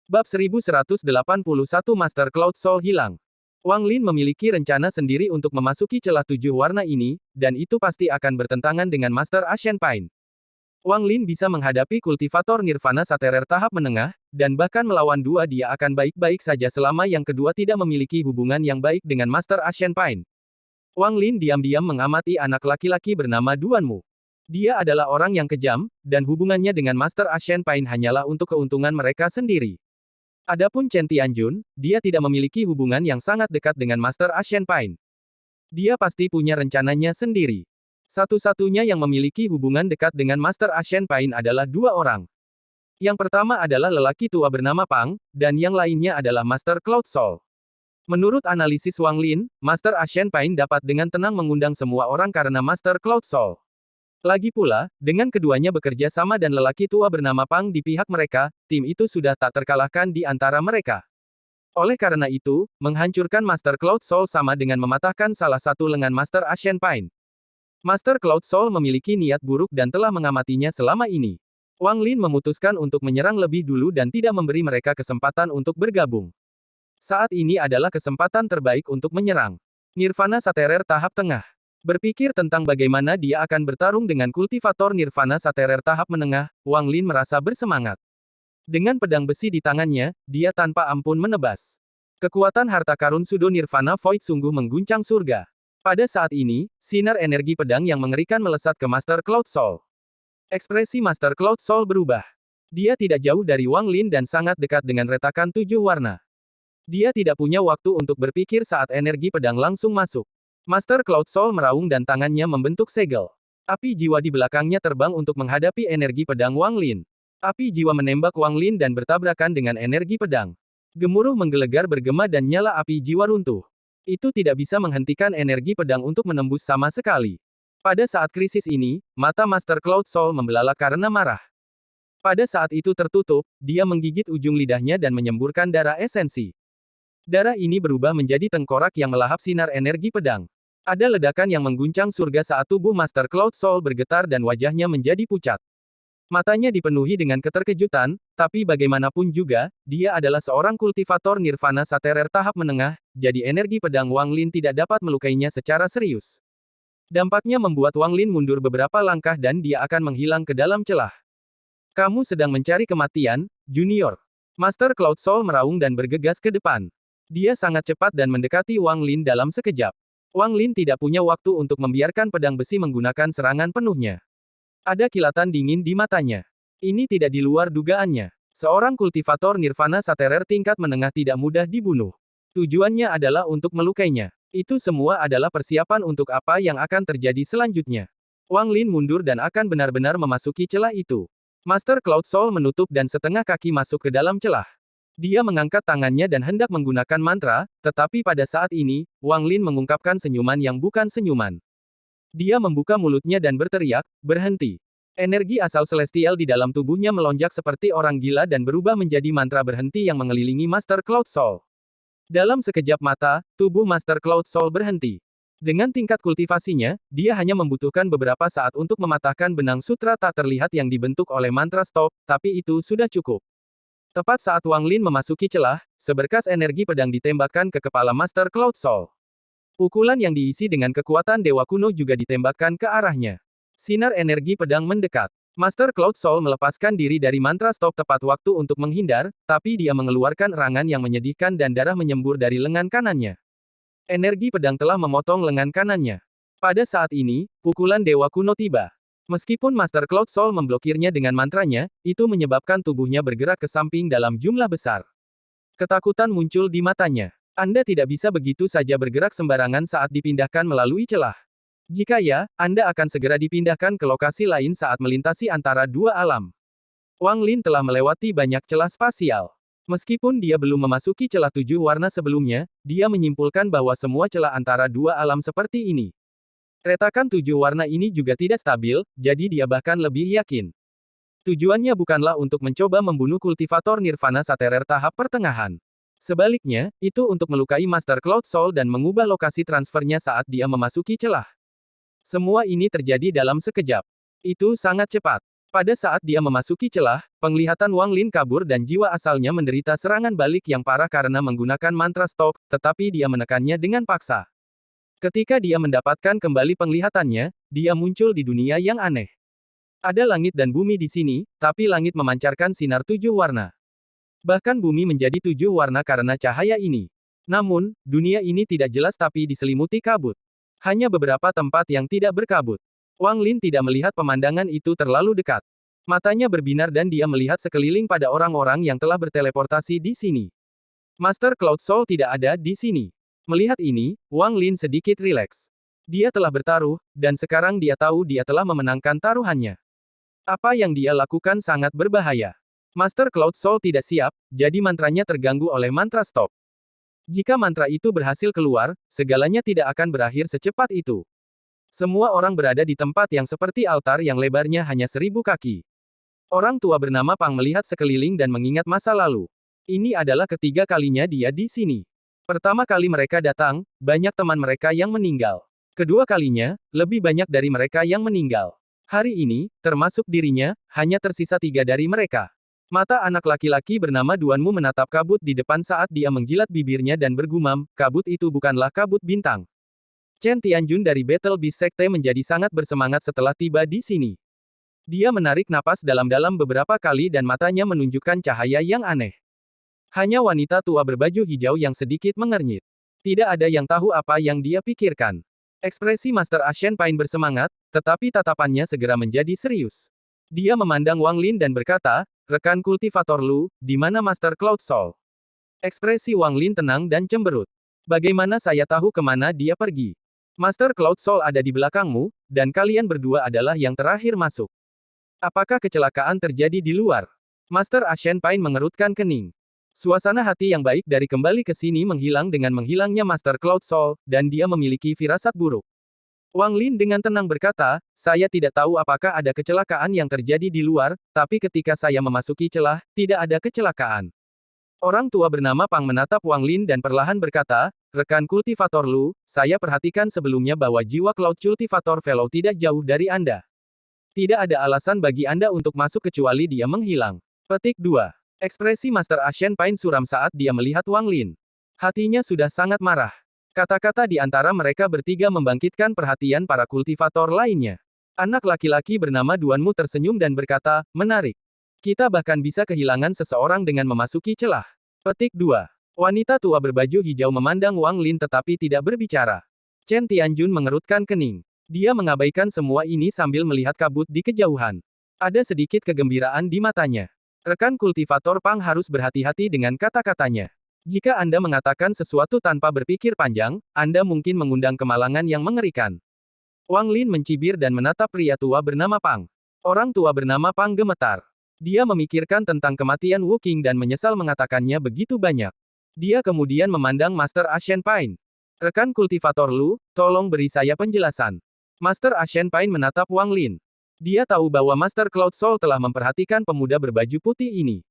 Bab 1181 Master Cloud Soul hilang. Wang Lin memiliki rencana sendiri untuk memasuki celah 7 warna ini, dan itu pasti akan bertentangan dengan Master Ashen Pine. Wang Lin bisa menghadapi kultivator Nirvana Saterer tahap menengah, dan bahkan melawan dua dia akan baik-baik saja selama yang kedua tidak memiliki hubungan yang baik dengan Master Ashen Pine. Wang Lin diam-diam mengamati anak laki-laki bernama Duanmu. Dia adalah orang yang kejam, dan hubungannya dengan Master Ashen Pine hanyalah untuk keuntungan mereka sendiri. Adapun Chen Tianjun, dia tidak memiliki hubungan yang sangat dekat dengan Master Ashen Pine. Dia pasti punya rencananya sendiri. Satu-satunya yang memiliki hubungan dekat dengan Master Ashen Pine adalah dua orang. Yang pertama adalah lelaki tua bernama Pang, dan yang lainnya adalah Master Cloud Soul. Menurut analisis Wang Lin, Master Ashen Pine dapat dengan tenang mengundang semua orang karena Master Cloud Soul. Lagi pula, dengan keduanya bekerja sama dan lelaki tua bernama Pang di pihak mereka, tim itu sudah tak terkalahkan di antara mereka. Oleh karena itu, menghancurkan Master Cloud Soul sama dengan mematahkan salah satu lengan Master Ashen Pine. Master Cloud Soul memiliki niat buruk dan telah mengamatinya selama ini. Wang Lin memutuskan untuk menyerang lebih dulu dan tidak memberi mereka kesempatan untuk bergabung. Saat ini adalah kesempatan terbaik untuk menyerang. Nirvana Saterer tahap tengah. Berpikir tentang bagaimana dia akan bertarung dengan kultivator Nirvana Saterer tahap menengah, Wang Lin merasa bersemangat. Dengan pedang besi di tangannya, dia tanpa ampun menebas. Kekuatan harta karun Sudo Nirvana Void sungguh mengguncang surga. Pada saat ini, sinar energi pedang yang mengerikan melesat ke Master Cloud Soul. Ekspresi Master Cloud Soul berubah. Dia tidak jauh dari Wang Lin dan sangat dekat dengan retakan 7 warna. Dia tidak punya waktu untuk berpikir saat energi pedang langsung masuk. Master Cloud Soul meraung dan tangannya membentuk segel. Api jiwa di belakangnya terbang untuk menghadapi energi pedang Wang Lin. Api jiwa menembak Wang Lin dan bertabrakan dengan energi pedang. Gemuruh menggelegar bergema dan nyala api jiwa runtuh. Itu tidak bisa menghentikan energi pedang untuk menembus sama sekali. Pada saat krisis ini, mata Master Cloud Soul membelalak karena marah. Pada saat itu tertutup, dia menggigit ujung lidahnya dan menyemburkan darah esensi. Darah ini berubah menjadi tengkorak yang melahap sinar energi pedang. Ada ledakan yang mengguncang surga saat tubuh Master Cloud Soul bergetar dan wajahnya menjadi pucat. Matanya dipenuhi dengan keterkejutan, tapi bagaimanapun juga, dia adalah seorang kultivator Nirvana Saterer tahap menengah, jadi energi pedang Wang Lin tidak dapat melukainya secara serius. Dampaknya membuat Wang Lin mundur beberapa langkah dan dia akan menghilang ke dalam celah. Kamu sedang mencari kematian, Junior. Master Cloud Soul meraung dan bergegas ke depan. Dia sangat cepat dan mendekati Wang Lin dalam sekejap. Wang Lin tidak punya waktu untuk membiarkan pedang besi menggunakan serangan penuhnya. Ada kilatan dingin di matanya. Ini tidak di luar dugaannya. Seorang kultivator Nirvana Saterer tingkat menengah tidak mudah dibunuh. Tujuannya adalah untuk melukainya. Itu semua adalah persiapan untuk apa yang akan terjadi selanjutnya. Wang Lin mundur dan akan benar-benar memasuki celah itu. Master Cloud Soul menutup dan setengah kaki masuk ke dalam celah. Dia mengangkat tangannya dan hendak menggunakan mantra, tetapi pada saat ini, Wang Lin mengungkapkan senyuman yang bukan senyuman. Dia membuka mulutnya dan berteriak, berhenti. Energi asal celestial di dalam tubuhnya melonjak seperti orang gila dan berubah menjadi mantra berhenti yang mengelilingi Master Cloud Soul. Dalam sekejap mata, tubuh Master Cloud Soul berhenti. Dengan tingkat kultivasinya, dia hanya membutuhkan beberapa saat untuk mematahkan benang sutra tak terlihat yang dibentuk oleh mantra stop, tapi itu sudah cukup. Tepat saat Wang Lin memasuki celah, seberkas energi pedang ditembakkan ke kepala Master Cloud Soul. Pukulan yang diisi dengan kekuatan Dewa Kuno juga ditembakkan ke arahnya. Sinar energi pedang mendekat. Master Cloud Soul melepaskan diri dari mantra stop tepat waktu untuk menghindar, tapi dia mengeluarkan erangan yang menyedihkan dan darah menyembur dari lengan kanannya. Energi pedang telah memotong lengan kanannya. Pada saat ini, pukulan Dewa Kuno tiba. Meskipun Master Cloud Soul memblokirnya dengan mantranya, itu menyebabkan tubuhnya bergerak ke samping dalam jumlah besar. Ketakutan muncul di matanya. Anda tidak bisa begitu saja bergerak sembarangan saat dipindahkan melalui celah. Jika ya, Anda akan segera dipindahkan ke lokasi lain saat melintasi antara dua alam. Wang Lin telah melewati banyak celah spasial. Meskipun dia belum memasuki celah 7 warna sebelumnya, dia menyimpulkan bahwa semua celah antara dua alam seperti ini. Retakan 7 warna ini juga tidak stabil, jadi dia bahkan lebih yakin. Tujuannya bukanlah untuk mencoba membunuh kultivator Nirvana Saterer tahap pertengahan. Sebaliknya, itu untuk melukai Master Cloud Soul dan mengubah lokasi transfernya saat dia memasuki celah. Semua ini terjadi dalam sekejap. Itu sangat cepat. Pada saat dia memasuki celah, penglihatan Wang Lin kabur dan jiwa asalnya menderita serangan balik yang parah karena menggunakan mantra stop, tetapi dia menekannya dengan paksa. Ketika dia mendapatkan kembali penglihatannya, dia muncul di dunia yang aneh. Ada langit dan bumi di sini, tapi langit memancarkan sinar 7 warna. Bahkan bumi menjadi 7 warna karena cahaya ini. Namun, dunia ini tidak jelas tapi diselimuti kabut. Hanya beberapa tempat yang tidak berkabut. Wang Lin tidak melihat pemandangan itu terlalu dekat. Matanya berbinar dan dia melihat sekeliling pada orang-orang yang telah berteleportasi di sini. Master Cloud Soul tidak ada di sini. Melihat ini, Wang Lin sedikit rileks. Dia telah bertaruh, dan sekarang dia tahu dia telah memenangkan taruhannya. Apa yang dia lakukan sangat berbahaya. Master Cloud Soul tidak siap, jadi mantranya terganggu oleh mantra stop. Jika mantra itu berhasil keluar, segalanya tidak akan berakhir secepat itu. Semua orang berada di tempat yang seperti altar yang lebarnya hanya 1000 kaki. Orang tua bernama Pang melihat sekeliling dan mengingat masa lalu. Ini adalah ketiga kalinya dia di sini. Pertama kali mereka datang, banyak teman mereka yang meninggal. Kedua kalinya, lebih banyak dari mereka yang meninggal. Hari ini, termasuk dirinya, hanya tersisa 3 dari mereka. Mata anak laki-laki bernama Duanmu menatap kabut di depan saat dia menjilat bibirnya dan bergumam, kabut itu bukanlah kabut bintang. Chen Tianjun dari Battle Beast Sekte menjadi sangat bersemangat setelah tiba di sini. Dia menarik napas dalam-dalam beberapa kali dan matanya menunjukkan cahaya yang aneh. Hanya wanita tua berbaju hijau yang sedikit mengernyit. Tidak ada yang tahu apa yang dia pikirkan. Ekspresi Master Ashen Pine bersemangat, tetapi tatapannya segera menjadi serius. Dia memandang Wang Lin dan berkata, rekan kultivator Lu, di mana Master Cloud Soul? Ekspresi Wang Lin tenang dan cemberut. Bagaimana saya tahu kemana dia pergi? Master Cloud Soul ada di belakangmu, dan kalian berdua adalah yang terakhir masuk. Apakah kecelakaan terjadi di luar? Master Ashen Pine mengerutkan kening. Suasana hati yang baik dari kembali ke sini menghilang dengan menghilangnya Master Cloud Soul, dan dia memiliki firasat buruk. Wang Lin dengan tenang berkata, saya tidak tahu apakah ada kecelakaan yang terjadi di luar, tapi ketika saya memasuki celah, tidak ada kecelakaan. Orang tua bernama Pang menatap Wang Lin dan perlahan berkata, rekan kultivator Lu, saya perhatikan sebelumnya bahwa jiwa Cloud Cultivator Fellow tidak jauh dari Anda. Tidak ada alasan bagi Anda untuk masuk kecuali dia menghilang. Petik 2. Ekspresi Master Ashen Pine suram saat dia melihat Wang Lin. Hatinya sudah sangat marah. Kata-kata di antara mereka bertiga membangkitkan perhatian para kultivator lainnya. Anak laki-laki bernama Duanmu tersenyum dan berkata, menarik. Kita bahkan bisa kehilangan seseorang dengan memasuki celah. Petik 2. Wanita tua berbaju hijau memandang Wang Lin tetapi tidak berbicara. Chen Tianjun mengerutkan kening. Dia mengabaikan semua ini sambil melihat kabut di kejauhan. Ada sedikit kegembiraan di matanya. Rekan kultivator Pang harus berhati-hati dengan kata-katanya. Jika Anda mengatakan sesuatu tanpa berpikir panjang, Anda mungkin mengundang kemalangan yang mengerikan. Wang Lin mencibir dan menatap pria tua bernama Pang. Orang tua bernama Pang gemetar. Dia memikirkan tentang kematian Wu Qing dan menyesal mengatakannya begitu banyak. Dia kemudian memandang Master Ashen Pine. Rekan kultivator Lu, tolong beri saya penjelasan. Master Ashen Pine menatap Wang Lin. Dia tahu bahwa Master Cloud Soul telah memperhatikan pemuda berbaju putih ini.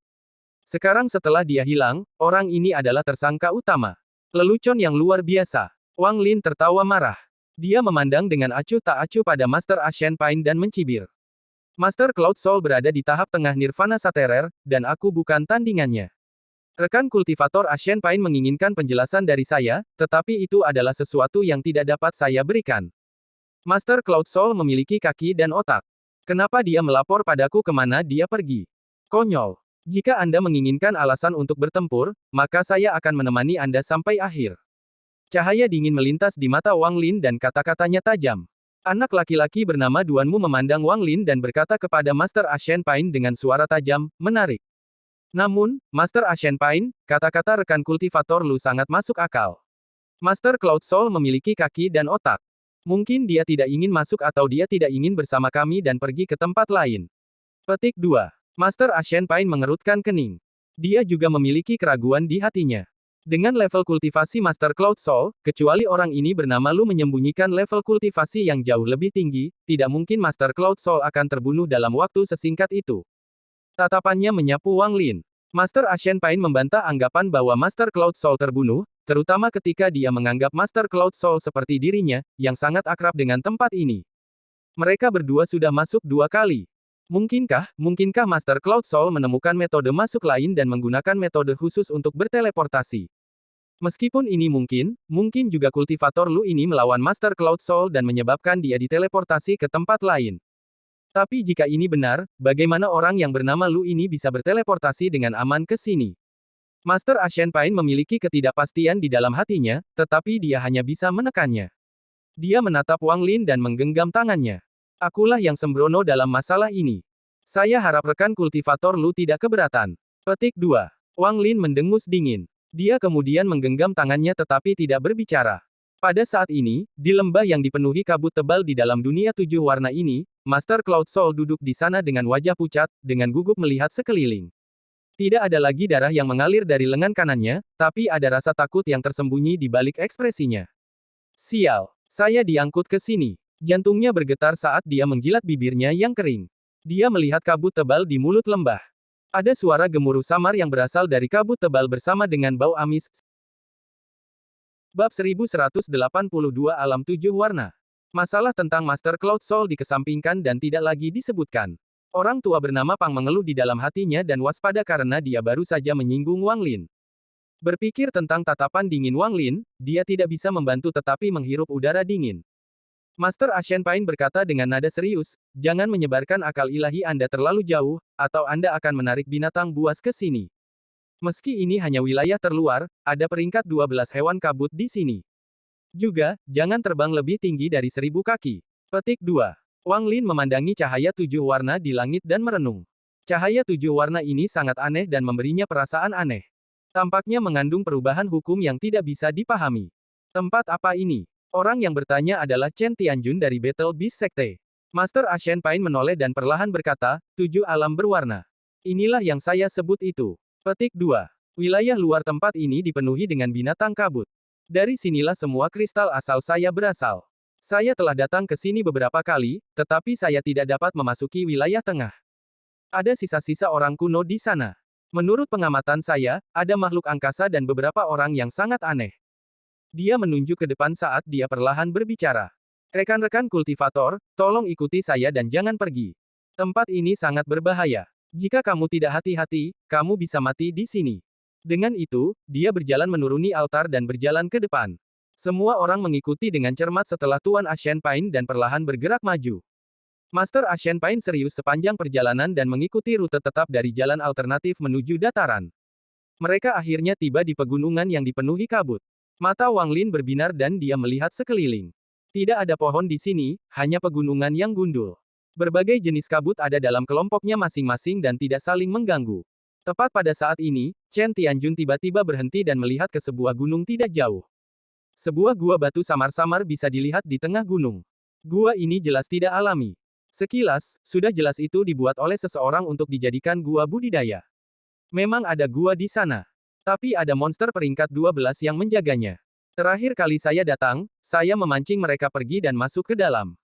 Sekarang setelah dia hilang, orang ini adalah tersangka utama. Lelucon yang luar biasa. Wang Lin tertawa marah. Dia memandang dengan acuh tak acuh pada Master Ashen Pine dan mencibir. Master Cloud Soul berada di tahap tengah Nirvana Saterer, dan aku bukan tandingannya. Rekan kultivator Ashen Pine menginginkan penjelasan dari saya, tetapi itu adalah sesuatu yang tidak dapat saya berikan. Master Cloud Soul memiliki kaki dan otak. Kenapa dia melapor padaku kemana dia pergi? Konyol. Jika Anda menginginkan alasan untuk bertempur, maka saya akan menemani Anda sampai akhir. Cahaya dingin melintas di mata Wang Lin dan kata-katanya tajam. Anak laki-laki bernama Duanmu memandang Wang Lin dan berkata kepada Master Ashen Pine dengan suara tajam, menarik. Namun, Master Ashen Pine, kata-kata rekan kultivator Lu sangat masuk akal. Master Cloud Soul memiliki kaki dan otak. Mungkin dia tidak ingin masuk atau dia tidak ingin bersama kami dan pergi ke tempat lain. Petik 2. Master Ashen Pine mengerutkan kening. Dia juga memiliki keraguan di hatinya. Dengan level kultivasi Master Cloud Soul, kecuali orang ini bernama Lu menyembunyikan level kultivasi yang jauh lebih tinggi, tidak mungkin Master Cloud Soul akan terbunuh dalam waktu sesingkat itu. Tatapannya menyapu Wang Lin. Master Ashen Pine membantah anggapan bahwa Master Cloud Soul terbunuh, terutama ketika dia menganggap Master Cloud Soul seperti dirinya, yang sangat akrab dengan tempat ini. Mereka berdua sudah masuk 2 kali. Mungkinkah Master Cloud Soul menemukan metode masuk lain dan menggunakan metode khusus untuk berteleportasi? Meskipun ini mungkin juga kultivator Lu ini melawan Master Cloud Soul dan menyebabkan dia diteleportasi ke tempat lain. Tapi jika ini benar, bagaimana orang yang bernama Lu ini bisa berteleportasi dengan aman ke sini? Master Ashen Pine memiliki ketidakpastian di dalam hatinya, tetapi dia hanya bisa menekannya. Dia menatap Wang Lin dan menggenggam tangannya. Akulah yang sembrono dalam masalah ini. Saya harap rekan kultivator Lu tidak keberatan. Petik 2. Wang Lin mendengus dingin. Dia kemudian menggenggam tangannya tetapi tidak berbicara. Pada saat ini, di lembah yang dipenuhi kabut tebal di dalam dunia 7 warna ini, Master Cloud Soul duduk di sana dengan wajah pucat, dengan gugup melihat sekeliling. Tidak ada lagi darah yang mengalir dari lengan kanannya, tapi ada rasa takut yang tersembunyi di balik ekspresinya. Sial, saya diangkut ke sini. Jantungnya bergetar saat dia menjilat bibirnya yang kering. Dia melihat kabut tebal di mulut lembah. Ada suara gemuruh samar yang berasal dari kabut tebal bersama dengan bau amis. Bab 1182 Alam 7 Warna. Masalah tentang Master Cloud Soul dikesampingkan dan tidak lagi disebutkan. Orang tua bernama Pang mengeluh di dalam hatinya dan waspada karena dia baru saja menyinggung Wang Lin. Berpikir tentang tatapan dingin Wang Lin, dia tidak bisa membantu tetapi menghirup udara dingin. Master Ashen Pine berkata dengan nada serius, jangan menyebarkan akal ilahi Anda terlalu jauh, atau Anda akan menarik binatang buas ke sini. Meski ini hanya wilayah terluar, ada peringkat 12 hewan kabut di sini. Juga, jangan terbang lebih tinggi dari 1000 kaki. Petik 2. Wang Lin memandangi cahaya 7 warna di langit dan merenung. Cahaya 7 warna ini sangat aneh dan memberinya perasaan aneh. Tampaknya mengandung perubahan hukum yang tidak bisa dipahami. Tempat apa ini? Orang yang bertanya adalah Chen Tianjun dari Battle Beast Sekte. Master Ashen Pine menoleh dan perlahan berkata, 7 alam berwarna. Inilah yang saya sebut itu. Petik 2. Wilayah luar tempat ini dipenuhi dengan binatang kabut. Dari sinilah semua kristal asal saya berasal. Saya telah datang ke sini beberapa kali, tetapi saya tidak dapat memasuki wilayah tengah. Ada sisa-sisa orang kuno di sana. Menurut pengamatan saya, ada makhluk angkasa dan beberapa orang yang sangat aneh. Dia menunjuk ke depan saat dia perlahan berbicara. Rekan-rekan kultivator, tolong ikuti saya dan jangan pergi. Tempat ini sangat berbahaya. Jika kamu tidak hati-hati, kamu bisa mati di sini. Dengan itu, dia berjalan menuruni altar dan berjalan ke depan. Semua orang mengikuti dengan cermat setelah Tuan Ashen Pine dan perlahan bergerak maju. Master Ashen Pine serius sepanjang perjalanan dan mengikuti rute tetap dari jalan alternatif menuju dataran. Mereka akhirnya tiba di pegunungan yang dipenuhi kabut. Mata Wang Lin berbinar dan dia melihat sekeliling. Tidak ada pohon di sini, hanya pegunungan yang gundul. Berbagai jenis kabut ada dalam kelompoknya masing-masing dan tidak saling mengganggu. Tepat pada saat ini, Chen Tianjun tiba-tiba berhenti dan melihat ke sebuah gunung tidak jauh. Sebuah gua batu samar-samar bisa dilihat di tengah gunung. Gua ini jelas tidak alami. Sekilas, sudah jelas itu dibuat oleh seseorang untuk dijadikan gua budidaya. Memang ada gua di sana. Tapi ada monster peringkat 12 yang menjaganya. Terakhir kali saya datang, saya memancing mereka pergi dan masuk ke dalam.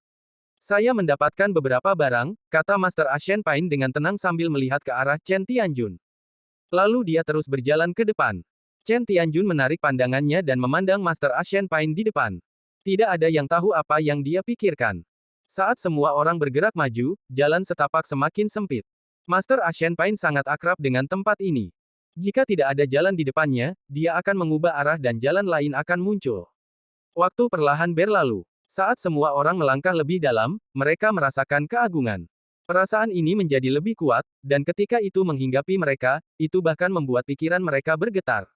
Saya mendapatkan beberapa barang, kata Master Ashen Pine dengan tenang sambil melihat ke arah Chen Tianjun. Lalu dia terus berjalan ke depan. Chen Tianjun menarik pandangannya dan memandang Master Ashen Pine di depan. Tidak ada yang tahu apa yang dia pikirkan. Saat semua orang bergerak maju, jalan setapak semakin sempit. Master Ashen Pine sangat akrab dengan tempat ini. Jika tidak ada jalan di depannya, dia akan mengubah arah dan jalan lain akan muncul. Waktu perlahan berlalu. Saat semua orang melangkah lebih dalam, mereka merasakan keagungan. Perasaan ini menjadi lebih kuat, dan ketika itu menghinggapi mereka, itu bahkan membuat pikiran mereka bergetar.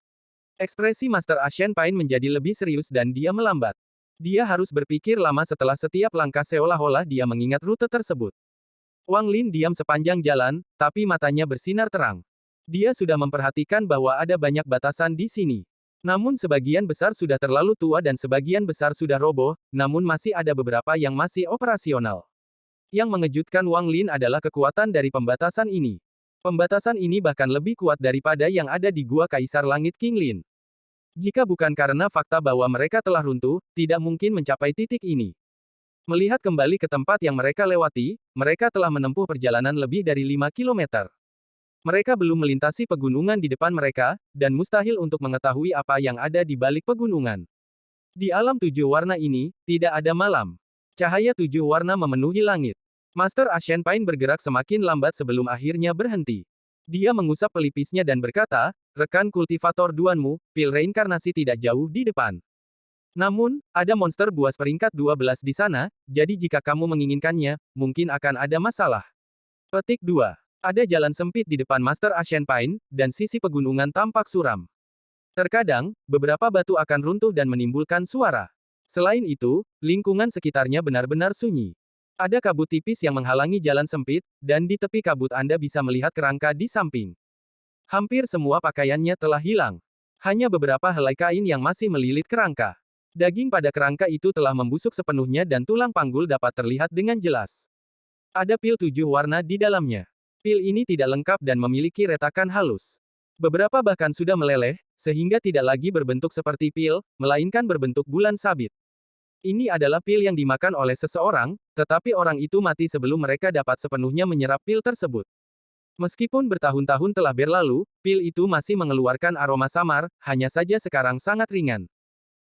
Ekspresi Master Ashen Pine menjadi lebih serius dan dia melambat. Dia harus berpikir lama setelah setiap langkah seolah-olah dia mengingat rute tersebut. Wang Lin diam sepanjang jalan, tapi matanya bersinar terang. Dia sudah memperhatikan bahwa ada banyak batasan di sini. Namun sebagian besar sudah terlalu tua dan sebagian besar sudah roboh, namun masih ada beberapa yang masih operasional. Yang mengejutkan Wang Lin adalah kekuatan dari pembatasan ini. Pembatasan ini bahkan lebih kuat daripada yang ada di Gua Kaisar Langit King Lin. Jika bukan karena fakta bahwa mereka telah runtuh, tidak mungkin mencapai titik ini. Melihat kembali ke tempat yang mereka lewati, mereka telah menempuh perjalanan lebih dari 5 kilometer. Mereka belum melintasi pegunungan di depan mereka, dan mustahil untuk mengetahui apa yang ada di balik pegunungan. Di alam 7 warna ini, tidak ada malam. Cahaya 7 warna memenuhi langit. Master Ashen Pine bergerak semakin lambat sebelum akhirnya berhenti. Dia mengusap pelipisnya dan berkata, rekan kultivator duanmu, pil reinkarnasi tidak jauh di depan. Namun, ada monster buas peringkat 12 di sana, jadi jika kamu menginginkannya, mungkin akan ada masalah. Petik 2. Ada jalan sempit di depan Master Ashen Pine, dan sisi pegunungan tampak suram. Terkadang, beberapa batu akan runtuh dan menimbulkan suara. Selain itu, lingkungan sekitarnya benar-benar sunyi. Ada kabut tipis yang menghalangi jalan sempit, dan di tepi kabut Anda bisa melihat kerangka di samping. Hampir semua pakaiannya telah hilang. Hanya beberapa helai kain yang masih melilit kerangka. Daging pada kerangka itu telah membusuk sepenuhnya dan tulang panggul dapat terlihat dengan jelas. Ada pil 7 warna di dalamnya. Pil ini tidak lengkap dan memiliki retakan halus. Beberapa bahkan sudah meleleh, sehingga tidak lagi berbentuk seperti pil, melainkan berbentuk bulan sabit. Ini adalah pil yang dimakan oleh seseorang, tetapi orang itu mati sebelum mereka dapat sepenuhnya menyerap pil tersebut. Meskipun bertahun-tahun telah berlalu, pil itu masih mengeluarkan aroma samar, hanya saja sekarang sangat ringan.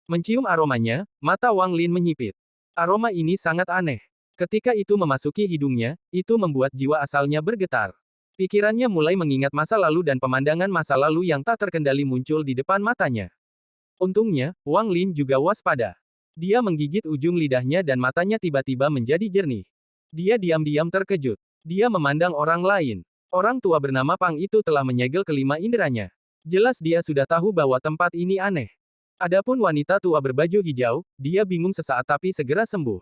Mencium aromanya, mata Wang Lin menyipit. Aroma ini sangat aneh. Ketika itu memasuki hidungnya, itu membuat jiwa asalnya bergetar. Pikirannya mulai mengingat masa lalu dan pemandangan masa lalu yang tak terkendali muncul di depan matanya. Untungnya, Wang Lin juga waspada. Dia menggigit ujung lidahnya dan matanya tiba-tiba menjadi jernih. Dia diam-diam terkejut. Dia memandang orang lain. Orang tua bernama Pang itu telah menyegel kelima inderanya. Jelas dia sudah tahu bahwa tempat ini aneh. Adapun wanita tua berbaju hijau, dia bingung sesaat tapi segera sembuh.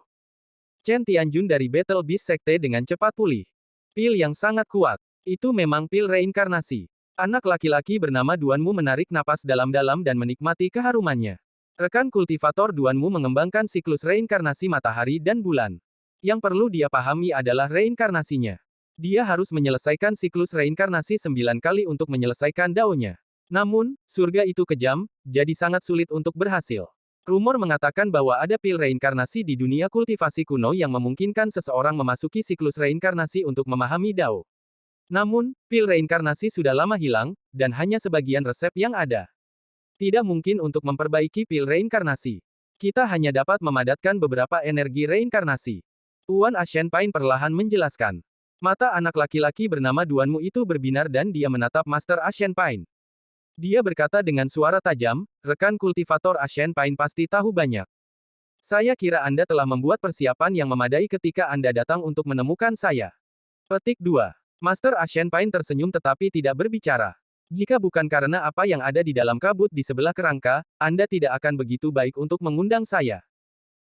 Chen Tianjun dari Battle Beast Sekte dengan cepat pulih. Pil yang sangat kuat. Itu memang pil reinkarnasi. Anak laki-laki bernama Duanmu menarik napas dalam-dalam dan menikmati keharumannya. Rekan kultivator Duanmu mengembangkan siklus reinkarnasi matahari dan bulan. Yang perlu dia pahami adalah reinkarnasinya. Dia harus menyelesaikan siklus reinkarnasi 9 kali untuk menyelesaikan daonya. Namun, surga itu kejam, jadi sangat sulit untuk berhasil. Rumor mengatakan bahwa ada pil reinkarnasi di dunia kultivasi kuno yang memungkinkan seseorang memasuki siklus reinkarnasi untuk memahami dao. Namun, pil reinkarnasi sudah lama hilang, dan hanya sebagian resep yang ada. Tidak mungkin untuk memperbaiki pil reinkarnasi. Kita hanya dapat memadatkan beberapa energi reinkarnasi. Tuan Ashen Pine perlahan menjelaskan. Mata anak laki-laki bernama Duanmu itu berbinar dan dia menatap Master Ashen Pine. Dia berkata dengan suara tajam, rekan kultivator Ashen Pine pasti tahu banyak. Saya kira Anda telah membuat persiapan yang memadai ketika Anda datang untuk menemukan saya. Petik 2. Master Ashen Pine tersenyum tetapi tidak berbicara. Jika bukan karena apa yang ada di dalam kabut di sebelah kerangka, Anda tidak akan begitu baik untuk mengundang saya.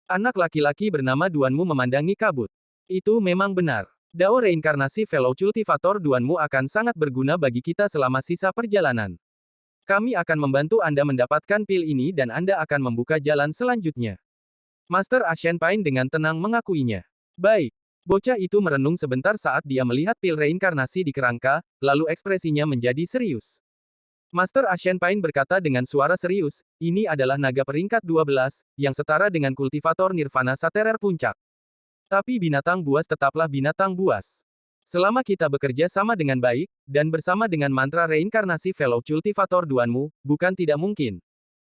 Anak laki-laki bernama Duanmu memandangi kabut. Itu memang benar. Dao reinkarnasi fellow cultivator Duanmu akan sangat berguna bagi kita selama sisa perjalanan. Kami akan membantu Anda mendapatkan pil ini dan Anda akan membuka jalan selanjutnya. Master Ashen Pine dengan tenang mengakuinya. Baik. Bocah itu merenung sebentar saat dia melihat pil reinkarnasi di kerangka, lalu ekspresinya menjadi serius. Master Ashen Pine berkata dengan suara serius, ini adalah naga peringkat 12, yang setara dengan kultivator Nirvana Saterer Puncak. Tapi binatang buas tetaplah binatang buas. Selama kita bekerja sama dengan baik, dan bersama dengan mantra reinkarnasi fellow cultivator Duanmu, bukan tidak mungkin.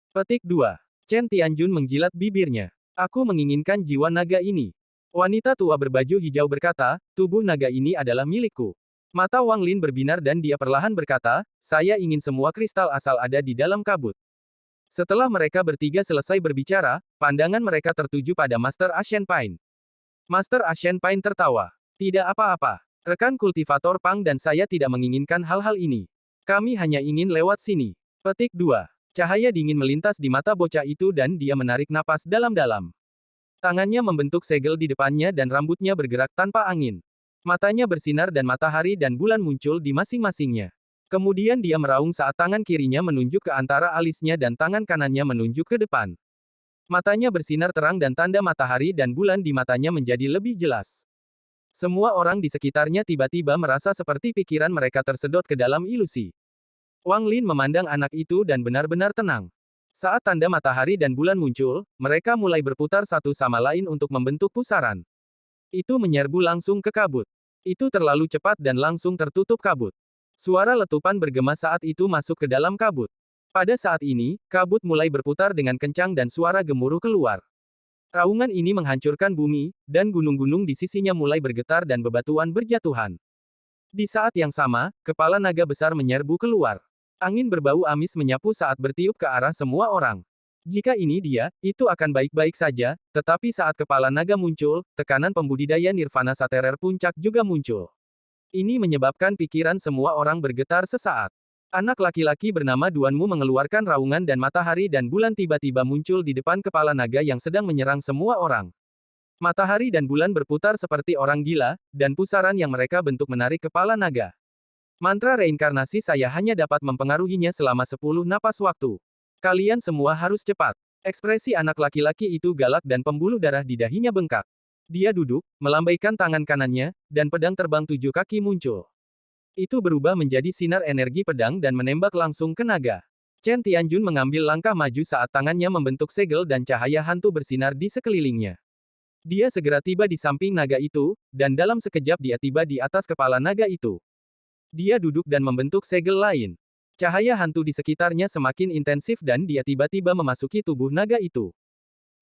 Petik 2. Chen Tianjun menjilat bibirnya. Aku menginginkan jiwa naga ini. Wanita tua berbaju hijau berkata, tubuh naga ini adalah milikku. Mata Wang Lin berbinar dan dia perlahan berkata, saya ingin semua kristal asal ada di dalam kabut. Setelah mereka bertiga selesai berbicara, pandangan mereka tertuju pada Master Ashen Pine. Master Ashen Pine tertawa. Tidak apa-apa. Rekan kultivator Pang dan saya tidak menginginkan hal-hal ini. Kami hanya ingin lewat sini. Petik 2. Cahaya dingin melintas di mata bocah itu dan dia menarik napas dalam-dalam. Tangannya membentuk segel di depannya dan rambutnya bergerak tanpa angin. Matanya bersinar dan matahari dan bulan muncul di masing-masingnya. Kemudian dia meraung saat tangan kirinya menunjuk ke antara alisnya dan tangan kanannya menunjuk ke depan. Matanya bersinar terang dan tanda matahari dan bulan di matanya menjadi lebih jelas. Semua orang di sekitarnya tiba-tiba merasa seperti pikiran mereka tersedot ke dalam ilusi. Wang Lin memandang anak itu dan benar-benar tenang. Saat tanda matahari dan bulan muncul, mereka mulai berputar satu sama lain untuk membentuk pusaran. Itu menyerbu langsung ke kabut. Itu terlalu cepat dan langsung tertutup kabut. Suara letupan bergema saat itu masuk ke dalam kabut. Pada saat ini, kabut mulai berputar dengan kencang dan suara gemuruh keluar. Raungan ini menghancurkan bumi, dan gunung-gunung di sisinya mulai bergetar dan bebatuan berjatuhan. Di saat yang sama, kepala naga besar menyerbu keluar. Angin berbau amis menyapu saat bertiup ke arah semua orang. Jika ini dia, itu akan baik-baik saja, tetapi saat kepala naga muncul, tekanan pembudidaya nirvana saterer puncak juga muncul. Ini menyebabkan pikiran semua orang bergetar sesaat. Anak laki-laki bernama Duanmu mengeluarkan raungan dan matahari dan bulan tiba-tiba muncul di depan kepala naga yang sedang menyerang semua orang. Matahari dan bulan berputar seperti orang gila, dan pusaran yang mereka bentuk menarik kepala naga. Mantra reinkarnasi saya hanya dapat mempengaruhinya selama 10 napas waktu. Kalian semua harus cepat. Ekspresi anak laki-laki itu galak dan pembuluh darah di dahinya bengkak. Dia duduk, melambaikan tangan kanannya, dan pedang terbang 7 kaki muncul. Itu berubah menjadi sinar energi pedang dan menembak langsung ke naga. Chen Tianjun mengambil langkah maju saat tangannya membentuk segel dan cahaya hantu bersinar di sekelilingnya. Dia segera tiba di samping naga itu, dan dalam sekejap dia tiba di atas kepala naga itu. Dia duduk dan membentuk segel lain. Cahaya hantu di sekitarnya semakin intensif dan dia tiba-tiba memasuki tubuh naga itu.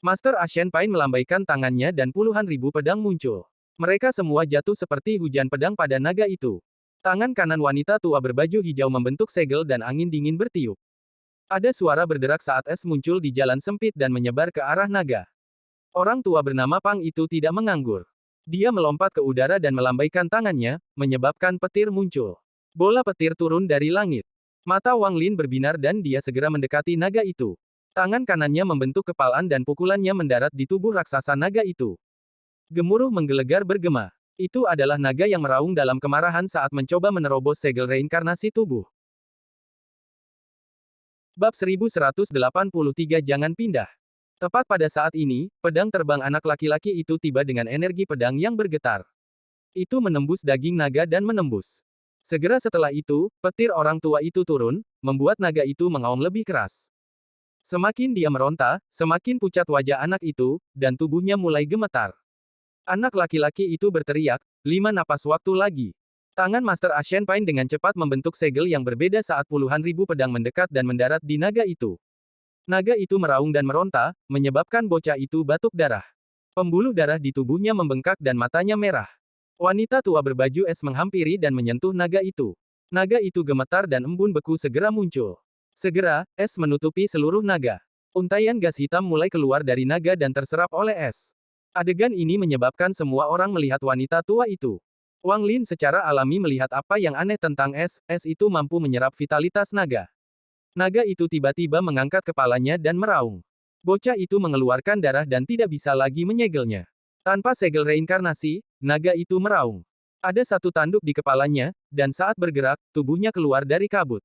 Master Ashen Pain melambaikan tangannya dan puluhan ribu pedang muncul. Mereka semua jatuh seperti hujan pedang pada naga itu. Tangan kanan wanita tua berbaju hijau membentuk segel dan angin dingin bertiup. Ada suara berderak saat es muncul di jalan sempit dan menyebar ke arah naga. Orang tua bernama Pang itu tidak menganggur. Dia melompat ke udara dan melambaikan tangannya, menyebabkan petir muncul. Bola petir turun dari langit. Mata Wang Lin berbinar dan dia segera mendekati naga itu. Tangan kanannya membentuk kepalan dan pukulannya mendarat di tubuh raksasa naga itu. Gemuruh menggelegar bergema. Itu adalah naga yang meraung dalam kemarahan saat mencoba menerobos segel reinkarnasi tubuh. Bab 1183 Jangan pindah. Tepat pada saat ini, pedang terbang anak laki-laki itu tiba dengan energi pedang yang bergetar. Itu menembus daging naga dan menembus. Segera setelah itu, petir orang tua itu turun, membuat naga itu mengaum lebih keras. Semakin dia meronta, semakin pucat wajah anak itu, dan tubuhnya mulai gemetar. Anak laki-laki itu berteriak, 5 napas waktu lagi. Tangan Master Ashen Pain dengan cepat membentuk segel yang berbeda saat puluhan ribu pedang mendekat dan mendarat di naga itu. Naga itu meraung dan meronta, menyebabkan bocah itu batuk darah. Pembuluh darah di tubuhnya membengkak dan matanya merah. Wanita tua berbaju es menghampiri dan menyentuh naga itu. Naga itu gemetar dan embun beku segera muncul. Segera, es menutupi seluruh naga. Untaian gas hitam mulai keluar dari naga dan terserap oleh es. Adegan ini menyebabkan semua orang melihat wanita tua itu. Wang Lin secara alami melihat apa yang aneh tentang es itu mampu menyerap vitalitas naga. Naga itu tiba-tiba mengangkat kepalanya dan meraung. Bocah itu mengeluarkan darah dan tidak bisa lagi menyegelnya. Tanpa segel reinkarnasi, naga itu meraung. Ada satu tanduk di kepalanya, dan saat bergerak, tubuhnya keluar dari kabut.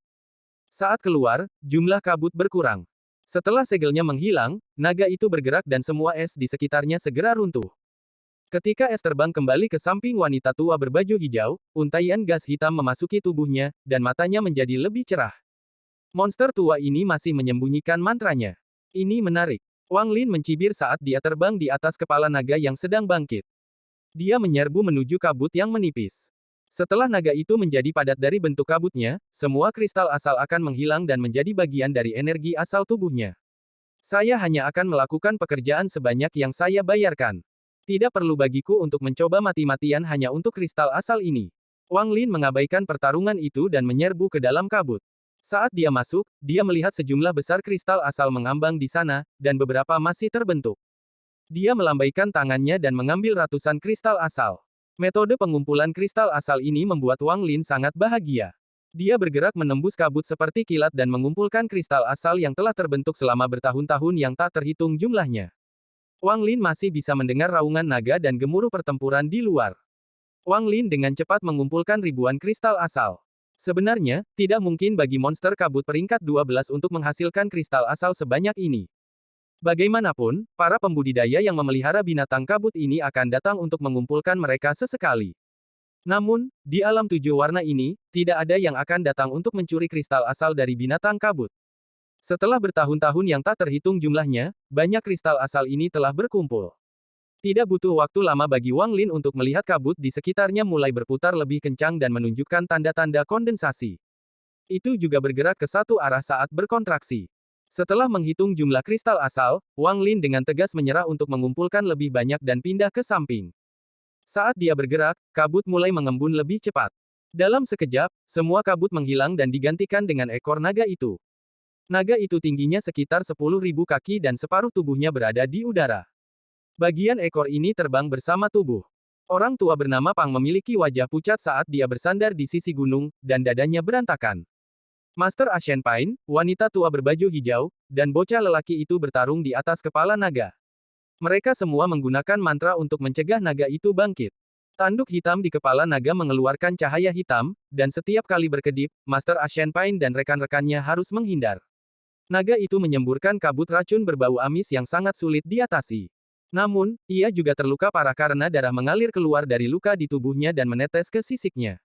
Saat keluar, jumlah kabut berkurang. Setelah segelnya menghilang, naga itu bergerak dan semua es di sekitarnya segera runtuh. Ketika es terbang kembali ke samping wanita tua berbaju hijau, untaian gas hitam memasuki tubuhnya, dan matanya menjadi lebih cerah. Monster tua ini masih menyembunyikan mantranya. Ini menarik. Wang Lin mencibir saat dia terbang di atas kepala naga yang sedang bangkit. Dia menyerbu menuju kabut yang menipis. Setelah naga itu menjadi padat dari bentuk kabutnya, semua kristal asal akan menghilang dan menjadi bagian dari energi asal tubuhnya. Saya hanya akan melakukan pekerjaan sebanyak yang saya bayarkan. Tidak perlu bagiku untuk mencoba mati-matian hanya untuk kristal asal ini. Wang Lin mengabaikan pertarungan itu dan menyerbu ke dalam kabut. Saat dia masuk, dia melihat sejumlah besar kristal asal mengambang di sana, dan beberapa masih terbentuk. Dia melambaikan tangannya dan mengambil ratusan kristal asal. Metode pengumpulan kristal asal ini membuat Wang Lin sangat bahagia. Dia bergerak menembus kabut seperti kilat dan mengumpulkan kristal asal yang telah terbentuk selama bertahun-tahun yang tak terhitung jumlahnya. Wang Lin masih bisa mendengar raungan naga dan gemuruh pertempuran di luar. Wang Lin dengan cepat mengumpulkan ribuan kristal asal. Sebenarnya, tidak mungkin bagi monster kabut peringkat 12 untuk menghasilkan kristal asal sebanyak ini. Bagaimanapun, para pembudidaya yang memelihara binatang kabut ini akan datang untuk mengumpulkan mereka sesekali. Namun, di alam 7 warna ini, tidak ada yang akan datang untuk mencuri kristal asal dari binatang kabut. Setelah bertahun-tahun yang tak terhitung jumlahnya, banyak kristal asal ini telah berkumpul. Tidak butuh waktu lama bagi Wang Lin untuk melihat kabut di sekitarnya mulai berputar lebih kencang dan menunjukkan tanda-tanda kondensasi. Itu juga bergerak ke satu arah saat berkontraksi. Setelah menghitung jumlah kristal asal, Wang Lin dengan tegas menyerah untuk mengumpulkan lebih banyak dan pindah ke samping. Saat dia bergerak, kabut mulai mengembun lebih cepat. Dalam sekejap, semua kabut menghilang dan digantikan dengan ekor naga itu. Naga itu tingginya sekitar 10.000 kaki dan separuh tubuhnya berada di udara. Bagian ekor ini terbang bersama tubuh. Orang tua bernama Pang memiliki wajah pucat saat dia bersandar di sisi gunung, dan dadanya berantakan. Master Ashen Pine, wanita tua berbaju hijau, dan bocah lelaki itu bertarung di atas kepala naga. Mereka semua menggunakan mantra untuk mencegah naga itu bangkit. Tanduk hitam di kepala naga mengeluarkan cahaya hitam, dan setiap kali berkedip, Master Ashen Pine dan rekan-rekannya harus menghindar. Naga itu menyemburkan kabut racun berbau amis yang sangat sulit diatasi. Namun, ia juga terluka parah karena darah mengalir keluar dari luka di tubuhnya dan menetes ke sisiknya.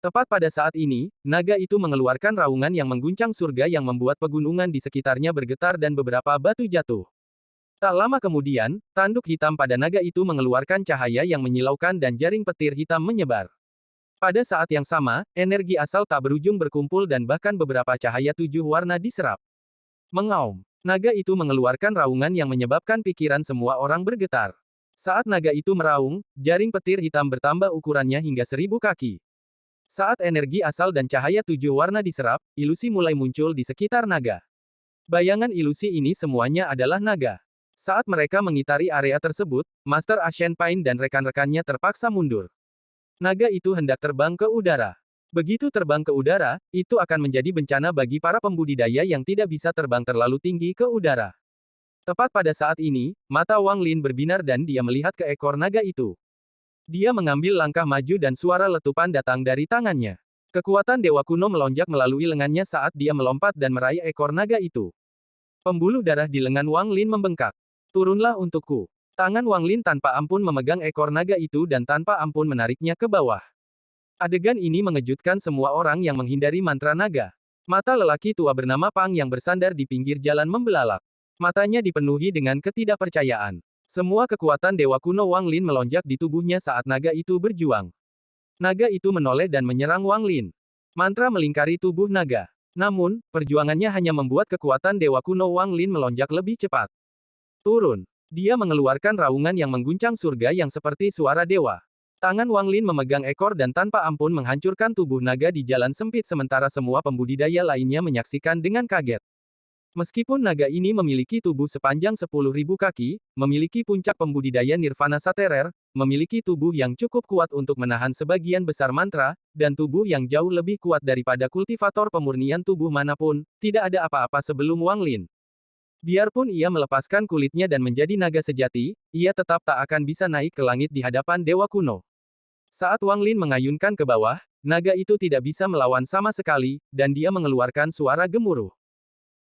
Tepat pada saat ini, naga itu mengeluarkan raungan yang mengguncang surga yang membuat pegunungan di sekitarnya bergetar dan beberapa batu jatuh. Tak lama kemudian, tanduk hitam pada naga itu mengeluarkan cahaya yang menyilaukan dan jaring petir hitam menyebar. Pada saat yang sama, energi asal tak berujung berkumpul dan bahkan beberapa cahaya 7 warna diserap. Mengaum. Naga itu mengeluarkan raungan yang menyebabkan pikiran semua orang bergetar. Saat naga itu meraung, jaring petir hitam bertambah ukurannya hingga 1000 kaki. Saat energi asal dan cahaya 7 warna diserap, ilusi mulai muncul di sekitar naga. Bayangan ilusi ini semuanya adalah naga. Saat mereka mengitari area tersebut, Master Ashen Pine dan rekan-rekannya terpaksa mundur. Naga itu hendak terbang ke udara. Begitu terbang ke udara, itu akan menjadi bencana bagi para pembudidaya yang tidak bisa terbang terlalu tinggi ke udara. Tepat pada saat ini, mata Wang Lin berbinar dan dia melihat ke ekor naga itu. Dia mengambil langkah maju dan suara letupan datang dari tangannya. Kekuatan dewa kuno melonjak melalui lengannya saat dia melompat dan meraih ekor naga itu. Pembuluh darah di lengan Wang Lin membengkak. Turunlah untukku. Tangan Wang Lin tanpa ampun memegang ekor naga itu dan tanpa ampun menariknya ke bawah. Adegan ini mengejutkan semua orang yang menghindari mantra naga. Mata lelaki tua bernama Pang yang bersandar di pinggir jalan membelalak. Matanya dipenuhi dengan ketidakpercayaan. Semua kekuatan dewa kuno Wang Lin melonjak di tubuhnya saat naga itu berjuang. Naga itu menoleh dan menyerang Wang Lin. Mantra melingkari tubuh naga. Namun, perjuangannya hanya membuat kekuatan dewa kuno Wang Lin melonjak lebih cepat. Turun. Dia mengeluarkan raungan yang mengguncang surga yang seperti suara dewa. Tangan Wang Lin memegang ekor dan tanpa ampun menghancurkan tubuh naga di jalan sempit sementara semua pembudidaya lainnya menyaksikan dengan kaget. Meskipun naga ini memiliki tubuh sepanjang 10.000 kaki, memiliki puncak pembudidaya nirvana saterer, memiliki tubuh yang cukup kuat untuk menahan sebagian besar mantra, dan tubuh yang jauh lebih kuat daripada kultivator pemurnian tubuh manapun, tidak ada apa-apa sebelum Wang Lin. Biarpun ia melepaskan kulitnya dan menjadi naga sejati, ia tetap tak akan bisa naik ke langit di hadapan dewa kuno. Saat Wang Lin mengayunkan ke bawah, naga itu tidak bisa melawan sama sekali, dan dia mengeluarkan suara gemuruh.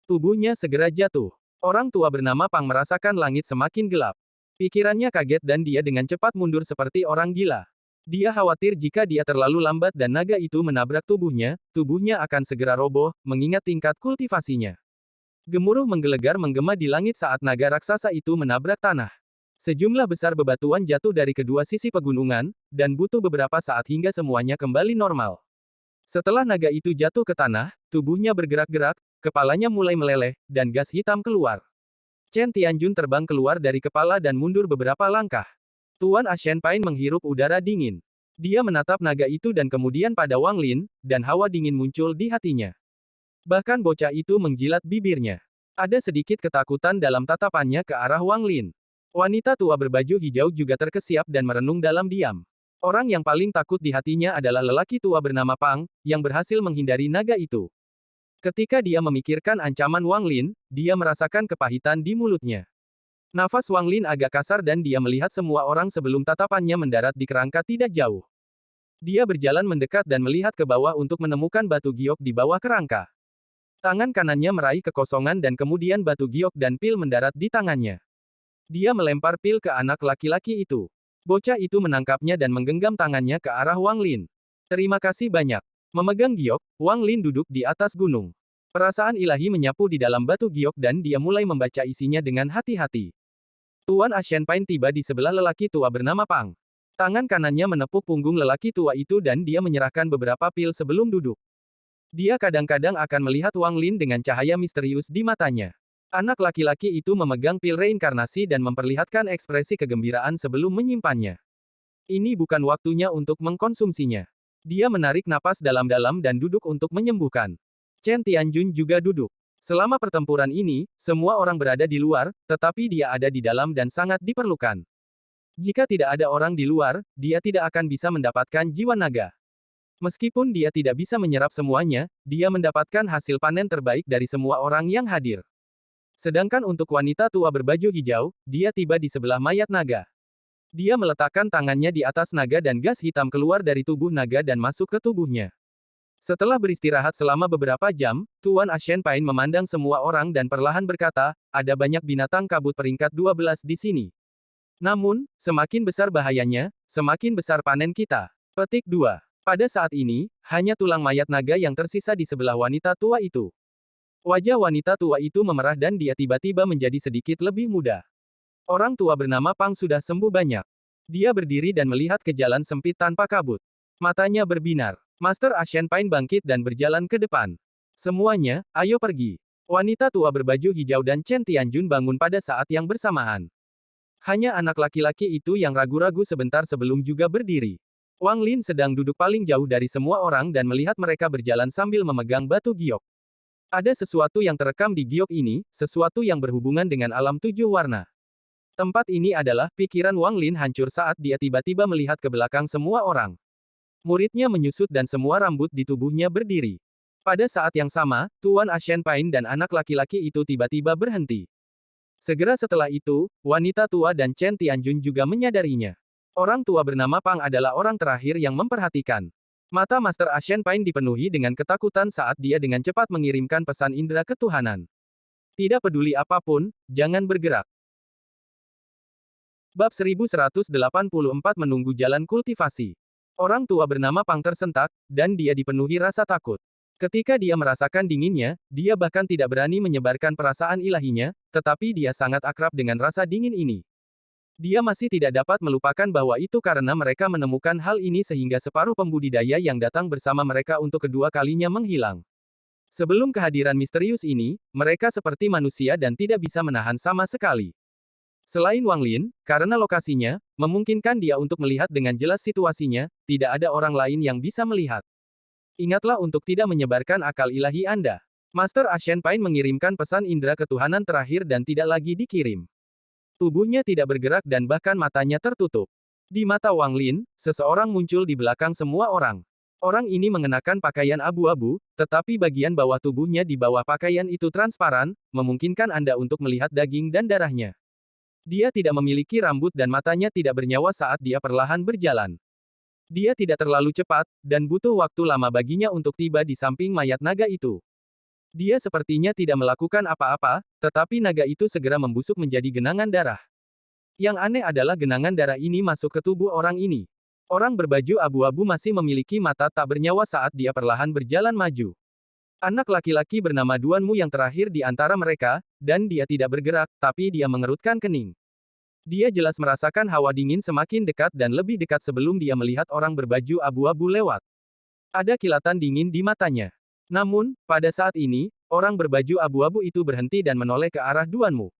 Tubuhnya segera jatuh. Orang tua bernama Pang merasakan langit semakin gelap. Pikirannya kaget dan dia dengan cepat mundur seperti orang gila. Dia khawatir jika dia terlalu lambat dan naga itu menabrak tubuhnya akan segera roboh, mengingat tingkat kultivasinya. Gemuruh menggelegar menggema di langit saat naga raksasa itu menabrak tanah. Sejumlah besar bebatuan jatuh dari kedua sisi pegunungan, dan butuh beberapa saat hingga semuanya kembali normal. Setelah naga itu jatuh ke tanah, tubuhnya bergerak-gerak, kepalanya mulai meleleh, dan gas hitam keluar. Chen Tianjun terbang keluar dari kepala dan mundur beberapa langkah. Tuan Ashen Pine menghirup udara dingin. Dia menatap naga itu dan kemudian pada Wang Lin, dan hawa dingin muncul di hatinya. Bahkan bocah itu menjilat bibirnya. Ada sedikit ketakutan dalam tatapannya ke arah Wang Lin. Wanita tua berbaju hijau juga terkesiap dan merenung dalam diam. Orang yang paling takut di hatinya adalah lelaki tua bernama Pang, yang berhasil menghindari naga itu. Ketika dia memikirkan ancaman Wang Lin, dia merasakan kepahitan di mulutnya. Nafas Wang Lin agak kasar dan dia melihat semua orang sebelum tatapannya mendarat di kerangka tidak jauh. Dia berjalan mendekat dan melihat ke bawah untuk menemukan batu giok di bawah kerangka. Tangan kanannya meraih kekosongan dan kemudian batu giok dan pil mendarat di tangannya. Dia melempar pil ke anak laki-laki itu. Bocah itu menangkapnya dan menggenggam tangannya ke arah Wang Lin. Terima kasih banyak. Memegang giok, Wang Lin duduk di atas gunung. Perasaan ilahi menyapu di dalam batu giok dan dia mulai membaca isinya dengan hati-hati. Tuan Ashen Pine tiba di sebelah lelaki tua bernama Pang. Tangan kanannya menepuk punggung lelaki tua itu dan dia menyerahkan beberapa pil sebelum duduk. Dia kadang-kadang akan melihat Wang Lin dengan cahaya misterius di matanya. Anak laki-laki itu memegang pil reinkarnasi dan memperlihatkan ekspresi kegembiraan sebelum menyimpannya. Ini bukan waktunya untuk mengkonsumsinya. Dia menarik napas dalam-dalam dan duduk untuk menyembuhkan. Chen Tianjun juga duduk. Selama pertempuran ini, semua orang berada di luar, tetapi dia ada di dalam dan sangat diperlukan. Jika tidak ada orang di luar, dia tidak akan bisa mendapatkan jiwa naga. Meskipun dia tidak bisa menyerap semuanya, dia mendapatkan hasil panen terbaik dari semua orang yang hadir. Sedangkan untuk wanita tua berbaju hijau, dia tiba di sebelah mayat naga. Dia meletakkan tangannya di atas naga dan gas hitam keluar dari tubuh naga dan masuk ke tubuhnya. Setelah beristirahat selama beberapa jam, Tuan Ashenpain memandang semua orang dan perlahan berkata, ada banyak binatang kabut peringkat 12 di sini. Namun, semakin besar bahayanya, semakin besar panen kita. Petik 2. Pada saat ini, hanya tulang mayat naga yang tersisa di sebelah wanita tua itu. Wajah wanita tua itu memerah dan dia tiba-tiba menjadi sedikit lebih muda. Orang tua bernama Pang sudah sembuh banyak. Dia berdiri dan melihat ke jalan sempit tanpa kabut. Matanya berbinar. Master Ashenpain bangkit dan berjalan ke depan. Semuanya, ayo pergi. Wanita tua berbaju hijau dan Chen Tianjun bangun pada saat yang bersamaan. Hanya anak laki-laki itu yang ragu-ragu sebentar sebelum juga berdiri. Wang Lin sedang duduk paling jauh dari semua orang dan melihat mereka berjalan sambil memegang batu giok. Ada sesuatu yang terekam di giok ini, sesuatu yang berhubungan dengan alam 7 warna. Tempat ini adalah, pikiran Wang Lin hancur saat dia tiba-tiba melihat ke belakang semua orang. Muridnya menyusut dan semua rambut di tubuhnya berdiri. Pada saat yang sama, Tuan Ashenpain dan anak laki-laki itu tiba-tiba berhenti. Segera setelah itu, wanita tua dan Chen Tianjun juga menyadarinya. Orang tua bernama Pang adalah orang terakhir yang memperhatikan. Mata Master Ashenpain dipenuhi dengan ketakutan saat dia dengan cepat mengirimkan pesan indera ketuhanan. Tidak peduli apapun, jangan bergerak. Bab 1184 menunggu jalan kultivasi. Orang tua bernama Pang tersentak, dan dia dipenuhi rasa takut. Ketika dia merasakan dinginnya, dia bahkan tidak berani menyebarkan perasaan ilahinya, tetapi dia sangat akrab dengan rasa dingin ini. Dia masih tidak dapat melupakan bahwa itu karena mereka menemukan hal ini sehingga separuh pembudidaya yang datang bersama mereka untuk kedua kalinya menghilang. Sebelum kehadiran misterius ini, mereka seperti manusia dan tidak bisa menahan sama sekali. Selain Wang Lin, karena lokasinya, memungkinkan dia untuk melihat dengan jelas situasinya, tidak ada orang lain yang bisa melihat. Ingatlah untuk tidak menyebarkan akal ilahi Anda. Master Ashenpain mengirimkan pesan indera ketuhanan terakhir dan tidak lagi dikirim. Tubuhnya tidak bergerak dan bahkan matanya tertutup. Di mata Wang Lin, seseorang muncul di belakang semua orang. Orang ini mengenakan pakaian abu-abu, tetapi bagian bawah tubuhnya di bawah pakaian itu transparan, memungkinkan Anda untuk melihat daging dan darahnya. Dia tidak memiliki rambut dan matanya tidak bernyawa saat dia perlahan berjalan. Dia tidak terlalu cepat, dan butuh waktu lama baginya untuk tiba di samping mayat naga itu. Dia sepertinya tidak melakukan apa-apa, tetapi naga itu segera membusuk menjadi genangan darah. Yang aneh adalah genangan darah ini masuk ke tubuh orang ini. Orang berbaju abu-abu masih memiliki mata tak bernyawa saat dia perlahan berjalan maju. Anak laki-laki bernama Duanmu yang terakhir di antara mereka, dan dia tidak bergerak, tapi dia mengerutkan kening. Dia jelas merasakan hawa dingin semakin dekat dan lebih dekat sebelum dia melihat orang berbaju abu-abu lewat. Ada kilatan dingin di matanya. Namun, pada saat ini, orang berbaju abu-abu itu berhenti dan menoleh ke arah Duanmu.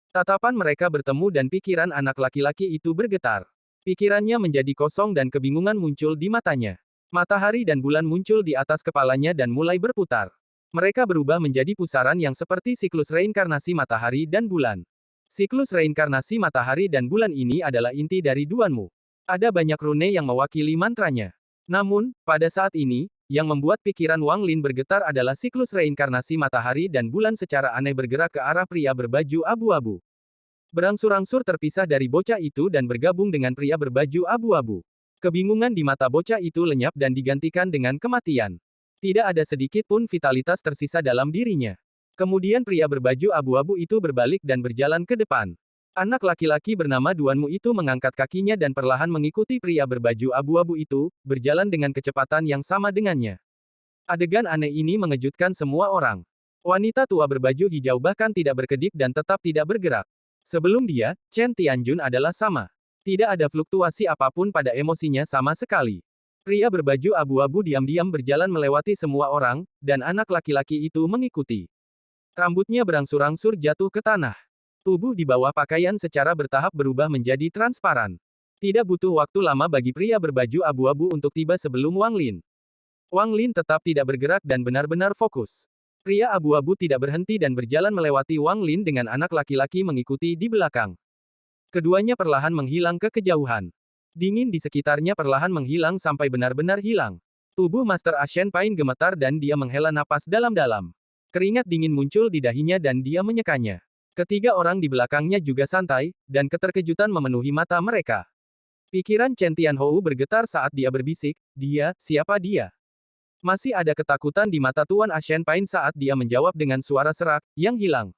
Tatapan mereka bertemu dan pikiran anak laki-laki itu bergetar. Pikirannya menjadi kosong dan kebingungan muncul di matanya. Matahari dan bulan muncul di atas kepalanya dan mulai berputar. Mereka berubah menjadi pusaran yang seperti siklus reinkarnasi matahari dan bulan. Siklus reinkarnasi matahari dan bulan ini adalah inti dari Duanmu. Ada banyak rune yang mewakili mantranya. Namun, pada saat ini, yang membuat pikiran Wang Lin bergetar adalah siklus reinkarnasi matahari dan bulan secara aneh bergerak ke arah pria berbaju abu-abu. Berangsur-angsur terpisah dari bocah itu dan bergabung dengan pria berbaju abu-abu. Kebingungan di mata bocah itu lenyap dan digantikan dengan kematian. Tidak ada sedikit pun vitalitas tersisa dalam dirinya. Kemudian pria berbaju abu-abu itu berbalik dan berjalan ke depan. Anak laki-laki bernama Duanmu itu mengangkat kakinya dan perlahan mengikuti pria berbaju abu-abu itu, berjalan dengan kecepatan yang sama dengannya. Adegan aneh ini mengejutkan semua orang. Wanita tua berbaju hijau bahkan tidak berkedip dan tetap tidak bergerak. Sebelum dia, Chen Tianjun adalah sama. Tidak ada fluktuasi apapun pada emosinya sama sekali. Pria berbaju abu-abu diam-diam berjalan melewati semua orang, dan anak laki-laki itu mengikuti. Rambutnya berangsur-angsur jatuh ke tanah. Tubuh di bawah pakaian secara bertahap berubah menjadi transparan. Tidak butuh waktu lama bagi pria berbaju abu-abu untuk tiba sebelum Wang Lin. Wang Lin tetap tidak bergerak dan benar-benar fokus. Pria abu-abu tidak berhenti dan berjalan melewati Wang Lin dengan anak laki-laki mengikuti di belakang. Keduanya perlahan menghilang ke kejauhan. Dingin di sekitarnya perlahan menghilang sampai benar-benar hilang. Tubuh Master Ashen Pain gemetar dan dia menghela napas dalam-dalam. Keringat dingin muncul di dahinya dan dia menyekanya. Ketiga orang di belakangnya juga santai, dan keterkejutan memenuhi mata mereka. Pikiran Chen Tianhou bergetar saat dia berbisik, siapa dia? Masih ada ketakutan di mata Tuan Ashen Pain saat dia menjawab dengan suara serak, yang hilang.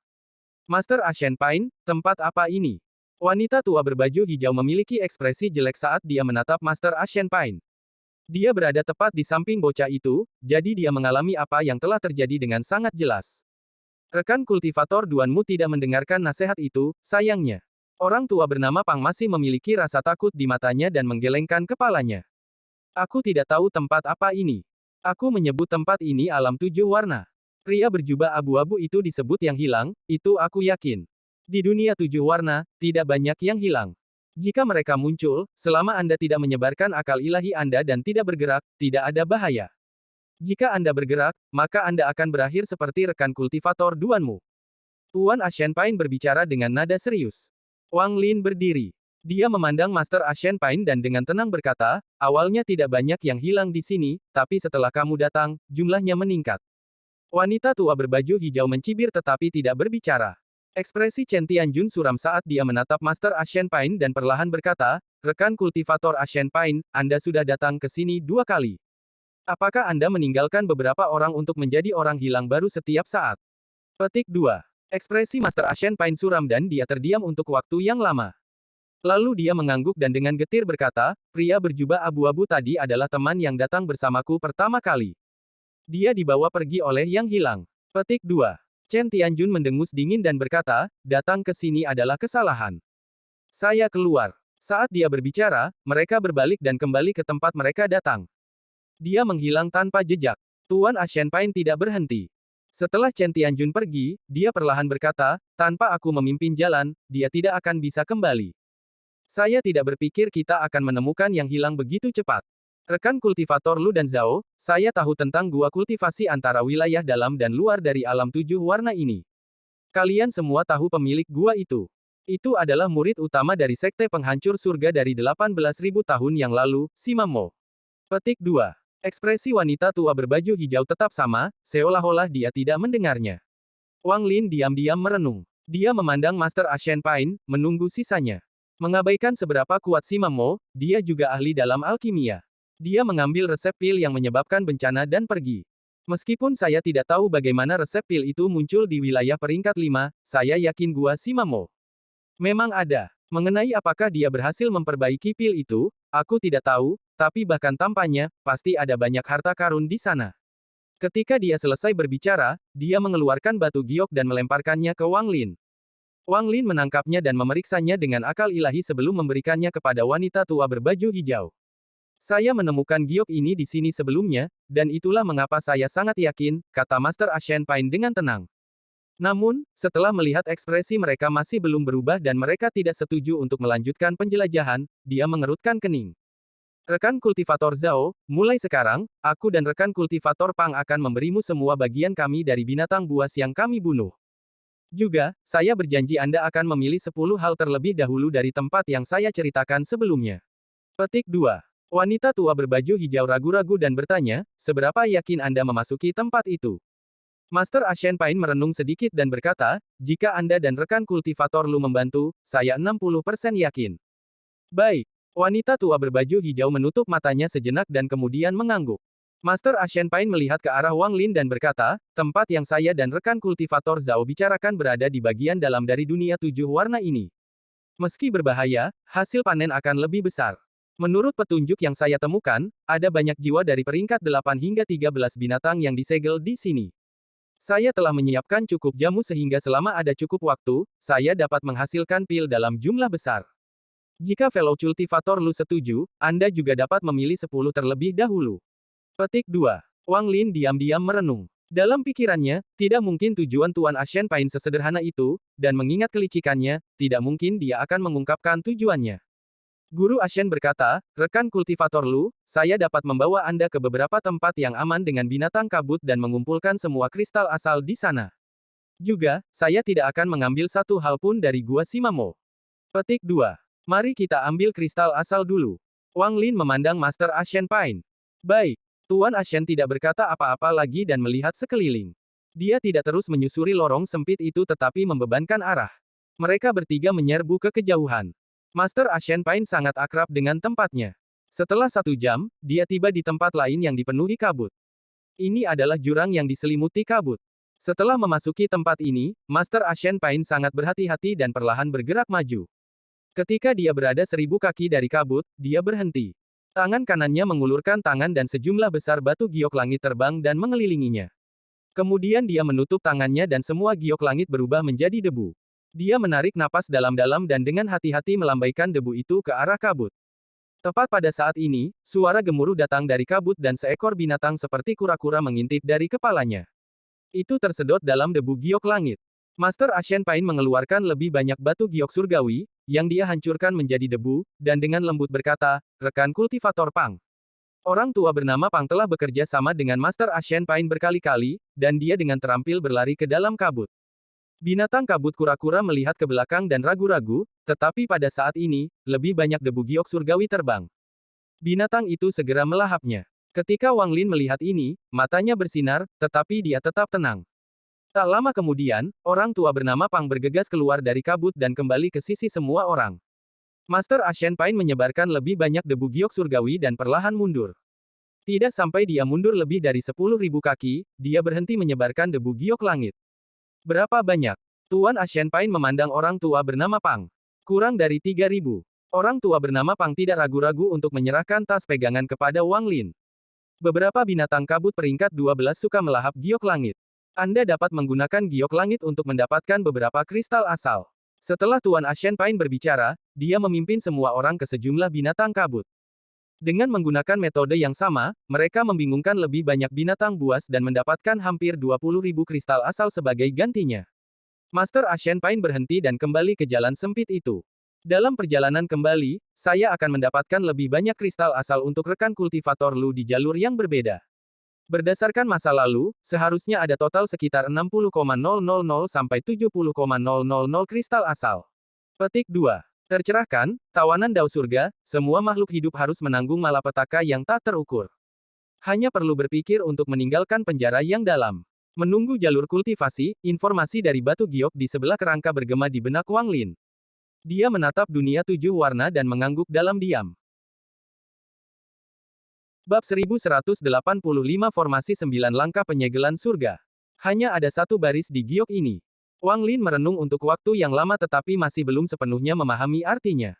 Master Ashen Pain, tempat apa ini? Wanita tua berbaju hijau memiliki ekspresi jelek saat dia menatap Master Ashen Pain. Dia berada tepat di samping bocah itu, jadi dia mengalami apa yang telah terjadi dengan sangat jelas. Rekan kultivator Duanmu tidak mendengarkan nasihat itu, sayangnya. Orang tua bernama Pang masih memiliki rasa takut di matanya dan menggelengkan kepalanya. Aku tidak tahu tempat apa ini. Aku menyebut tempat ini alam tujuh warna. Pria berjubah abu-abu itu disebut yang hilang, itu aku yakin. Di dunia tujuh warna, tidak banyak yang hilang. Jika mereka muncul, selama Anda tidak menyebarkan akal ilahi Anda dan tidak bergerak, tidak ada bahaya. Jika Anda bergerak, maka Anda akan berakhir seperti rekan kultivator Duanmu. Tuan Ashen Pain berbicara dengan nada serius. Wang Lin berdiri. Dia memandang Master Ashen Pain dan dengan tenang berkata, awalnya tidak banyak yang hilang di sini, tapi setelah kamu datang, jumlahnya meningkat. Wanita tua berbaju hijau mencibir tetapi tidak berbicara. Ekspresi Chen Tianjun suram saat dia menatap Master Ashen Pain dan perlahan berkata, rekan kultivator Ashen Pain, Anda sudah datang ke sini 2 kali. Apakah Anda meninggalkan beberapa orang untuk menjadi orang hilang baru setiap saat? Petik 2. Ekspresi Master Ashen Pain suram dan dia terdiam untuk waktu yang lama. Lalu dia mengangguk dan dengan getir berkata, pria berjubah abu-abu tadi adalah teman yang datang bersamaku pertama kali. Dia dibawa pergi oleh yang hilang. Petik 2. Chen Tianjun mendengus dingin dan berkata, datang ke sini adalah kesalahan. Saya keluar. Saat dia berbicara, mereka berbalik dan kembali ke tempat mereka datang. Dia menghilang tanpa jejak. Tuan Ashen Pain tidak berhenti. Setelah Chen Tianjun pergi, dia perlahan berkata, tanpa aku memimpin jalan, dia tidak akan bisa kembali. Saya tidak berpikir kita akan menemukan yang hilang begitu cepat. Rekan kultivator Lu dan Zhao, saya tahu tentang gua kultivasi antara wilayah dalam dan luar dari alam tujuh warna ini. Kalian semua tahu pemilik gua itu. Itu adalah murid utama dari Sekte Penghancur Surga dari 18.000 tahun yang lalu, Sima Mo. Petik 2. Ekspresi wanita tua berbaju hijau tetap sama, seolah-olah dia tidak mendengarnya. Wang Lin diam-diam merenung. Dia memandang Master Ashen Pain, menunggu sisanya. Mengabaikan seberapa kuat Sima Mo, dia juga ahli dalam alkimia. Dia mengambil resep pil yang menyebabkan bencana dan pergi. Meskipun saya tidak tahu bagaimana resep pil itu muncul di wilayah peringkat 5, saya yakin gua Sima Mo. Memang ada. Mengenai apakah dia berhasil memperbaiki pil itu, aku tidak tahu, tapi bahkan tampaknya, pasti ada banyak harta karun di sana. Ketika dia selesai berbicara, dia mengeluarkan batu giok dan melemparkannya ke Wang Lin. Wang Lin menangkapnya dan memeriksanya dengan akal ilahi sebelum memberikannya kepada wanita tua berbaju hijau. Saya menemukan giok ini di sini sebelumnya, dan itulah mengapa saya sangat yakin, kata Master Ashen Pain dengan tenang. Namun, setelah melihat ekspresi mereka masih belum berubah dan mereka tidak setuju untuk melanjutkan penjelajahan, dia mengerutkan kening. Rekan kultivator Zhao, mulai sekarang, aku dan rekan kultivator Pang akan memberimu semua bagian kami dari binatang buas yang kami bunuh. Juga, saya berjanji Anda akan memilih 10 hal terlebih dahulu dari tempat yang saya ceritakan sebelumnya. Petik 2. Wanita tua berbaju hijau ragu-ragu dan bertanya, seberapa yakin Anda memasuki tempat itu? Master Ashen Pain merenung sedikit dan berkata, jika Anda dan rekan kultivator Lu membantu, saya 60% yakin. Baik. Wanita tua berbaju hijau menutup matanya sejenak dan kemudian mengangguk. Master Ashen Pain melihat ke arah Wang Lin dan berkata, tempat yang saya dan rekan kultivator Zhao bicarakan berada di bagian dalam dari dunia tujuh warna ini. Meski berbahaya, hasil panen akan lebih besar. Menurut petunjuk yang saya temukan, ada banyak jiwa dari peringkat 8 hingga 13 binatang yang disegel di sini. Saya telah menyiapkan cukup jamu sehingga selama ada cukup waktu, saya dapat menghasilkan pil dalam jumlah besar. Jika fellow cultivator Lu setuju, Anda juga dapat memilih 10 terlebih dahulu. Petik 2. Wang Lin diam-diam merenung. Dalam pikirannya, tidak mungkin tujuan Tuan Ashen Pine sesederhana itu, dan mengingat kelicikannya, tidak mungkin dia akan mengungkapkan tujuannya. Guru Ashen berkata, rekan kultivator Lu, saya dapat membawa Anda ke beberapa tempat yang aman dengan binatang kabut dan mengumpulkan semua kristal asal di sana. Juga, saya tidak akan mengambil satu hal pun dari Gua Simamo. Petik 2. Mari kita ambil kristal asal dulu. Wang Lin memandang Master Ashen Pine. Baik. Tuan Ashen tidak berkata apa-apa lagi dan melihat sekeliling. Dia tidak terus menyusuri lorong sempit itu tetapi membebankan arah. Mereka bertiga menyerbu ke kejauhan. Master Ashen Pine sangat akrab dengan tempatnya. Setelah 1 jam, dia tiba di tempat lain yang dipenuhi kabut. Ini adalah jurang yang diselimuti kabut. Setelah memasuki tempat ini, Master Ashen Pine sangat berhati-hati dan perlahan bergerak maju. Ketika dia berada 1000 kaki dari kabut, dia berhenti. Tangan kanannya mengulurkan tangan dan sejumlah besar batu giok langit terbang dan mengelilinginya. Kemudian dia menutup tangannya dan semua giok langit berubah menjadi debu. Dia menarik napas dalam-dalam dan dengan hati-hati melambaikan debu itu ke arah kabut. Tepat pada saat ini, suara gemuruh datang dari kabut dan seekor binatang seperti kura-kura mengintip dari kepalanya. Itu tersedot dalam debu giok langit. Master Ashen Pine mengeluarkan lebih banyak batu giok surgawi, yang dia hancurkan menjadi debu, dan dengan lembut berkata, rekan kultivator Pang. Orang tua bernama Pang telah bekerja sama dengan Master Ashen Pine berkali-kali, dan dia dengan terampil berlari ke dalam kabut. Binatang kabut kura-kura melihat ke belakang dan ragu-ragu, tetapi pada saat ini, lebih banyak debu giok surgawi terbang. Binatang itu segera melahapnya. Ketika Wang Lin melihat ini, matanya bersinar, tetapi dia tetap tenang. Tak lama kemudian, orang tua bernama Pang bergegas keluar dari kabut dan kembali ke sisi semua orang. Master Ashen Pine menyebarkan lebih banyak debu giok surgawi dan perlahan mundur. Tidak sampai dia mundur lebih dari 10.000 kaki, dia berhenti menyebarkan debu giok langit. Berapa banyak? Tuan Ashen Pine memandang orang tua bernama Pang. Kurang dari 3.000. Orang tua bernama Pang tidak ragu-ragu untuk menyerahkan tas pegangan kepada Wang Lin. Beberapa binatang kabut peringkat 12 suka melahap giok langit. Anda dapat menggunakan giok langit untuk mendapatkan beberapa kristal asal. Setelah Tuan Ashen Pine berbicara, dia memimpin semua orang ke sejumlah binatang kabut. Dengan menggunakan metode yang sama, mereka membingungkan lebih banyak binatang buas dan mendapatkan hampir 20.000 kristal asal sebagai gantinya. Master Ashen Pine berhenti dan kembali ke jalan sempit itu. Dalam perjalanan kembali, saya akan mendapatkan lebih banyak kristal asal untuk rekan kultivator Lu di jalur yang berbeda. Berdasarkan masa lalu, seharusnya ada total sekitar 60,000 sampai 70,000 kristal asal. Petik 2. Tercerahkan, tawanan Dao Surga, semua makhluk hidup harus menanggung malapetaka yang tak terukur. Hanya perlu berpikir untuk meninggalkan penjara yang dalam. Menunggu jalur kultivasi, informasi dari batu giok di sebelah kerangka bergema di benak Wang Lin. Dia menatap dunia 7 warna dan mengangguk dalam diam. Bab 1185 Formasi 9 Langkah Penyegelan Surga. Hanya ada satu baris di giok ini. Wang Lin merenung untuk waktu yang lama tetapi masih belum sepenuhnya memahami artinya.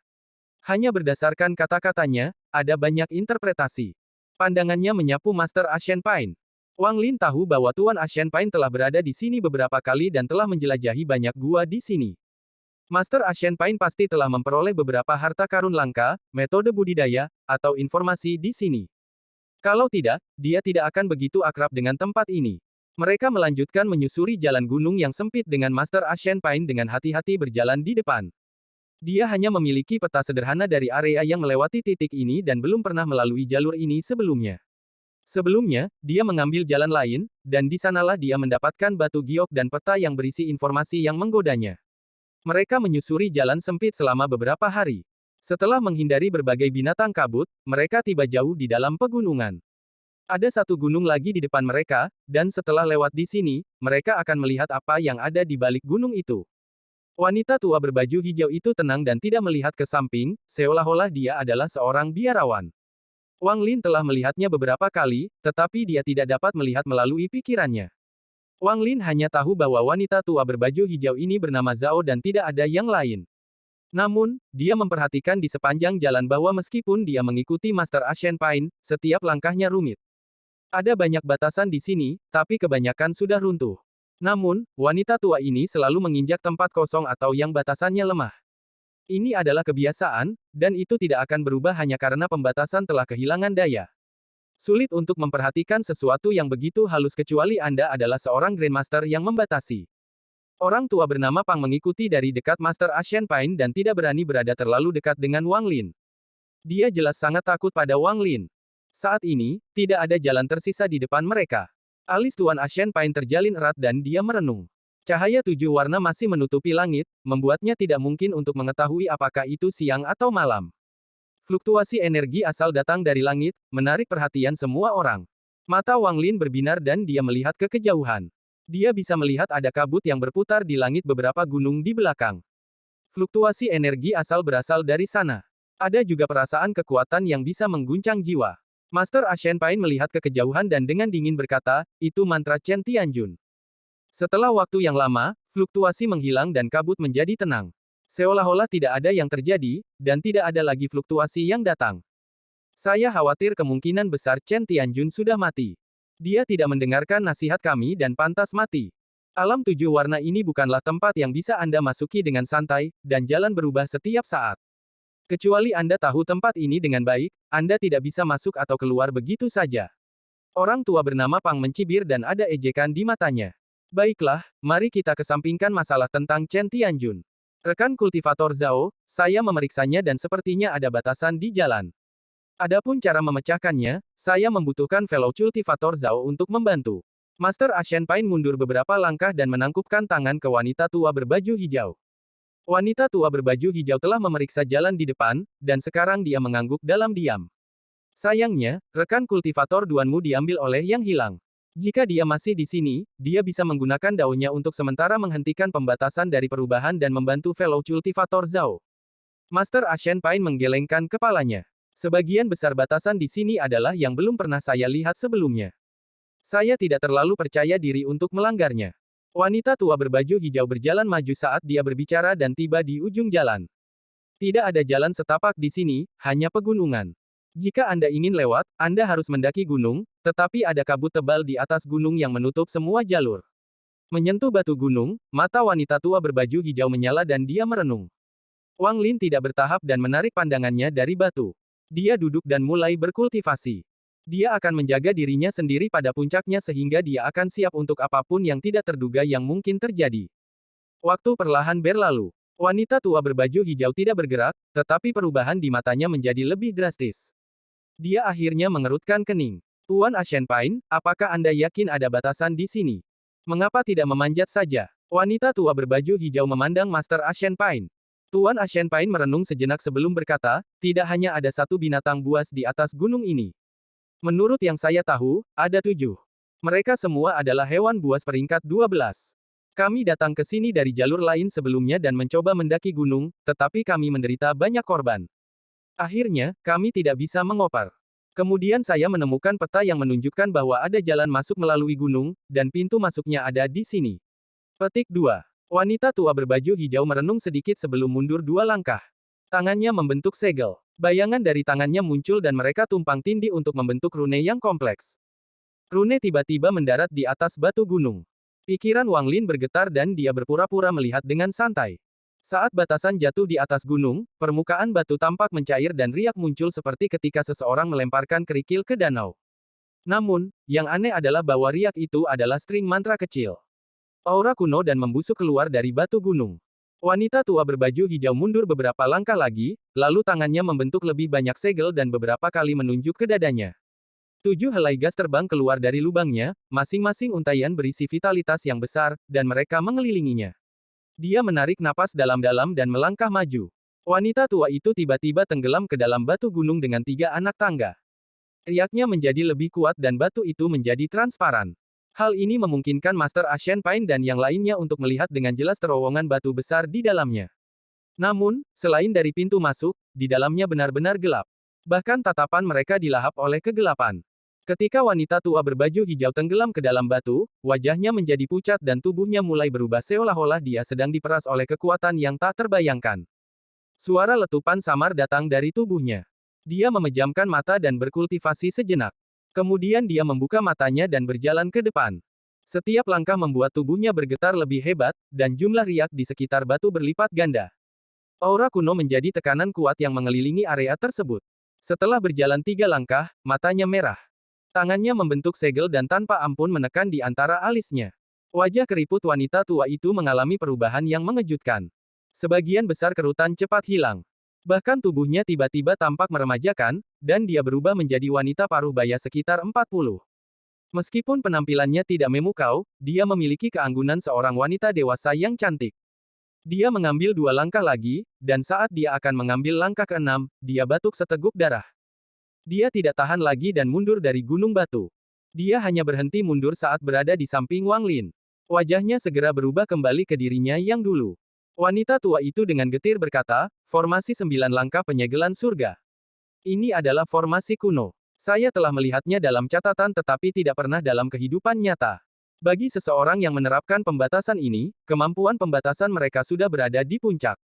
Hanya berdasarkan kata-katanya, ada banyak interpretasi. Pandangannya menyapu Master Ashen Pine. Wang Lin tahu bahwa Tuan Ashen Pine telah berada di sini beberapa kali dan telah menjelajahi banyak gua di sini. Master Ashen Pine pasti telah memperoleh beberapa harta karun langka, metode budidaya, atau informasi di sini. Kalau tidak, dia tidak akan begitu akrab dengan tempat ini. Mereka melanjutkan menyusuri jalan gunung yang sempit dengan Master Ashen Pine dengan hati-hati berjalan di depan. Dia hanya memiliki peta sederhana dari area yang melewati titik ini dan belum pernah melalui jalur ini sebelumnya. Sebelumnya, dia mengambil jalan lain, dan di sanalah dia mendapatkan batu giok dan peta yang berisi informasi yang menggodanya. Mereka menyusuri jalan sempit selama beberapa hari. Setelah menghindari berbagai binatang kabut, mereka tiba jauh di dalam pegunungan. Ada satu gunung lagi di depan mereka, dan setelah lewat di sini, mereka akan melihat apa yang ada di balik gunung itu. Wanita tua berbaju hijau itu tenang dan tidak melihat ke samping, seolah-olah dia adalah seorang biarawan. Wang Lin telah melihatnya beberapa kali, tetapi dia tidak dapat melihat melalui pikirannya. Wang Lin hanya tahu bahwa wanita tua berbaju hijau ini bernama Zhao dan tidak ada yang lain. Namun, dia memperhatikan di sepanjang jalan bahwa meskipun dia mengikuti Master Ashen Pine, setiap langkahnya rumit. Ada banyak batasan di sini, tapi kebanyakan sudah runtuh. Namun, wanita tua ini selalu menginjak tempat kosong atau yang batasannya lemah. Ini adalah kebiasaan, dan itu tidak akan berubah hanya karena pembatasan telah kehilangan daya. Sulit untuk memperhatikan sesuatu yang begitu halus kecuali Anda adalah seorang Grandmaster yang membatasi. Orang tua bernama Pang mengikuti dari dekat Master Ashen Pine dan tidak berani berada terlalu dekat dengan Wang Lin. Dia jelas sangat takut pada Wang Lin. Saat ini, tidak ada jalan tersisa di depan mereka. Alis Tuan Ashen Pine terjalin erat dan dia merenung. Cahaya 7 warna masih menutupi langit, membuatnya tidak mungkin untuk mengetahui apakah itu siang atau malam. Fluktuasi energi asal datang dari langit, menarik perhatian semua orang. Mata Wang Lin berbinar dan dia melihat ke kejauhan. Dia bisa melihat ada kabut yang berputar di langit beberapa gunung di belakang. Fluktuasi energi asal berasal dari sana. Ada juga perasaan kekuatan yang bisa mengguncang jiwa. Master Ashen Pine melihat ke kejauhan dan dengan dingin berkata, itu mantra Chen Tianjun. Setelah waktu yang lama, fluktuasi menghilang dan kabut menjadi tenang. Seolah-olah tidak ada yang terjadi, dan tidak ada lagi fluktuasi yang datang. Saya khawatir kemungkinan besar Chen Tianjun sudah mati. Dia tidak mendengarkan nasihat kami dan pantas mati. Alam 7 warna ini bukanlah tempat yang bisa Anda masuki dengan santai, dan jalan berubah setiap saat. Kecuali Anda tahu tempat ini dengan baik, Anda tidak bisa masuk atau keluar begitu saja. Orang tua bernama Pang mencibir dan ada ejekan di matanya. Baiklah, mari kita kesampingkan masalah tentang Chen Tianjun. Rekan kultivator Zhao, saya memeriksanya dan sepertinya ada batasan di jalan. Adapun cara memecahkannya, saya membutuhkan fellow cultivator Zhao untuk membantu. Master Ashen Pine mundur beberapa langkah dan menangkupkan tangan ke wanita tua berbaju hijau. Wanita tua berbaju hijau telah memeriksa jalan di depan, dan sekarang dia mengangguk dalam diam. Sayangnya, rekan kultivator Duanmu diambil oleh yang hilang. Jika dia masih di sini, dia bisa menggunakan daunnya untuk sementara menghentikan pembatasan dari perubahan dan membantu fellow cultivator Zhao. Master Ashen Pine menggelengkan kepalanya. Sebagian besar batasan di sini adalah yang belum pernah saya lihat sebelumnya. Saya tidak terlalu percaya diri untuk melanggarnya. Wanita tua berbaju hijau berjalan maju saat dia berbicara dan tiba di ujung jalan. Tidak ada jalan setapak di sini, hanya pegunungan. Jika Anda ingin lewat, Anda harus mendaki gunung, tetapi ada kabut tebal di atas gunung yang menutup semua jalur. Menyentuh batu gunung, mata wanita tua berbaju hijau menyala dan dia merenung. Wang Lin tidak bertahap dan menarik pandangannya dari batu. Dia duduk dan mulai berkultivasi. Dia akan menjaga dirinya sendiri pada puncaknya sehingga dia akan siap untuk apapun yang tidak terduga yang mungkin terjadi. Waktu perlahan berlalu. Wanita tua berbaju hijau tidak bergerak, tetapi perubahan di matanya menjadi lebih drastis. Dia akhirnya mengerutkan kening. Tuan Ashen Pine, apakah Anda yakin ada batasan di sini? Mengapa tidak memanjat saja? Wanita tua berbaju hijau memandang Master Ashen Pine. Tuan Ashen Pine merenung sejenak sebelum berkata, tidak hanya ada satu binatang buas di atas gunung ini. Menurut yang saya tahu, ada 7. Mereka semua adalah hewan buas peringkat 12. Kami datang ke sini dari jalur lain sebelumnya dan mencoba mendaki gunung, tetapi kami menderita banyak korban. Akhirnya, kami tidak bisa mengopar. Kemudian saya menemukan peta yang menunjukkan bahwa ada jalan masuk melalui gunung, dan pintu masuknya ada di sini. Petik 2. Wanita tua berbaju hijau merenung sedikit sebelum mundur 2 langkah. Tangannya membentuk segel. Bayangan dari tangannya muncul dan mereka tumpang tindih untuk membentuk rune yang kompleks. Rune tiba-tiba mendarat di atas batu gunung. Pikiran Wang Lin bergetar dan dia berpura-pura melihat dengan santai. Saat batasan jatuh di atas gunung, permukaan batu tampak mencair dan riak muncul seperti ketika seseorang melemparkan kerikil ke danau. Namun, yang aneh adalah bahwa riak itu adalah string mantra kecil. Aura kuno dan membusuk keluar dari batu gunung. Wanita tua berbaju hijau mundur beberapa langkah lagi, lalu tangannya membentuk lebih banyak segel dan beberapa kali menunjuk ke dadanya. 7 helai gas terbang keluar dari lubangnya, masing-masing untaian berisi vitalitas yang besar, dan mereka mengelilinginya. Dia menarik napas dalam-dalam dan melangkah maju. Wanita tua itu tiba-tiba tenggelam ke dalam batu gunung dengan 3 anak tangga. Riaknya menjadi lebih kuat dan batu itu menjadi transparan. Hal ini memungkinkan Master Ashen Pine dan yang lainnya untuk melihat dengan jelas terowongan batu besar di dalamnya. Namun, selain dari pintu masuk, di dalamnya benar-benar gelap. Bahkan tatapan mereka dilahap oleh kegelapan. Ketika wanita tua berbaju hijau tenggelam ke dalam batu, wajahnya menjadi pucat dan tubuhnya mulai berubah seolah-olah dia sedang diperas oleh kekuatan yang tak terbayangkan. Suara letupan samar datang dari tubuhnya. Dia memejamkan mata dan berkultivasi sejenak. Kemudian dia membuka matanya dan berjalan ke depan. Setiap langkah membuat tubuhnya bergetar lebih hebat, dan jumlah riak di sekitar batu berlipat ganda. Aura kuno menjadi tekanan kuat yang mengelilingi area tersebut. Setelah berjalan 3 langkah, matanya merah. Tangannya membentuk segel dan tanpa ampun menekan di antara alisnya. Wajah keriput wanita tua itu mengalami perubahan yang mengejutkan. Sebagian besar kerutan cepat hilang. Bahkan tubuhnya tiba-tiba tampak meremajakan, dan dia berubah menjadi wanita paruh baya sekitar 40. Meskipun penampilannya tidak memukau, dia memiliki keanggunan seorang wanita dewasa yang cantik. Dia mengambil 2 langkah lagi, dan saat dia akan mengambil langkah ke-6, dia batuk seteguk darah. Dia tidak tahan lagi dan mundur dari gunung batu. Dia hanya berhenti mundur saat berada di samping Wang Lin. Wajahnya segera berubah kembali ke dirinya yang dulu. Wanita tua itu dengan getir berkata, formasi 9 langkah penyegelan surga. Ini adalah formasi kuno. Saya telah melihatnya dalam catatan tetapi tidak pernah dalam kehidupan nyata. Bagi seseorang yang menerapkan pembatasan ini, kemampuan pembatasan mereka sudah berada di puncak.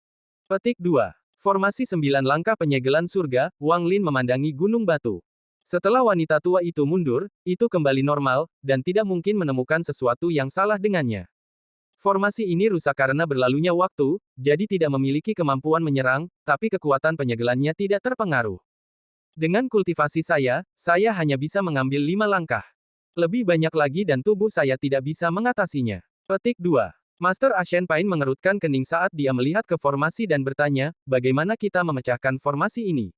Petik 2. Formasi 9 langkah penyegelan surga, Wang Lin memandangi gunung batu. Setelah wanita tua itu mundur, itu kembali normal, dan tidak mungkin menemukan sesuatu yang salah dengannya. Formasi ini rusak karena berlalunya waktu, jadi tidak memiliki kemampuan menyerang, tapi kekuatan penyegelannya tidak terpengaruh. Dengan kultivasi saya hanya bisa mengambil 5 langkah. Lebih banyak lagi dan tubuh saya tidak bisa mengatasinya. Petik 2. Master Ashen Pain mengerutkan kening saat dia melihat ke formasi dan bertanya, bagaimana kita memecahkan formasi ini?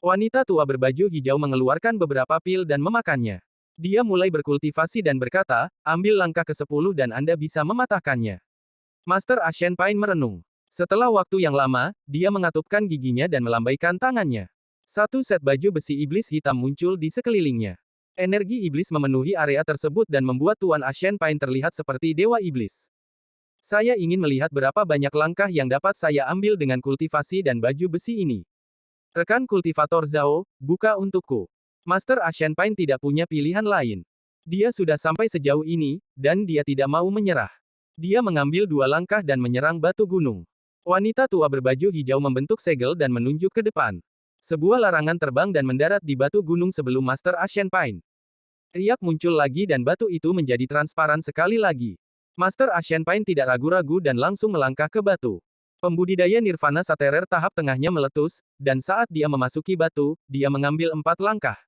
Wanita tua berbaju hijau mengeluarkan beberapa pil dan memakannya. Dia mulai berkultivasi dan berkata, ambil langkah ke-10 dan Anda bisa mematahkannya. Master Ashen Pain merenung. Setelah waktu yang lama, dia mengatupkan giginya dan melambaikan tangannya. Satu set baju besi iblis hitam muncul di sekelilingnya. Energi iblis memenuhi area tersebut dan membuat Tuan Ashen Pain terlihat seperti dewa iblis. Saya ingin melihat berapa banyak langkah yang dapat saya ambil dengan kultivasi dan baju besi ini. Rekan kultivator Zhao, buka untukku. Master Ashen Pain tidak punya pilihan lain. Dia sudah sampai sejauh ini, dan dia tidak mau menyerah. Dia mengambil 2 langkah dan menyerang batu gunung. Wanita tua berbaju hijau membentuk segel dan menunjuk ke depan. Sebuah larangan terbang dan mendarat di batu gunung sebelum Master Ashen Pain. Riak muncul lagi dan batu itu menjadi transparan sekali lagi. Master Ashen Pain tidak ragu-ragu dan langsung melangkah ke batu. Pembudidaya Nirvana Saterer tahap tengahnya meletus, dan saat dia memasuki batu, dia mengambil 4 langkah.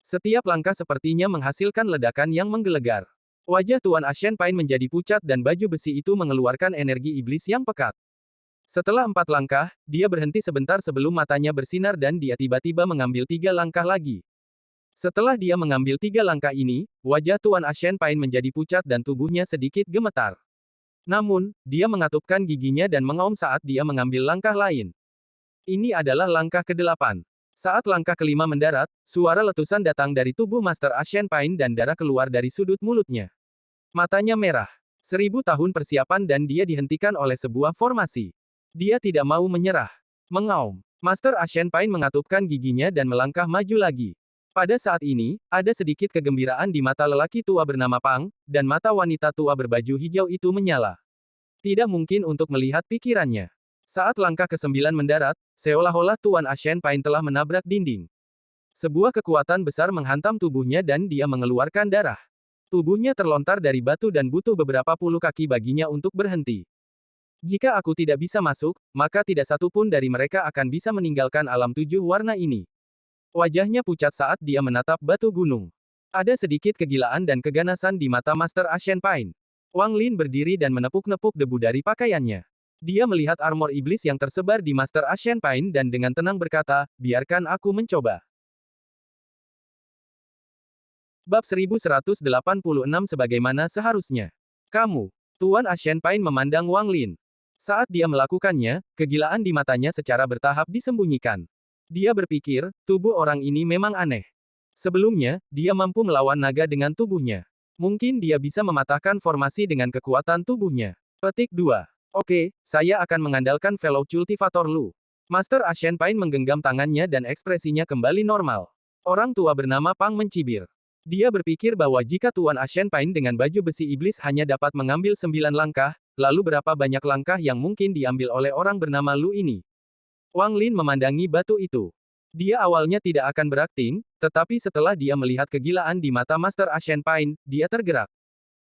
Setiap langkah sepertinya menghasilkan ledakan yang menggelegar. Wajah Tuan Ashen Pain menjadi pucat dan baju besi itu mengeluarkan energi iblis yang pekat. Setelah 4 langkah, dia berhenti sebentar sebelum matanya bersinar dan dia tiba-tiba mengambil 3 langkah lagi. Setelah dia mengambil 3 langkah ini, wajah Tuan Ashen Pain menjadi pucat dan tubuhnya sedikit gemetar. Namun, dia mengatupkan giginya dan mengaum saat dia mengambil langkah lain. Ini adalah langkah ke-8. Saat langkah ke-5 mendarat, suara letusan datang dari tubuh Master Ashen Pain dan darah keluar dari sudut mulutnya. Matanya merah. 1000 tahun persiapan dan dia dihentikan oleh sebuah formasi. Dia tidak mau menyerah. Mengaum. Master Ashen Pain mengatupkan giginya dan melangkah maju lagi. Pada saat ini, ada sedikit kegembiraan di mata lelaki tua bernama Pang, dan mata wanita tua berbaju hijau itu menyala. Tidak mungkin untuk melihat pikirannya. Saat langkah ke-9 mendarat, seolah-olah Tuan Ashen Pain telah menabrak dinding. Sebuah kekuatan besar menghantam tubuhnya dan dia mengeluarkan darah. Tubuhnya terlontar dari batu dan butuh beberapa puluh kaki baginya untuk berhenti. Jika aku tidak bisa masuk, maka tidak satu pun dari mereka akan bisa meninggalkan alam 7 warna ini. Wajahnya pucat saat dia menatap batu gunung. Ada sedikit kegilaan dan keganasan di mata Master Ashen Pain. Wang Lin berdiri dan menepuk-nepuk debu dari pakaiannya. Dia melihat armor iblis yang tersebar di Master Ashen Pain dan dengan tenang berkata, biarkan aku mencoba. Bab 1186 sebagaimana seharusnya. Kamu. Tuan Ashen Pain memandang Wang Lin. Saat dia melakukannya, kegilaan di matanya secara bertahap disembunyikan. Dia berpikir, tubuh orang ini memang aneh. Sebelumnya, dia mampu melawan naga dengan tubuhnya. Mungkin dia bisa mematahkan formasi dengan kekuatan tubuhnya. Petik 2. Oke, saya akan mengandalkan fellow cultivator Lu. Master Ashen Pain menggenggam tangannya dan ekspresinya kembali normal. Orang tua bernama Pang mencibir. Dia berpikir bahwa jika Tuan Ashen Pain dengan baju besi iblis hanya dapat mengambil 9 langkah, lalu berapa banyak langkah yang mungkin diambil oleh orang bernama Lu ini? Wang Lin memandangi batu itu. Dia awalnya tidak akan berakting, tetapi setelah dia melihat kegilaan di mata Master Ashen Pain, dia tergerak.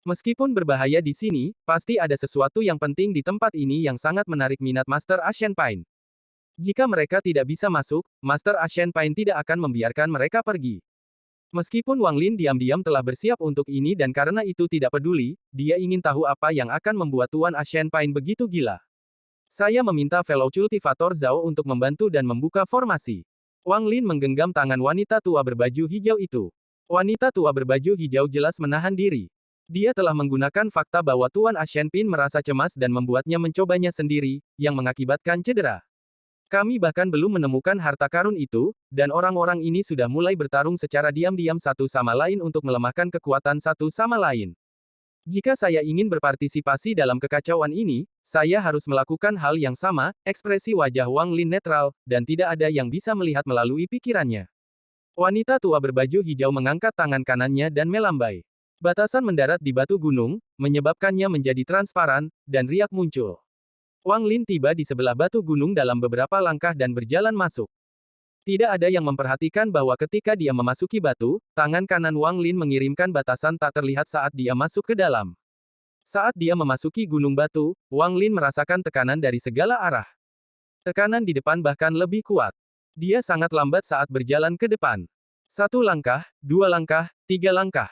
Meskipun berbahaya di sini, pasti ada sesuatu yang penting di tempat ini yang sangat menarik minat Master Ashen Pine. Jika mereka tidak bisa masuk, Master Ashen Pine tidak akan membiarkan mereka pergi. Meskipun Wang Lin diam-diam telah bersiap untuk ini dan karena itu tidak peduli, dia ingin tahu apa yang akan membuat Tuan Ashen Pine begitu gila. Saya meminta fellow cultivator Zhao untuk membantu dan membuka formasi. Wang Lin menggenggam tangan wanita tua berbaju hijau itu. Wanita tua berbaju hijau jelas menahan diri. Dia telah menggunakan fakta bahwa Tuan Ashen Pine merasa cemas dan membuatnya mencobanya sendiri, yang mengakibatkan cedera. Kami bahkan belum menemukan harta karun itu, dan orang-orang ini sudah mulai bertarung secara diam-diam satu sama lain untuk melemahkan kekuatan satu sama lain. Jika saya ingin berpartisipasi dalam kekacauan ini, saya harus melakukan hal yang sama. Ekspresi wajah Wang Lin netral, dan tidak ada yang bisa melihat melalui pikirannya. Wanita tua berbaju hijau mengangkat tangan kanannya dan melambai. Batasan mendarat di batu gunung, menyebabkannya menjadi transparan, dan riak muncul. Wang Lin tiba di sebelah batu gunung dalam beberapa langkah dan berjalan masuk. Tidak ada yang memperhatikan bahwa ketika dia memasuki batu, tangan kanan Wang Lin mengirimkan batasan tak terlihat saat dia masuk ke dalam. Saat dia memasuki gunung batu, Wang Lin merasakan tekanan dari segala arah. Tekanan di depan bahkan lebih kuat. Dia sangat lambat saat berjalan ke depan. 1 langkah, 2 langkah, 3 langkah.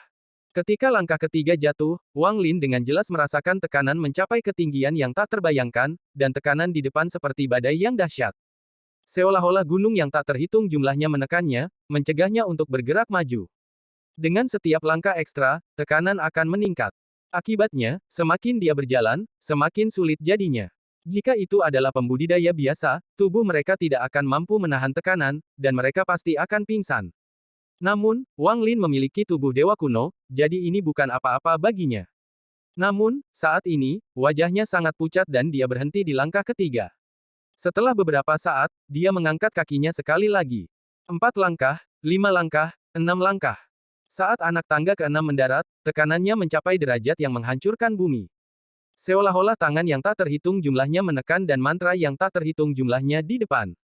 Ketika langkah ketiga jatuh, Wang Lin dengan jelas merasakan tekanan mencapai ketinggian yang tak terbayangkan, dan tekanan di depan seperti badai yang dahsyat. Seolah-olah gunung yang tak terhitung jumlahnya menekannya, mencegahnya untuk bergerak maju. Dengan setiap langkah ekstra, tekanan akan meningkat. Akibatnya, semakin dia berjalan, semakin sulit jadinya. Jika itu adalah pembudidaya biasa, tubuh mereka tidak akan mampu menahan tekanan, dan mereka pasti akan pingsan. Namun, Wang Lin memiliki tubuh dewa kuno, jadi ini bukan apa-apa baginya. Namun, saat ini, wajahnya sangat pucat dan dia berhenti di langkah ketiga. Setelah beberapa saat, dia mengangkat kakinya sekali lagi. 4 langkah, 5 langkah, 6 langkah. Saat anak tangga ke-6 mendarat, tekanannya mencapai derajat yang menghancurkan bumi. Seolah-olah tangan yang tak terhitung jumlahnya menekan dan mantra yang tak terhitung jumlahnya di depan.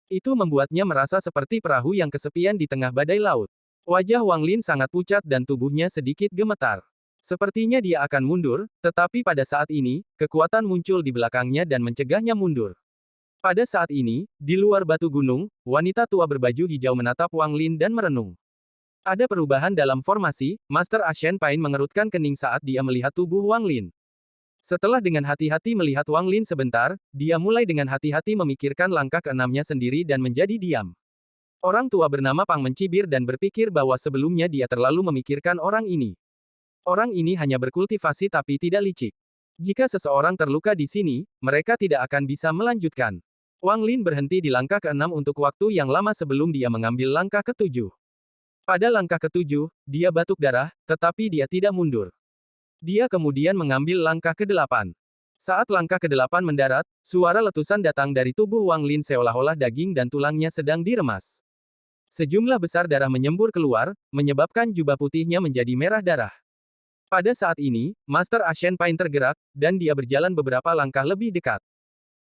Itu membuatnya merasa seperti perahu yang kesepian di tengah badai laut. Wajah Wang Lin sangat pucat dan tubuhnya sedikit gemetar. Sepertinya dia akan mundur, tetapi pada saat ini, kekuatan muncul di belakangnya dan mencegahnya mundur. Pada saat ini, di luar batu gunung, wanita tua berbaju hijau menatap Wang Lin dan merenung. Ada perubahan dalam formasi, Master Ashen Pine mengerutkan kening saat dia melihat tubuh Wang Lin. Setelah dengan hati-hati melihat Wang Lin sebentar, dia mulai dengan hati-hati memikirkan langkah keenamnya sendiri dan menjadi diam. Orang tua bernama Pang mencibir dan berpikir bahwa sebelumnya dia terlalu memikirkan orang ini. Orang ini hanya berkultivasi tapi tidak licik. Jika seseorang terluka di sini, mereka tidak akan bisa melanjutkan. Wang Lin berhenti di langkah ke-6 untuk waktu yang lama sebelum dia mengambil langkah ke-7. Pada langkah ke-7, dia batuk darah, tetapi dia tidak mundur. Dia kemudian mengambil langkah ke-8. Saat langkah ke-8 mendarat, suara letusan datang dari tubuh Wang Lin seolah-olah daging dan tulangnya sedang diremas. Sejumlah besar darah menyembur keluar, menyebabkan jubah putihnya menjadi merah darah. Pada saat ini, Master Ashen Pine tergerak, dan dia berjalan beberapa langkah lebih dekat.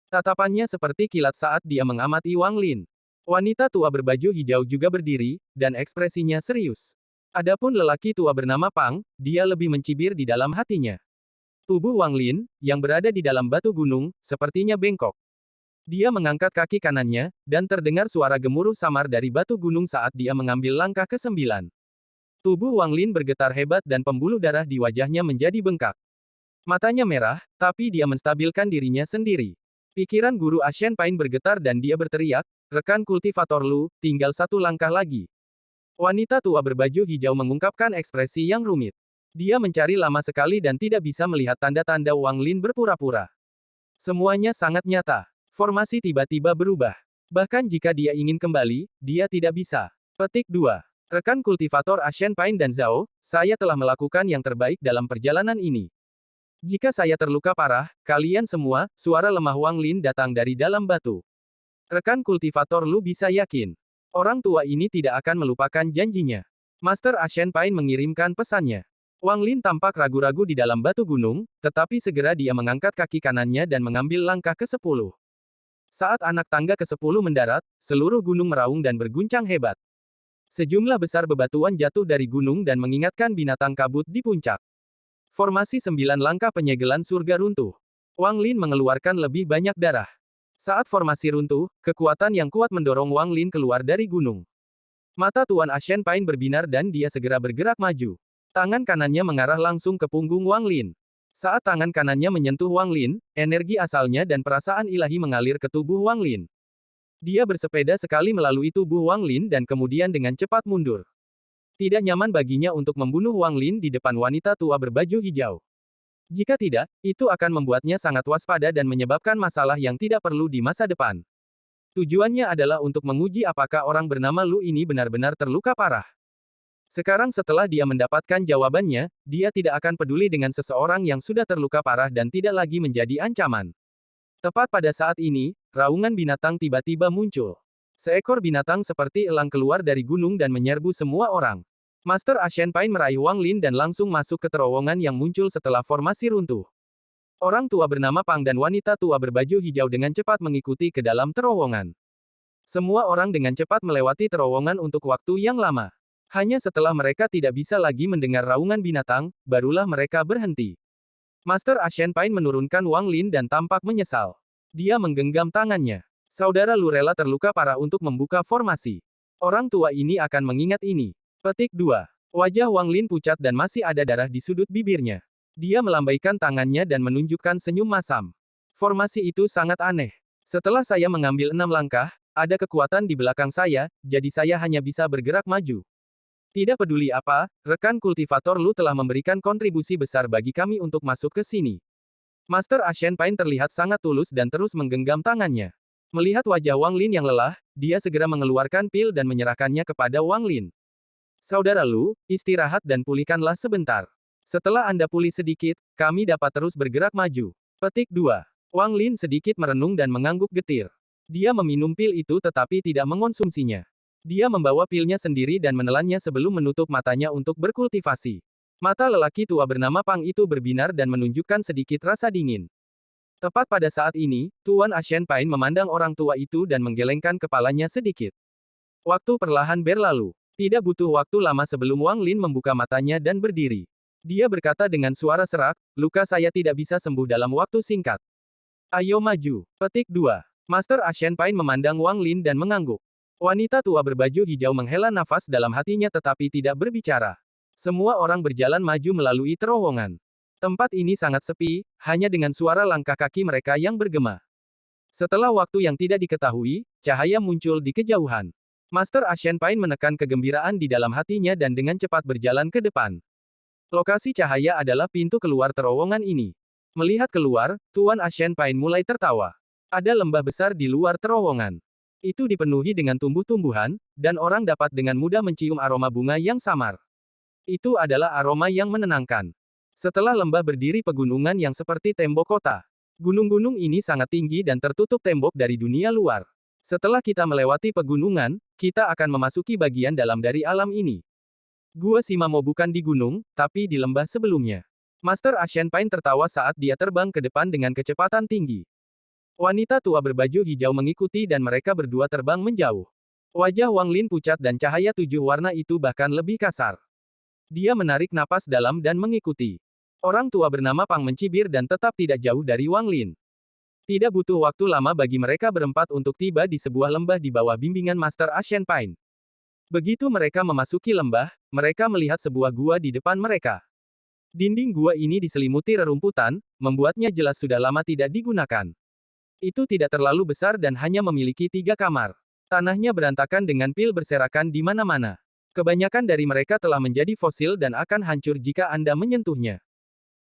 Tatapannya seperti kilat saat dia mengamati Wang Lin. Wanita tua berbaju hijau juga berdiri, dan ekspresinya serius. Adapun lelaki tua bernama Pang, dia lebih mencibir di dalam hatinya. Tubuh Wang Lin, yang berada di dalam batu gunung, sepertinya bengkok. Dia mengangkat kaki kanannya, dan terdengar suara gemuruh samar dari batu gunung saat dia mengambil langkah ke-9. Tubuh Wang Lin bergetar hebat dan pembuluh darah di wajahnya menjadi bengkak. Matanya merah, tapi dia menstabilkan dirinya sendiri. Pikiran guru Ashen Pine bergetar dan dia berteriak, "Rekan kultivator Lu, tinggal 1 langkah lagi." Wanita tua berbaju hijau mengungkapkan ekspresi yang rumit. Dia mencari lama sekali dan tidak bisa melihat tanda-tanda Wang Lin berpura-pura. Semuanya sangat nyata. Formasi tiba-tiba berubah. Bahkan jika dia ingin kembali, dia tidak bisa. Petik 2. Rekan kultivator Ashen Pine dan Zhao, saya telah melakukan yang terbaik dalam perjalanan ini. Jika saya terluka parah, kalian semua, suara lemah Wang Lin datang dari dalam batu. Rekan kultivator Lu bisa yakin. Orang tua ini tidak akan melupakan janjinya. Master Ashen Pine mengirimkan pesannya. Wang Lin tampak ragu-ragu di dalam batu gunung, tetapi segera dia mengangkat kaki kanannya dan mengambil langkah ke-10. Saat anak tangga ke-10 mendarat, seluruh gunung meraung dan berguncang hebat. Sejumlah besar bebatuan jatuh dari gunung dan mengingatkan binatang kabut di puncak. Formasi 9 langkah penyegelan surga runtuh. Wang Lin mengeluarkan lebih banyak darah. Saat formasi runtuh, kekuatan yang kuat mendorong Wang Lin keluar dari gunung. Mata Tuan Ashen Pain berbinar dan dia segera bergerak maju. Tangan kanannya mengarah langsung ke punggung Wang Lin. Saat tangan kanannya menyentuh Wang Lin, energi asalnya dan perasaan ilahi mengalir ke tubuh Wang Lin. Dia bersepeda sekali melalui tubuh Wang Lin dan kemudian dengan cepat mundur. Tidak nyaman baginya untuk membunuh Wang Lin di depan wanita tua berbaju hijau. Jika tidak, itu akan membuatnya sangat waspada dan menyebabkan masalah yang tidak perlu di masa depan. Tujuannya adalah untuk menguji apakah orang bernama Lu ini benar-benar terluka parah. Sekarang setelah dia mendapatkan jawabannya, dia tidak akan peduli dengan seseorang yang sudah terluka parah dan tidak lagi menjadi ancaman. Tepat pada saat ini, raungan binatang tiba-tiba muncul. Seekor binatang seperti elang keluar dari gunung dan menyerbu semua orang. Master Ashen Pain meraih Wang Lin dan langsung masuk ke terowongan yang muncul setelah formasi runtuh. Orang tua bernama Pang dan wanita tua berbaju hijau dengan cepat mengikuti ke dalam terowongan. Semua orang dengan cepat melewati terowongan untuk waktu yang lama. Hanya setelah mereka tidak bisa lagi mendengar raungan binatang, barulah mereka berhenti. Master Ashen Pain menurunkan Wang Lin dan tampak menyesal. Dia menggenggam tangannya. Saudara Lu rela terluka parah untuk membuka formasi. Orang tua ini akan mengingat ini. Petik 2. Wajah Wang Lin pucat dan masih ada darah di sudut bibirnya. Dia melambaikan tangannya dan menunjukkan senyum masam. Formasi itu sangat aneh. Setelah saya mengambil 6 langkah, ada kekuatan di belakang saya, jadi saya hanya bisa bergerak maju. Tidak peduli apa, rekan kultivator Lu telah memberikan kontribusi besar bagi kami untuk masuk ke sini. Master Ashen Pain terlihat sangat tulus dan terus menggenggam tangannya. Melihat wajah Wang Lin yang lelah, dia segera mengeluarkan pil dan menyerahkannya kepada Wang Lin. Saudara Lu, istirahat dan pulihkanlah sebentar. Setelah Anda pulih sedikit, kami dapat terus bergerak maju. Petik 2. Wang Lin sedikit merenung dan mengangguk getir. Dia meminum pil itu tetapi tidak mengonsumsinya. Dia membawa pilnya sendiri dan menelannya sebelum menutup matanya untuk berkultivasi. Mata lelaki tua bernama Pang itu berbinar dan menunjukkan sedikit rasa dingin. Tepat pada saat ini, Tuan Ashen Pain memandang orang tua itu dan menggelengkan kepalanya sedikit. Waktu perlahan berlalu. Tidak butuh waktu lama sebelum Wang Lin membuka matanya dan berdiri. Dia berkata dengan suara serak, luka saya tidak bisa sembuh dalam waktu singkat. Ayo maju. Petik 2. Master Ashen Pain memandang Wang Lin dan mengangguk. Wanita tua berbaju hijau menghela nafas dalam hatinya tetapi tidak berbicara. Semua orang berjalan maju melalui terowongan. Tempat ini sangat sepi, hanya dengan suara langkah kaki mereka yang bergema. Setelah waktu yang tidak diketahui, cahaya muncul di kejauhan. Master Ashen Pain menekan kegembiraan di dalam hatinya dan dengan cepat berjalan ke depan. Lokasi cahaya adalah pintu keluar terowongan ini. Melihat keluar, Tuan Ashen Pain mulai tertawa. Ada lembah besar di luar terowongan. Itu dipenuhi dengan tumbuh-tumbuhan, dan orang dapat dengan mudah mencium aroma bunga yang samar. Itu adalah aroma yang menenangkan. Setelah lembah berdiri pegunungan yang seperti tembok kota. Gunung-gunung ini sangat tinggi dan tertutup tembok dari dunia luar. Setelah kita melewati pegunungan, kita akan memasuki bagian dalam dari alam ini. Gua Simamo bukan di gunung, tapi di lembah sebelumnya. Master Ashen Pain tertawa saat dia terbang ke depan dengan kecepatan tinggi. Wanita tua berbaju hijau mengikuti dan mereka berdua terbang menjauh. Wajah Wang Lin pucat dan cahaya 7 warna itu bahkan lebih kasar. Dia menarik napas dalam dan mengikuti. Orang tua bernama Pang mencibir dan tetap tidak jauh dari Wang Lin. Tidak butuh waktu lama bagi mereka berempat untuk tiba di sebuah lembah di bawah bimbingan Master Ashen Pain. Begitu mereka memasuki lembah, mereka melihat sebuah gua di depan mereka. Dinding gua ini diselimuti rerumputan, membuatnya jelas sudah lama tidak digunakan. Itu tidak terlalu besar dan hanya memiliki 3 kamar. Tanahnya berantakan dengan pil berserakan di mana-mana. Kebanyakan dari mereka telah menjadi fosil dan akan hancur jika Anda menyentuhnya.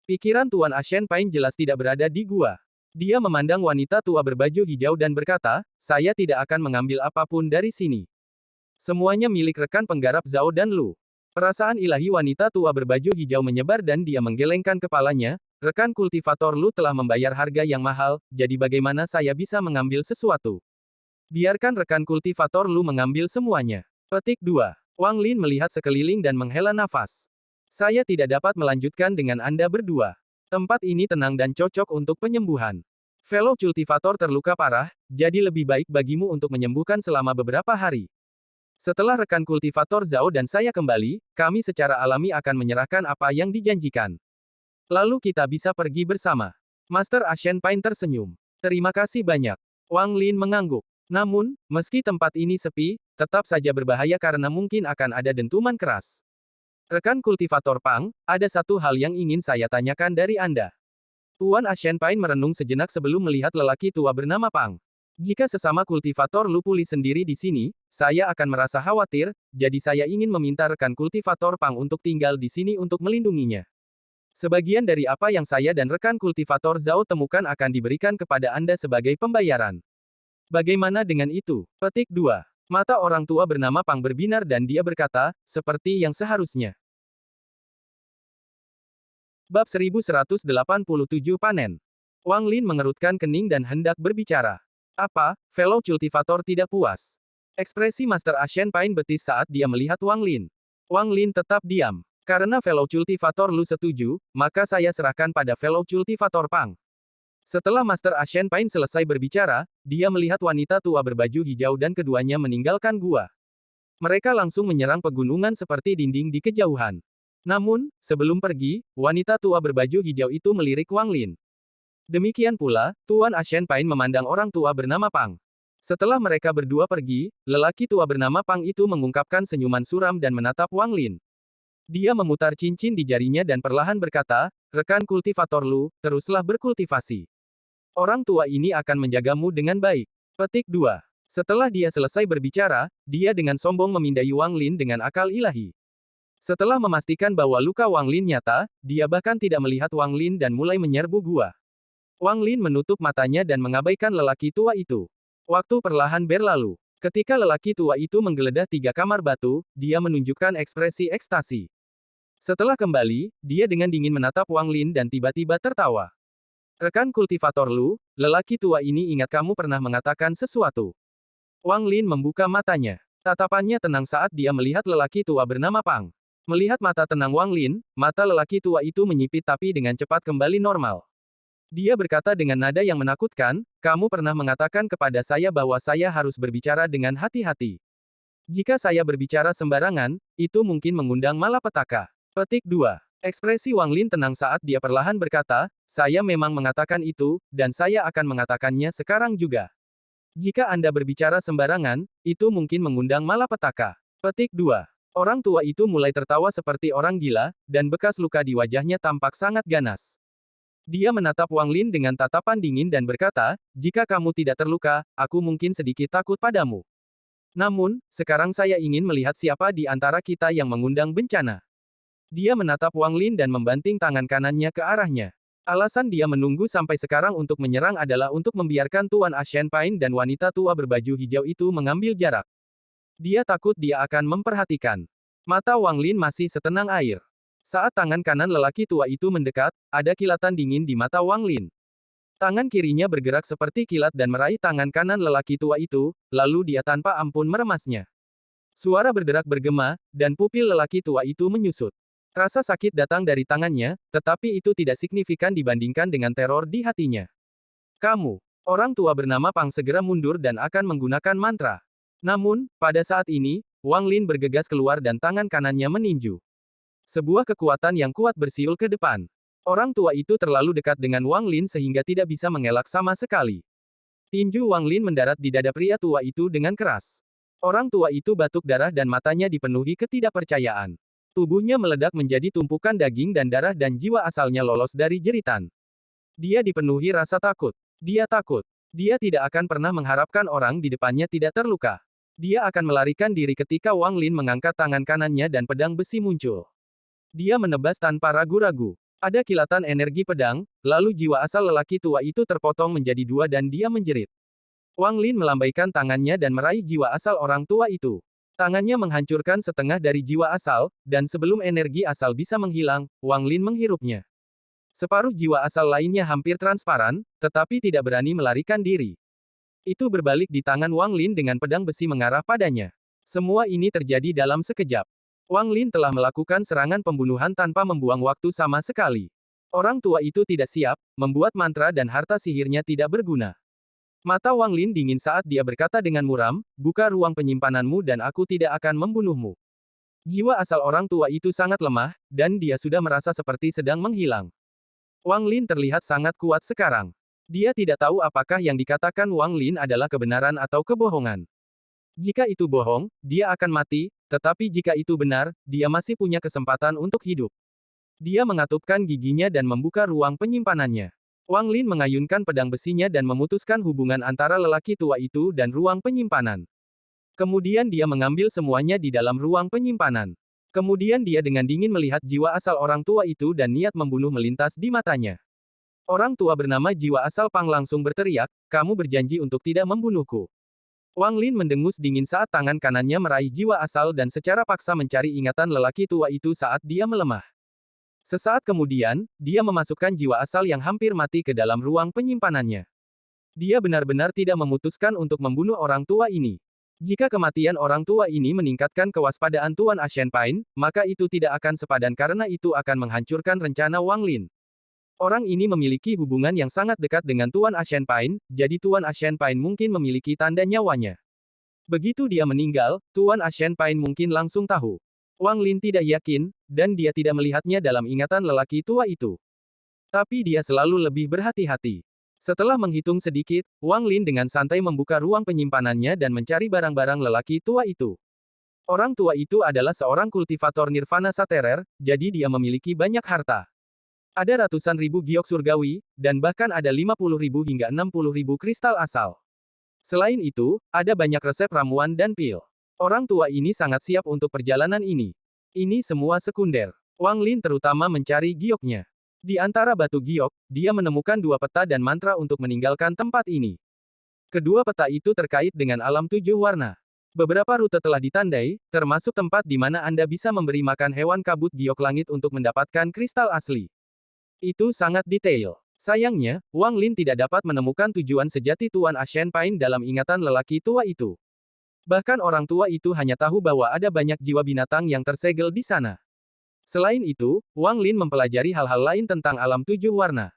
Pikiran Tuan Ashen Pain jelas tidak berada di gua. Dia memandang wanita tua berbaju hijau dan berkata, saya tidak akan mengambil apapun dari sini. Semuanya milik rekan penggarap Zhao dan Lu. Perasaan ilahi wanita tua berbaju hijau menyebar dan dia menggelengkan kepalanya, rekan kultivator Lu telah membayar harga yang mahal, jadi bagaimana saya bisa mengambil sesuatu? Biarkan rekan kultivator Lu mengambil semuanya. Petik 2. Wang Lin melihat sekeliling dan menghela nafas. Saya tidak dapat melanjutkan dengan Anda berdua. Tempat ini tenang dan cocok untuk penyembuhan. Fellow kultivator terluka parah, jadi lebih baik bagimu untuk menyembuhkan selama beberapa hari. Setelah rekan kultivator Zhao dan saya kembali, kami secara alami akan menyerahkan apa yang dijanjikan. Lalu kita bisa pergi bersama. Master Ashen Pine tersenyum. Terima kasih banyak. Wang Lin mengangguk. Namun, meski tempat ini sepi, tetap saja berbahaya karena mungkin akan ada dentuman keras. Rekan kultivator Pang, ada satu hal yang ingin saya tanyakan dari Anda. Tuan Ashen Pine merenung sejenak sebelum melihat lelaki tua bernama Pang. Jika sesama kultivator Lu pulih sendiri di sini, saya akan merasa khawatir, jadi saya ingin meminta rekan kultivator Pang untuk tinggal di sini untuk melindunginya. Sebagian dari apa yang saya dan rekan kultivator Zhao temukan akan diberikan kepada Anda sebagai pembayaran. Bagaimana dengan itu? Petik 2. Mata orang tua bernama Pang berbinar dan dia berkata, seperti yang seharusnya. Bab 1187 Panen. Wang Lin mengerutkan kening dan hendak berbicara. Apa, fellow cultivator tidak puas? Ekspresi Master Ashen Pine betis saat dia melihat Wang Lin. Wang Lin tetap diam. Karena fellow cultivator Lu setuju, maka saya serahkan pada fellow cultivator Pang. Setelah Master Ashen Pine selesai berbicara, dia melihat wanita tua berbaju hijau dan keduanya meninggalkan gua. Mereka langsung menyerang pegunungan seperti dinding di kejauhan. Namun, sebelum pergi, wanita tua berbaju hijau itu melirik Wang Lin. Demikian pula, Tuan Ashen Pine memandang orang tua bernama Pang. Setelah mereka berdua pergi, lelaki tua bernama Pang itu mengungkapkan senyuman suram dan menatap Wang Lin. Dia memutar cincin di jarinya dan perlahan berkata, rekan kultivator Lu, teruslah berkultivasi. Orang tua ini akan menjagamu dengan baik. Petik 2. Setelah dia selesai berbicara, dia dengan sombong memindai Wang Lin dengan akal ilahi. Setelah memastikan bahwa luka Wang Lin nyata, dia bahkan tidak melihat Wang Lin dan mulai menyerbu gua. Wang Lin menutup matanya dan mengabaikan lelaki tua itu. Waktu perlahan berlalu. Ketika lelaki tua itu menggeledah 3 kamar batu, dia menunjukkan ekspresi ekstasi. Setelah kembali, dia dengan dingin menatap Wang Lin dan tiba-tiba tertawa. Rekan kultivator Lu, lelaki tua ini ingat kamu pernah mengatakan sesuatu. Wang Lin membuka matanya. Tatapannya tenang saat dia melihat lelaki tua bernama Pang. Melihat mata tenang Wang Lin, mata lelaki tua itu menyipit tapi dengan cepat kembali normal. Dia berkata dengan nada yang menakutkan, kamu pernah mengatakan kepada saya bahwa saya harus berbicara dengan hati-hati. Jika saya berbicara sembarangan, itu mungkin mengundang malapetaka. Petik 2. Ekspresi Wang Lin tenang saat dia perlahan berkata, saya memang mengatakan itu, dan saya akan mengatakannya sekarang juga. Jika Anda berbicara sembarangan, itu mungkin mengundang malapetaka. Petik 2. Orang tua itu mulai tertawa seperti orang gila, dan bekas luka di wajahnya tampak sangat ganas. Dia menatap Wang Lin dengan tatapan dingin dan berkata, jika kamu tidak terluka, aku mungkin sedikit takut padamu. Namun, sekarang saya ingin melihat siapa di antara kita yang mengundang bencana. Dia menatap Wang Lin dan membanting tangan kanannya ke arahnya. Alasan dia menunggu sampai sekarang untuk menyerang adalah untuk membiarkan Tuan Ashen Pine dan wanita tua berbaju hijau itu mengambil jarak. Dia takut dia akan memperhatikan. Mata Wang Lin masih setenang air. Saat tangan kanan lelaki tua itu mendekat, ada kilatan dingin di mata Wang Lin. Tangan kirinya bergerak seperti kilat dan meraih tangan kanan lelaki tua itu, lalu dia tanpa ampun meremasnya. Suara berderak bergema, dan pupil lelaki tua itu menyusut. Rasa sakit datang dari tangannya, tetapi itu tidak signifikan dibandingkan dengan teror di hatinya. Kamu, orang tua bernama Pang segera mundur dan akan menggunakan mantra. Namun, pada saat ini, Wang Lin bergegas keluar dan tangan kanannya meninju. Sebuah kekuatan yang kuat bersiul ke depan. Orang tua itu terlalu dekat dengan Wang Lin sehingga tidak bisa mengelak sama sekali. Tinju Wang Lin mendarat di dada pria tua itu dengan keras. Orang tua itu batuk darah dan matanya dipenuhi ketidakpercayaan. Tubuhnya meledak menjadi tumpukan daging dan darah dan jiwa asalnya lolos dari jeritan. Dia dipenuhi rasa takut. Dia takut. Dia tidak akan pernah mengharapkan orang di depannya tidak terluka. Dia akan melarikan diri ketika Wang Lin mengangkat tangan kanannya dan pedang besi muncul. Dia menebas tanpa ragu-ragu. Ada kilatan energi pedang, lalu jiwa asal lelaki tua itu terpotong menjadi 2 dan dia menjerit. Wang Lin melambaikan tangannya dan meraih jiwa asal orang tua itu. Tangannya menghancurkan setengah dari jiwa asal, dan sebelum energi asal bisa menghilang, Wang Lin menghirupnya. Separuh jiwa asal lainnya hampir transparan, tetapi tidak berani melarikan diri. Itu berbalik di tangan Wang Lin dengan pedang besi mengarah padanya. Semua ini terjadi dalam sekejap. Wang Lin telah melakukan serangan pembunuhan tanpa membuang waktu sama sekali. Orang tua itu tidak siap, membuat mantra dan harta sihirnya tidak berguna. Mata Wang Lin dingin saat dia berkata dengan muram, buka ruang penyimpananmu dan aku tidak akan membunuhmu. Jiwa asal orang tua itu sangat lemah, dan dia sudah merasa seperti sedang menghilang. Wang Lin terlihat sangat kuat sekarang. Dia tidak tahu apakah yang dikatakan Wang Lin adalah kebenaran atau kebohongan. Jika itu bohong, dia akan mati, tetapi jika itu benar, dia masih punya kesempatan untuk hidup. Dia mengatupkan giginya dan membuka ruang penyimpanannya. Wang Lin mengayunkan pedang besinya dan memutuskan hubungan antara lelaki tua itu dan ruang penyimpanan. Kemudian dia mengambil semuanya di dalam ruang penyimpanan. Kemudian dia dengan dingin melihat jiwa asal orang tua itu dan niat membunuh melintas di matanya. Orang tua bernama jiwa asal Pang langsung berteriak, "Kamu berjanji untuk tidak membunuhku." Wang Lin mendengus dingin saat tangan kanannya meraih jiwa asal dan secara paksa mencari ingatan lelaki tua itu saat dia melemah. Sesaat kemudian, dia memasukkan jiwa asal yang hampir mati ke dalam ruang penyimpanannya. Dia benar-benar tidak memutuskan untuk membunuh orang tua ini. Jika kematian orang tua ini meningkatkan kewaspadaan Tuan Ashenpain, maka itu tidak akan sepadan karena itu akan menghancurkan rencana Wang Lin. Orang ini memiliki hubungan yang sangat dekat dengan Tuan Ashenpain, jadi Tuan Ashenpain mungkin memiliki tanda nyawanya. Begitu dia meninggal, Tuan Ashenpain mungkin langsung tahu. Wang Lin tidak yakin, dan dia tidak melihatnya dalam ingatan lelaki tua itu. Tapi dia selalu lebih berhati-hati. Setelah menghitung sedikit, Wang Lin dengan santai membuka ruang penyimpanannya dan mencari barang-barang lelaki tua itu. Orang tua itu adalah seorang kultivator nirvana saterer, jadi dia memiliki banyak harta. Ada ratusan ribu giok surgawi, dan bahkan ada 50.000 hingga 60.000 kristal asal. Selain itu, ada banyak resep ramuan dan pil. Orang tua ini sangat siap untuk perjalanan ini. Ini semua sekunder. Wang Lin terutama mencari gioknya. Di antara batu giok, dia menemukan dua peta dan mantra untuk meninggalkan tempat ini. Kedua peta itu terkait dengan alam tujuh warna. Beberapa rute telah ditandai, termasuk tempat di mana Anda bisa memberi makan hewan kabut giok langit untuk mendapatkan kristal asli. Itu sangat detail. Sayangnya, Wang Lin tidak dapat menemukan tujuan sejati Tuan Ashenpain dalam ingatan lelaki tua itu. Bahkan orang tua itu hanya tahu bahwa ada banyak jiwa binatang yang tersegel di sana. Selain itu, Wang Lin mempelajari hal-hal lain tentang alam tujuh warna.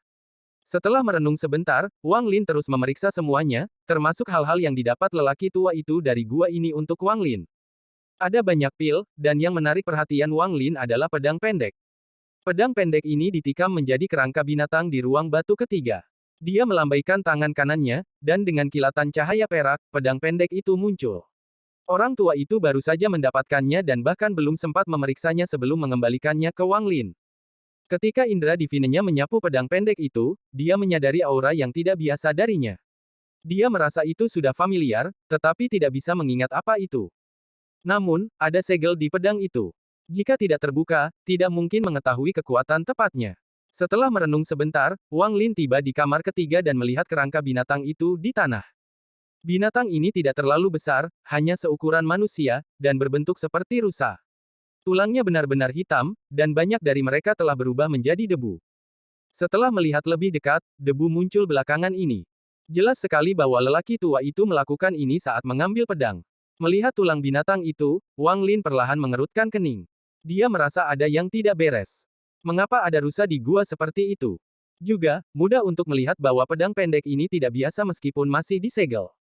Setelah merenung sebentar, Wang Lin terus memeriksa semuanya, termasuk hal-hal yang didapat lelaki tua itu dari gua ini untuk Wang Lin. Ada banyak pil, dan yang menarik perhatian Wang Lin adalah pedang pendek. Pedang pendek ini ditikam menjadi kerangka binatang di ruang batu ketiga. Dia melambaikan tangan kanannya, dan dengan kilatan cahaya perak, pedang pendek itu muncul. Orang tua itu baru saja mendapatkannya dan bahkan belum sempat memeriksanya sebelum mengembalikannya ke Wang Lin. Ketika indera divinenya menyapu pedang pendek itu, dia menyadari aura yang tidak biasa darinya. Dia merasa itu sudah familiar, tetapi tidak bisa mengingat apa itu. Namun, ada segel di pedang itu. Jika tidak terbuka, tidak mungkin mengetahui kekuatan tepatnya. Setelah merenung sebentar, Wang Lin tiba di kamar ketiga dan melihat kerangka binatang itu di tanah. Binatang ini tidak terlalu besar, hanya seukuran manusia, dan berbentuk seperti rusa. Tulangnya benar-benar hitam, dan banyak dari mereka telah berubah menjadi debu. Setelah melihat lebih dekat, debu muncul belakangan ini. Jelas sekali bahwa lelaki tua itu melakukan ini saat mengambil pedang. Melihat tulang binatang itu, Wang Lin perlahan mengerutkan kening. Dia merasa ada yang tidak beres. Mengapa ada rusa di gua seperti itu? Juga, mudah untuk melihat bahwa pedang pendek ini tidak biasa meskipun masih disegel.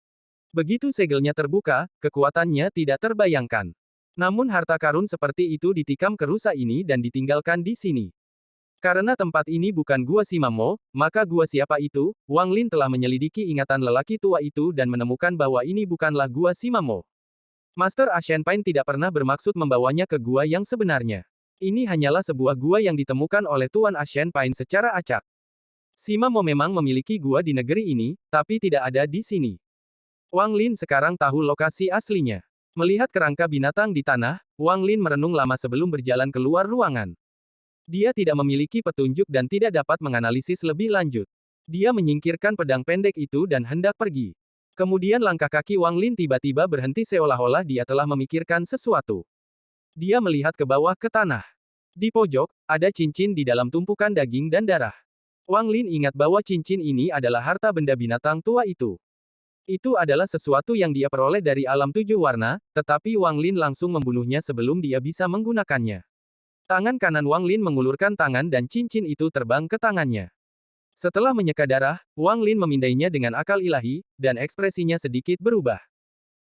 Begitu segelnya terbuka, kekuatannya tidak terbayangkan. Namun harta karun seperti itu ditikam ke rusa ini dan ditinggalkan di sini. Karena tempat ini bukan gua Simamo, maka gua siapa itu? Wang Lin telah menyelidiki ingatan lelaki tua itu dan menemukan bahwa ini bukanlah gua Simamo. Master Ashenpain tidak pernah bermaksud membawanya ke gua yang sebenarnya. Ini hanyalah sebuah gua yang ditemukan oleh Tuan Ashenpain secara acak. Simamo memang memiliki gua di negeri ini, tapi tidak ada di sini. Wang Lin sekarang tahu lokasi aslinya. Melihat kerangka binatang di tanah, Wang Lin merenung lama sebelum berjalan keluar ruangan. Dia tidak memiliki petunjuk dan tidak dapat menganalisis lebih lanjut. Dia menyingkirkan pedang pendek itu dan hendak pergi. Kemudian langkah kaki Wang Lin tiba-tiba berhenti seolah-olah dia telah memikirkan sesuatu. Dia melihat ke bawah ke tanah. Di pojok, ada cincin di dalam tumpukan daging dan darah. Wang Lin ingat bahwa cincin ini adalah harta benda binatang tua itu. Itu adalah sesuatu yang dia peroleh dari alam tujuh warna, tetapi Wang Lin langsung membunuhnya sebelum dia bisa menggunakannya. Tangan kanan Wang Lin mengulurkan tangan dan cincin itu terbang ke tangannya. Setelah menyeka darah, Wang Lin memindainya dengan akal ilahi, dan ekspresinya sedikit berubah.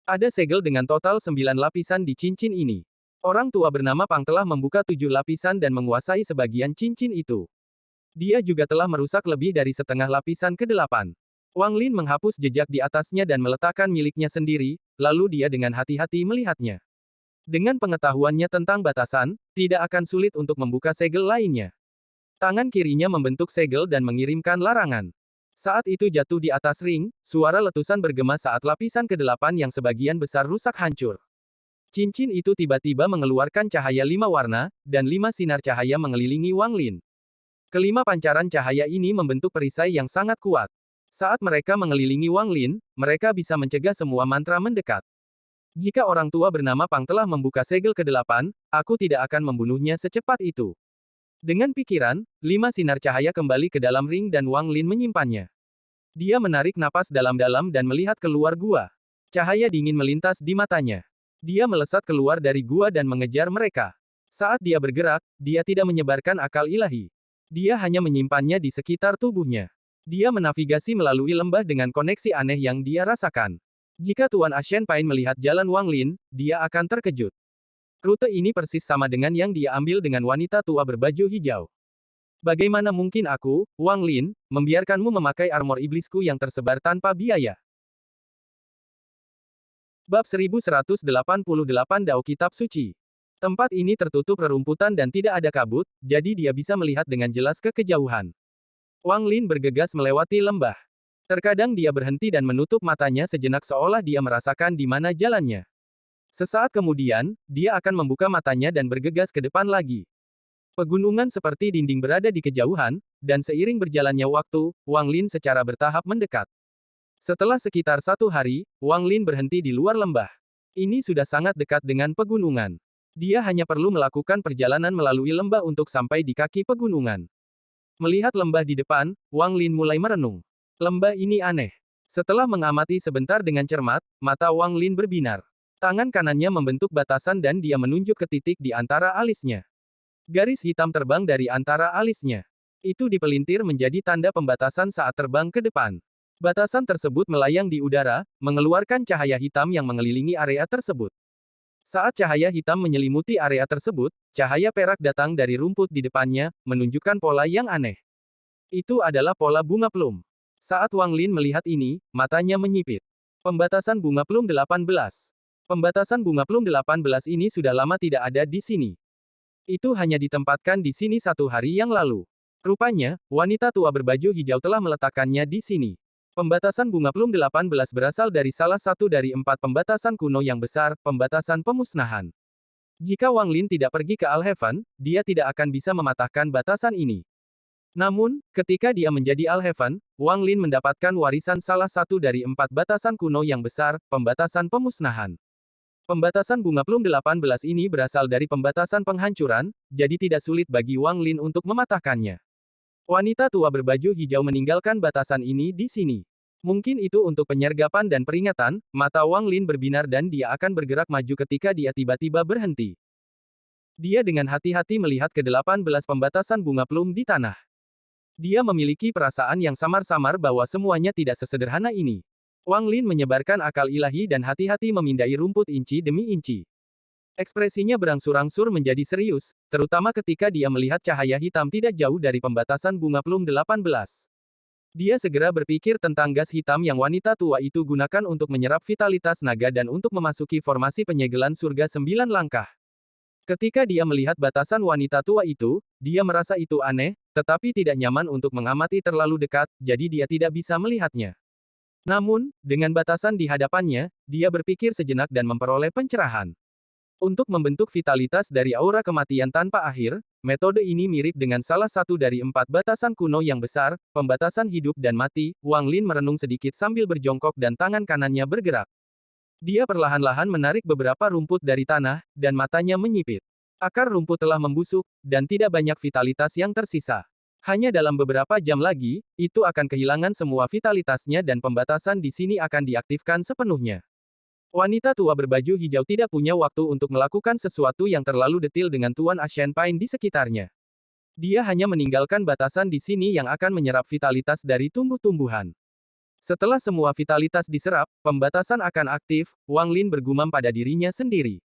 Ada segel dengan total 9 lapisan di cincin ini. Orang tua bernama Pang telah membuka 7 lapisan dan menguasai sebagian cincin itu. Dia juga telah merusak lebih dari setengah lapisan ke-8. Wang Lin menghapus jejak di atasnya dan meletakkan miliknya sendiri, lalu dia dengan hati-hati melihatnya. Dengan pengetahuannya tentang batasan, tidak akan sulit untuk membuka segel lainnya. Tangan kirinya membentuk segel dan mengirimkan larangan. Saat itu jatuh di atas ring, suara letusan bergema saat lapisan ke-8 yang sebagian besar rusak hancur. Cincin itu tiba-tiba mengeluarkan cahaya 5 warna, dan 5 sinar cahaya mengelilingi Wang Lin. Kelima pancaran cahaya ini membentuk perisai yang sangat kuat. Saat mereka mengelilingi Wang Lin, mereka bisa mencegah semua mantra mendekat. Jika orang tua bernama Pang telah membuka segel ke-8, aku tidak akan membunuhnya secepat itu. Dengan pikiran, 5 sinar cahaya kembali ke dalam ring dan Wang Lin menyimpannya. Dia menarik napas dalam-dalam dan melihat keluar gua. Cahaya dingin melintas di matanya. Dia melesat keluar dari gua dan mengejar mereka. Saat dia bergerak, dia tidak menyebarkan akal ilahi. Dia hanya menyimpannya di sekitar tubuhnya. Dia menavigasi melalui lembah dengan koneksi aneh yang dia rasakan. Jika Tuan Ashen Pine melihat jalan Wang Lin, dia akan terkejut. Rute ini persis sama dengan yang dia ambil dengan wanita tua berbaju hijau. Bagaimana mungkin aku, Wang Lin, membiarkanmu memakai armor iblisku yang tersebar tanpa biaya? Bab 1188 Dao Kitab Suci. Tempat ini tertutup rerumputan dan tidak ada kabut, jadi dia bisa melihat dengan jelas ke kejauhan. Wang Lin bergegas melewati lembah. Terkadang dia berhenti dan menutup matanya sejenak seolah dia merasakan di mana jalannya. Sesaat kemudian, dia akan membuka matanya dan bergegas ke depan lagi. Pegunungan seperti dinding berada di kejauhan, dan seiring berjalannya waktu, Wang Lin secara bertahap mendekat. Setelah sekitar 1 hari, Wang Lin berhenti di luar lembah. Ini sudah sangat dekat dengan pegunungan. Dia hanya perlu melakukan perjalanan melalui lembah untuk sampai di kaki pegunungan. Melihat lembah di depan, Wang Lin mulai merenung. Lembah ini aneh. Setelah mengamati sebentar dengan cermat, mata Wang Lin berbinar. Tangan kanannya membentuk batasan dan dia menunjuk ke titik di antara alisnya. Garis hitam terbang dari antara alisnya. Itu dipelintir menjadi tanda pembatasan saat terbang ke depan. Batasan tersebut melayang di udara, mengeluarkan cahaya hitam yang mengelilingi area tersebut. Saat cahaya hitam menyelimuti area tersebut, cahaya perak datang dari rumput di depannya, menunjukkan pola yang aneh. Itu adalah pola bunga plum. Saat Wang Lin melihat ini, matanya menyipit. Pembatasan bunga plum 18. Pembatasan bunga plum 18 ini sudah lama tidak ada di sini. Itu hanya ditempatkan di sini 1 hari yang lalu. Rupanya, wanita tua berbaju hijau telah meletakkannya di sini. Pembatasan bunga plum 18 berasal dari salah satu dari 4 pembatasan kuno yang besar, pembatasan pemusnahan. Jika Wang Lin tidak pergi ke Alheaven, dia tidak akan bisa mematahkan batasan ini. Namun, ketika dia menjadi Alheaven, Wang Lin mendapatkan warisan salah satu dari 4 batasan kuno yang besar, pembatasan pemusnahan. Pembatasan bunga plum 18 ini berasal dari pembatasan penghancuran, jadi tidak sulit bagi Wang Lin untuk mematahkannya. Wanita tua berbaju hijau meninggalkan batasan ini di sini. Mungkin itu untuk penyergapan dan peringatan, mata Wang Lin berbinar dan dia akan bergerak maju ketika dia tiba-tiba berhenti. Dia dengan hati-hati melihat ke-18 pembatasan bunga plum di tanah. Dia memiliki perasaan yang samar-samar bahwa semuanya tidak sesederhana ini. Wang Lin menyebarkan akal ilahi dan hati-hati memindai rumput inci demi inci. Ekspresinya berangsur-angsur menjadi serius, terutama ketika dia melihat cahaya hitam tidak jauh dari pembatasan bunga plum 18. Dia segera berpikir tentang gas hitam yang wanita tua itu gunakan untuk menyerap vitalitas naga dan untuk memasuki formasi penyegelan surga 9 langkah. Ketika dia melihat batasan wanita tua itu, dia merasa itu aneh, tetapi tidak nyaman untuk mengamati terlalu dekat, jadi dia tidak bisa melihatnya. Namun, dengan batasan di hadapannya, dia berpikir sejenak dan memperoleh pencerahan. Untuk membentuk vitalitas dari aura kematian tanpa akhir, metode ini mirip dengan salah satu dari 4 batasan kuno yang besar, pembatasan hidup dan mati. Wang Lin merenung sedikit sambil berjongkok dan tangan kanannya bergerak. Dia perlahan-lahan menarik beberapa rumput dari tanah, dan matanya menyipit. Akar rumput telah membusuk, dan tidak banyak vitalitas yang tersisa. Hanya dalam beberapa jam lagi, itu akan kehilangan semua vitalitasnya dan pembatasan di sini akan diaktifkan sepenuhnya. Wanita tua berbaju hijau tidak punya waktu untuk melakukan sesuatu yang terlalu detil dengan Tuan Ashen Pine di sekitarnya. Dia hanya meninggalkan batasan di sini yang akan menyerap vitalitas dari tumbuh-tumbuhan. Setelah semua vitalitas diserap, pembatasan akan aktif. Wang Lin bergumam pada dirinya sendiri.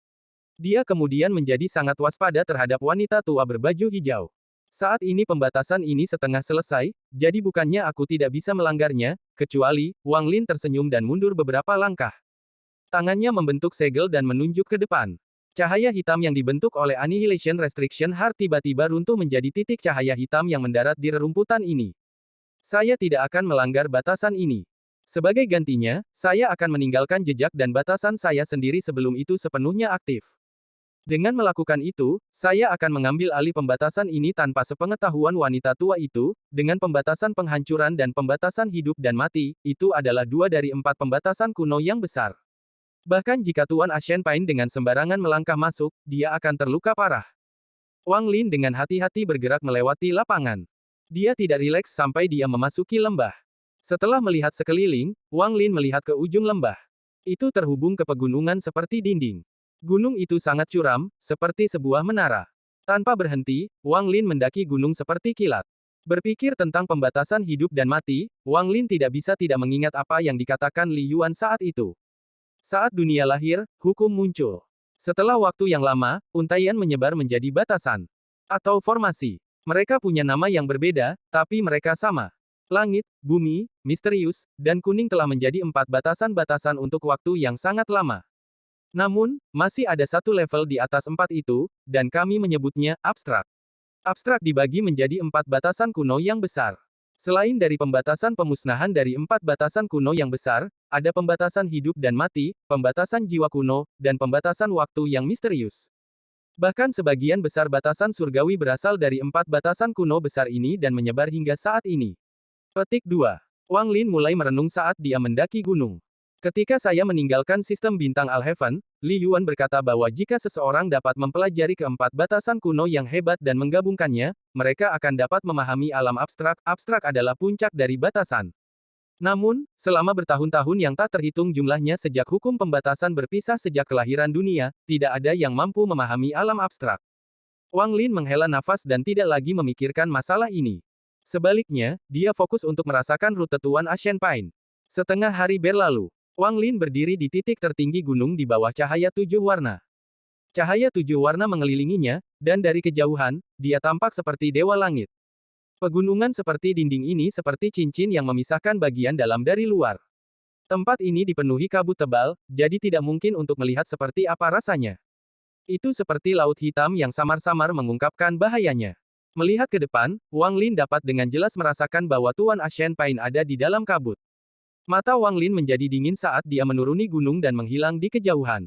Dia kemudian menjadi sangat waspada terhadap wanita tua berbaju hijau. Saat ini pembatasan ini setengah selesai, jadi bukannya aku tidak bisa melanggarnya, kecuali, Wang Lin tersenyum dan mundur beberapa langkah. Tangannya membentuk segel dan menunjuk ke depan. Cahaya hitam yang dibentuk oleh Annihilation Restriction Heart tiba-tiba runtuh menjadi titik cahaya hitam yang mendarat di rerumputan ini. Saya tidak akan melanggar batasan ini. Sebagai gantinya, saya akan meninggalkan jejak dan batasan saya sendiri sebelum itu sepenuhnya aktif. Dengan melakukan itu, saya akan mengambil alih pembatasan ini tanpa sepengetahuan wanita tua itu, dengan pembatasan penghancuran dan pembatasan hidup dan mati, itu adalah 2 dari 4 pembatasan kuno yang besar. Bahkan jika Tuan Ashen Pain dengan sembarangan melangkah masuk, dia akan terluka parah. Wang Lin dengan hati-hati bergerak melewati lapangan. Dia tidak rileks sampai dia memasuki lembah. Setelah melihat sekeliling, Wang Lin melihat ke ujung lembah. Itu terhubung ke pegunungan seperti dinding. Gunung itu sangat curam, seperti sebuah menara. Tanpa berhenti, Wang Lin mendaki gunung seperti kilat. Berpikir tentang pembatasan hidup dan mati, Wang Lin tidak bisa tidak mengingat apa yang dikatakan Li Yuan saat itu. Saat dunia lahir, hukum muncul. Setelah waktu yang lama, untaian menyebar menjadi batasan. Atau formasi. Mereka punya nama yang berbeda, tapi mereka sama. Langit, bumi, misterius, dan kuning telah menjadi 4 batasan-batasan untuk waktu yang sangat lama. Namun, masih ada satu level di atas 4 itu, dan kami menyebutnya abstrak. Abstrak dibagi menjadi 4 batasan kuno yang besar. Selain dari pembatasan pemusnahan dari 4 batasan kuno yang besar, ada pembatasan hidup dan mati, pembatasan jiwa kuno, dan pembatasan waktu yang misterius. Bahkan sebagian besar batasan surgawi berasal dari 4 batasan kuno besar ini dan menyebar hingga saat ini. Petik 2. Wang Lin mulai merenung saat dia mendaki gunung. Ketika saya meninggalkan sistem bintang Alheaven, Li Yuan berkata bahwa jika seseorang dapat mempelajari keempat batasan kuno yang hebat dan menggabungkannya, mereka akan dapat memahami alam abstrak. Abstrak adalah puncak dari batasan. Namun, selama bertahun-tahun yang tak terhitung jumlahnya sejak hukum pembatasan berpisah sejak kelahiran dunia, tidak ada yang mampu memahami alam abstrak. Wang Lin menghela nafas dan tidak lagi memikirkan masalah ini. Sebaliknya, dia fokus untuk merasakan rute Tuan Ashen Pain. Setengah hari berlalu. Wang Lin berdiri di titik tertinggi gunung di bawah cahaya 7 warna. Cahaya 7 warna mengelilinginya, dan dari kejauhan, dia tampak seperti dewa langit. Pegunungan seperti dinding ini seperti cincin yang memisahkan bagian dalam dari luar. Tempat ini dipenuhi kabut tebal, jadi tidak mungkin untuk melihat seperti apa rasanya. Itu seperti laut hitam yang samar-samar mengungkapkan bahayanya. Melihat ke depan, Wang Lin dapat dengan jelas merasakan bahwa Tuan Ashen Pain ada di dalam kabut. Mata Wang Lin menjadi dingin saat dia menuruni gunung dan menghilang di kejauhan.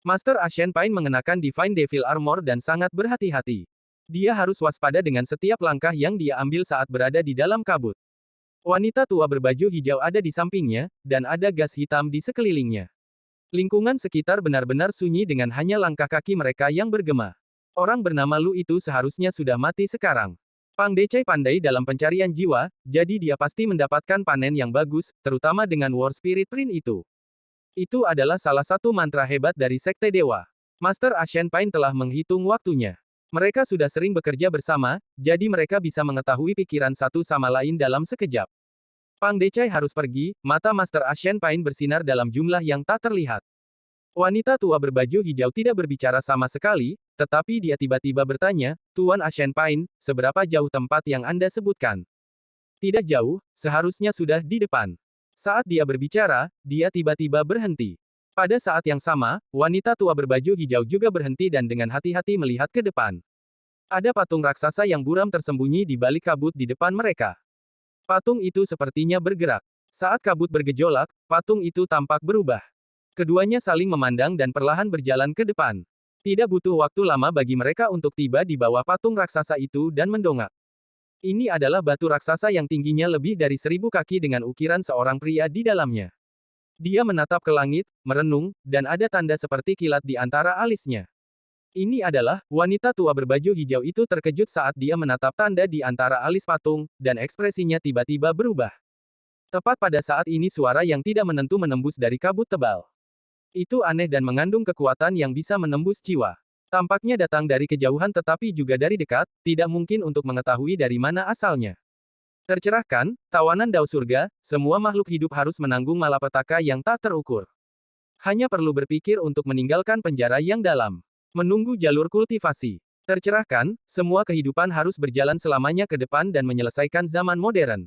Master Ashen Pain mengenakan Divine Devil Armor dan sangat berhati-hati. Dia harus waspada dengan setiap langkah yang dia ambil saat berada di dalam kabut. Wanita tua berbaju hijau ada di sampingnya, dan ada gas hitam di sekelilingnya. Lingkungan sekitar benar-benar sunyi dengan hanya langkah kaki mereka yang bergema. Orang bernama Lu itu seharusnya sudah mati sekarang. Pang Decai pandai dalam pencarian jiwa, jadi dia pasti mendapatkan panen yang bagus, terutama dengan War Spirit Print itu. Itu adalah salah satu mantra hebat dari Sekte Dewa. Master Ashen Pain telah menghitung waktunya. Mereka sudah sering bekerja bersama, jadi mereka bisa mengetahui pikiran satu sama lain dalam sekejap. Pang Decai harus pergi, mata Master Ashen Pain bersinar dalam jumlah yang tak terlihat. Wanita tua berbaju hijau tidak berbicara sama sekali, tetapi dia tiba-tiba bertanya, Tuan Ashen Pain, seberapa jauh tempat yang Anda sebutkan? Tidak jauh, seharusnya sudah di depan. Saat dia berbicara, dia tiba-tiba berhenti. Pada saat yang sama, wanita tua berbaju hijau juga berhenti dan dengan hati-hati melihat ke depan. Ada patung raksasa yang buram tersembunyi di balik kabut di depan mereka. Patung itu sepertinya bergerak. Saat kabut bergejolak, patung itu tampak berubah. Keduanya saling memandang dan perlahan berjalan ke depan. Tidak butuh waktu lama bagi mereka untuk tiba di bawah patung raksasa itu dan mendongak. Ini adalah batu raksasa yang tingginya lebih dari 1000 kaki dengan ukiran seorang pria di dalamnya. Dia menatap ke langit, merenung, dan ada tanda seperti kilat di antara alisnya. Ini adalah, wanita tua berbaju hijau itu terkejut saat dia menatap tanda di antara alis patung, dan ekspresinya tiba-tiba berubah. Tepat pada saat ini suara yang tidak menentu menembus dari kabut tebal. Itu aneh dan mengandung kekuatan yang bisa menembus jiwa. Tampaknya datang dari kejauhan tetapi juga dari dekat, tidak mungkin untuk mengetahui dari mana asalnya. Tercerahkan, tawanan dao surga, semua makhluk hidup harus menanggung malapetaka yang tak terukur. Hanya perlu berpikir untuk meninggalkan penjara yang dalam. Menunggu jalur kultivasi. Tercerahkan, semua kehidupan harus berjalan selamanya ke depan dan menyelesaikan zaman modern.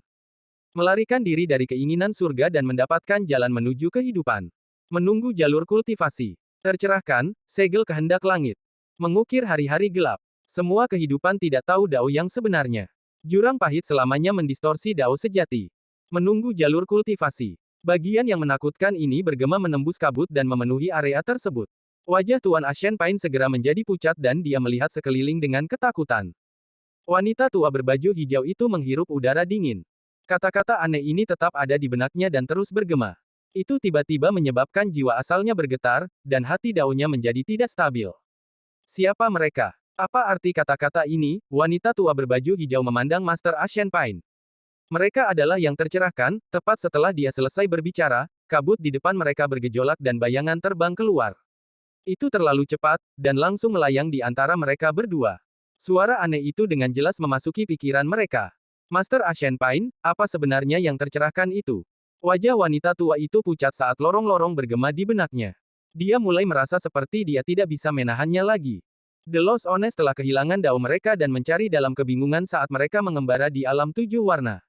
Melarikan diri dari keinginan surga dan mendapatkan jalan menuju kehidupan. Menunggu jalur kultivasi. Tercerahkan, segel kehendak langit. Mengukir hari-hari gelap. Semua kehidupan tidak tahu Dao yang sebenarnya. Jurang pahit selamanya mendistorsi Dao sejati. Menunggu jalur kultivasi. Bagian yang menakutkan ini bergema menembus kabut dan memenuhi area tersebut. Wajah Tuan Ashen Pain segera menjadi pucat dan dia melihat sekeliling dengan ketakutan. Wanita tua berbaju hijau itu menghirup udara dingin. Kata-kata aneh ini tetap ada di benaknya dan terus bergema. Itu tiba-tiba menyebabkan jiwa asalnya bergetar, dan hati Daonya menjadi tidak stabil. Siapa mereka? Apa arti kata-kata ini? Wanita tua berbaju hijau memandang Master Ashen Pain. Mereka adalah yang tercerahkan, tepat setelah dia selesai berbicara, kabut di depan mereka bergejolak dan bayangan terbang keluar. Itu terlalu cepat, dan langsung melayang di antara mereka berdua. Suara aneh itu dengan jelas memasuki pikiran mereka. Master Ashen Pain, apa sebenarnya yang tercerahkan itu? Wajah wanita tua itu pucat saat lorong-lorong bergema di benaknya. Dia mulai merasa seperti dia tidak bisa menahannya lagi. The Lost Honest telah kehilangan Dao mereka dan mencari dalam kebingungan saat mereka mengembara di alam 7 warna.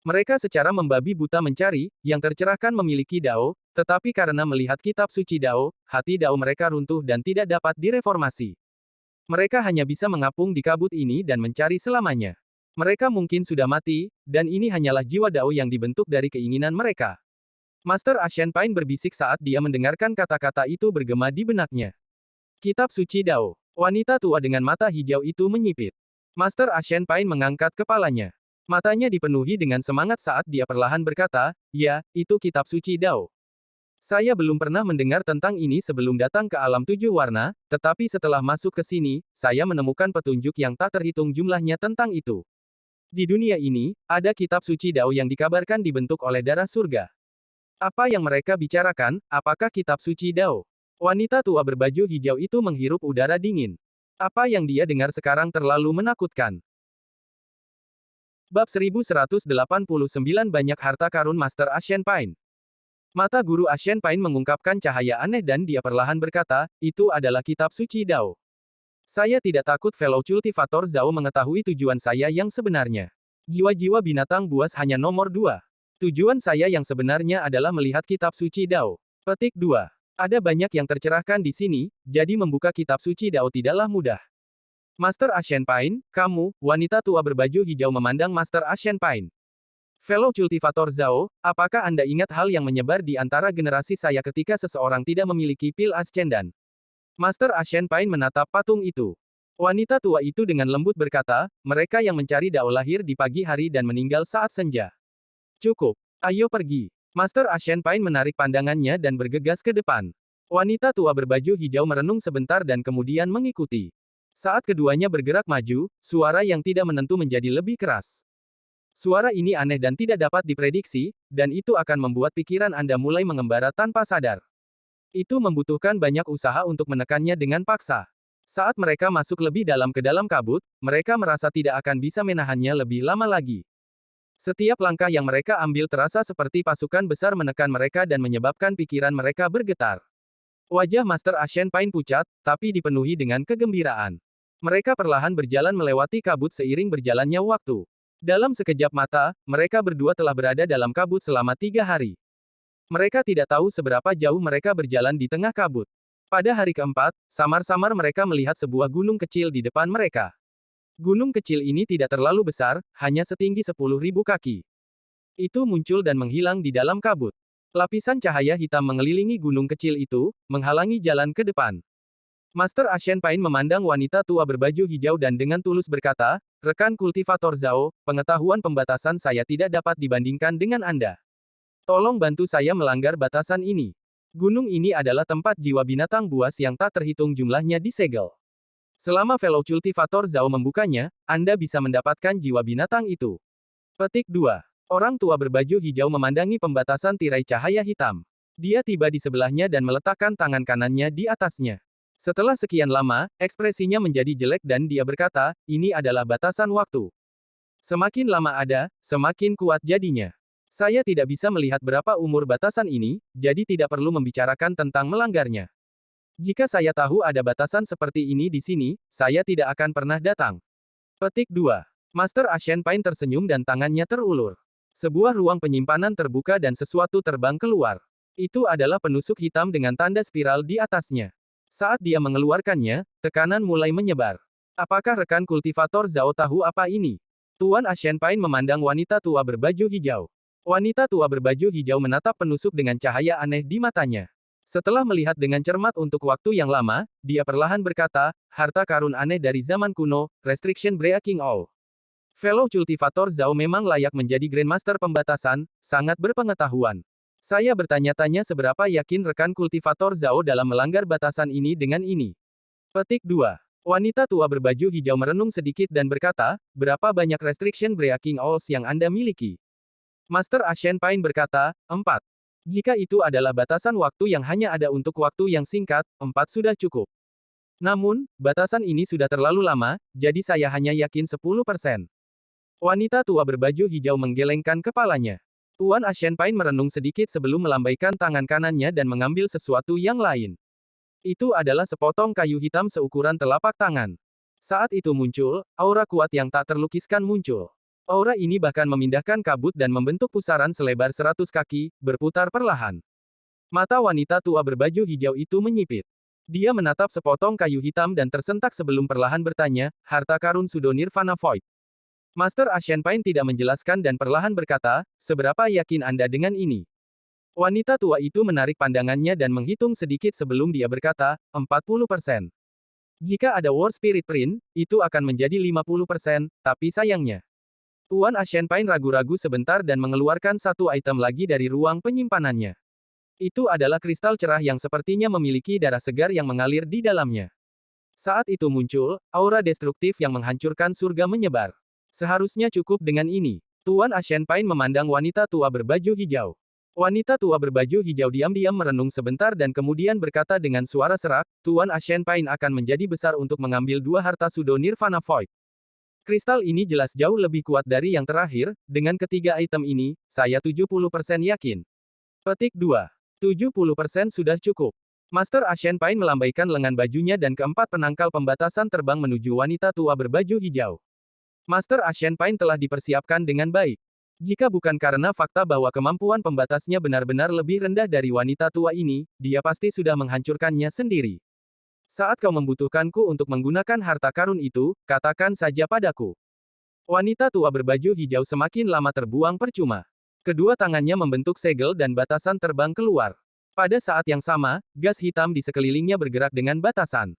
Mereka secara membabi buta mencari, yang tercerahkan memiliki Dao, tetapi karena melihat kitab suci Dao, hati Dao mereka runtuh dan tidak dapat direformasi. Mereka hanya bisa mengapung di kabut ini dan mencari selamanya. Mereka mungkin sudah mati, dan ini hanyalah jiwa Dao yang dibentuk dari keinginan mereka. Master Ashen Pain berbisik saat dia mendengarkan kata-kata itu bergema di benaknya. Kitab suci Dao. Wanita tua dengan mata hijau itu menyipit. Master Ashen Pain mengangkat kepalanya. Matanya dipenuhi dengan semangat saat dia perlahan berkata, ya, itu kitab suci Dao. Saya belum pernah mendengar tentang ini sebelum datang ke alam 7 warna, tetapi setelah masuk ke sini, saya menemukan petunjuk yang tak terhitung jumlahnya tentang itu. Di dunia ini, ada kitab suci Dao yang dikabarkan dibentuk oleh darah surga. Apa yang mereka bicarakan, apakah kitab suci Dao? Wanita tua berbaju hijau itu menghirup udara dingin. Apa yang dia dengar sekarang terlalu menakutkan. Bab 1189 Banyak Harta Karun Master Ashen Pain. Mata guru Ashen Pain mengungkapkan cahaya aneh dan dia perlahan berkata, itu adalah kitab suci Dao. Saya tidak takut fellow cultivator Zhao mengetahui tujuan saya yang sebenarnya. Jiwa-jiwa binatang buas hanya nomor 2. Tujuan saya yang sebenarnya adalah melihat kitab suci Dao. Petik 2. Ada banyak yang tercerahkan di sini, jadi membuka kitab suci Dao tidaklah mudah. Master Ashen Pain, kamu, wanita tua berbaju hijau memandang Master Ashen Pain. Fellow cultivator Zhao, apakah Anda ingat hal yang menyebar di antara generasi saya ketika seseorang tidak memiliki pil ascendan? Master Ashen Pain menatap patung itu. Wanita tua itu dengan lembut berkata, mereka yang mencari Dao lahir di pagi hari dan meninggal saat senja. Cukup. Ayo pergi. Master Ashen Pain menarik pandangannya dan bergegas ke depan. Wanita tua berbaju hijau merenung sebentar dan kemudian mengikuti. Saat keduanya bergerak maju, suara yang tidak menentu menjadi lebih keras. Suara ini aneh dan tidak dapat diprediksi, dan itu akan membuat pikiran Anda mulai mengembara tanpa sadar. Itu membutuhkan banyak usaha untuk menekannya dengan paksa. Saat mereka masuk lebih dalam ke dalam kabut, mereka merasa tidak akan bisa menahannya lebih lama lagi. Setiap langkah yang mereka ambil terasa seperti pasukan besar menekan mereka dan menyebabkan pikiran mereka bergetar. Wajah Master Ashen Pain pucat, tapi dipenuhi dengan kegembiraan. Mereka perlahan berjalan melewati kabut seiring berjalannya waktu. Dalam sekejap mata, mereka berdua telah berada dalam kabut selama 3 hari. Mereka tidak tahu seberapa jauh mereka berjalan di tengah kabut. Pada hari keempat, samar-samar mereka melihat sebuah gunung kecil di depan mereka. Gunung kecil ini tidak terlalu besar, hanya setinggi 10.000 kaki. Itu muncul dan menghilang di dalam kabut. Lapisan cahaya hitam mengelilingi gunung kecil itu, menghalangi jalan ke depan. Master Ashen Pain memandang wanita tua berbaju hijau dan dengan tulus berkata, rekan kultivator Zhao, pengetahuan pembatasan saya tidak dapat dibandingkan dengan Anda. Tolong bantu saya melanggar batasan ini. Gunung ini adalah tempat jiwa binatang buas yang tak terhitung jumlahnya disegel. Selama fellow cultivator Zhao membukanya, Anda bisa mendapatkan jiwa binatang itu. Petik 2. Orang tua berbaju hijau memandangi pembatasan tirai cahaya hitam. Dia tiba di sebelahnya dan meletakkan tangan kanannya di atasnya. Setelah sekian lama, ekspresinya menjadi jelek dan dia berkata, ini adalah batasan waktu. Semakin lama ada, semakin kuat jadinya. Saya tidak bisa melihat berapa umur batasan ini, jadi tidak perlu membicarakan tentang melanggarnya. Jika saya tahu ada batasan seperti ini di sini, saya tidak akan pernah datang. Petik 2. Master Ashen Pine tersenyum dan tangannya terulur. Sebuah ruang penyimpanan terbuka dan sesuatu terbang keluar. Itu adalah penusuk hitam dengan tanda spiral di atasnya. Saat dia mengeluarkannya, tekanan mulai menyebar. Apakah rekan kultivator Zhao tahu apa ini? Tuan Ashen Pine memandang wanita tua berbaju hijau. Wanita tua berbaju hijau menatap penusuk dengan cahaya aneh di matanya. Setelah melihat dengan cermat untuk waktu yang lama, dia perlahan berkata, harta karun aneh dari zaman kuno, Restriction Breaking All. Fellow Cultivator Zhao memang layak menjadi Grandmaster pembatasan, sangat berpengetahuan. Saya bertanya-tanya seberapa yakin rekan kultivator Zhao dalam melanggar batasan ini dengan ini. Petik 2. Wanita tua berbaju hijau merenung sedikit dan berkata, berapa banyak Restriction Breaking Alls yang Anda miliki? Master Ashen Pine berkata, 4. Jika itu adalah batasan waktu yang hanya ada untuk waktu yang singkat, 4 sudah cukup. Namun, batasan ini sudah terlalu lama, jadi saya hanya yakin 10%. Wanita tua berbaju hijau menggelengkan kepalanya. Tuan Ashen Pine merenung sedikit sebelum melambaikan tangan kanannya dan mengambil sesuatu yang lain. Itu adalah sepotong kayu hitam seukuran telapak tangan. Saat itu muncul, aura kuat yang tak terlukiskan muncul. Aura ini bahkan memindahkan kabut dan membentuk pusaran selebar 100 kaki, berputar perlahan. Mata wanita tua berbaju hijau itu menyipit. Dia menatap sepotong kayu hitam dan tersentak sebelum perlahan bertanya, harta karun Sudo Nirvana Void. Master Ashen Pine tidak menjelaskan dan perlahan berkata, seberapa yakin Anda dengan ini? Wanita tua itu menarik pandangannya dan menghitung sedikit sebelum dia berkata, 40%. Jika ada War Spirit Print, itu akan menjadi 50%, tapi sayangnya. Tuan Ashen Pine ragu-ragu sebentar dan mengeluarkan satu item lagi dari ruang penyimpanannya. Itu adalah kristal cerah yang sepertinya memiliki darah segar yang mengalir di dalamnya. Saat itu muncul, aura destruktif yang menghancurkan surga menyebar. Seharusnya cukup dengan ini. Tuan Ashen Pine memandang wanita tua berbaju hijau. Wanita tua berbaju hijau diam-diam merenung sebentar dan kemudian berkata dengan suara serak, Tuan Ashen Pine akan menjadi besar untuk mengambil 2 harta Sudo Nirvana Void. Kristal ini jelas jauh lebih kuat dari yang terakhir, dengan ketiga item ini, saya 70% yakin. Petik 2. 70% sudah cukup. Master Ashen Pine melambaikan lengan bajunya dan keempat penangkal pembatasan terbang menuju wanita tua berbaju hijau. Master Ashen Pine telah dipersiapkan dengan baik. Jika bukan karena fakta bahwa kemampuan pembatasnya benar-benar lebih rendah dari wanita tua ini, dia pasti sudah menghancurkannya sendiri. Saat kau membutuhkanku untuk menggunakan harta karun itu, katakan saja padaku. Wanita tua berbaju hijau semakin lama terbuang percuma. Kedua tangannya membentuk segel dan batasan terbang keluar. Pada saat yang sama, gas hitam di sekelilingnya bergerak dengan batasan.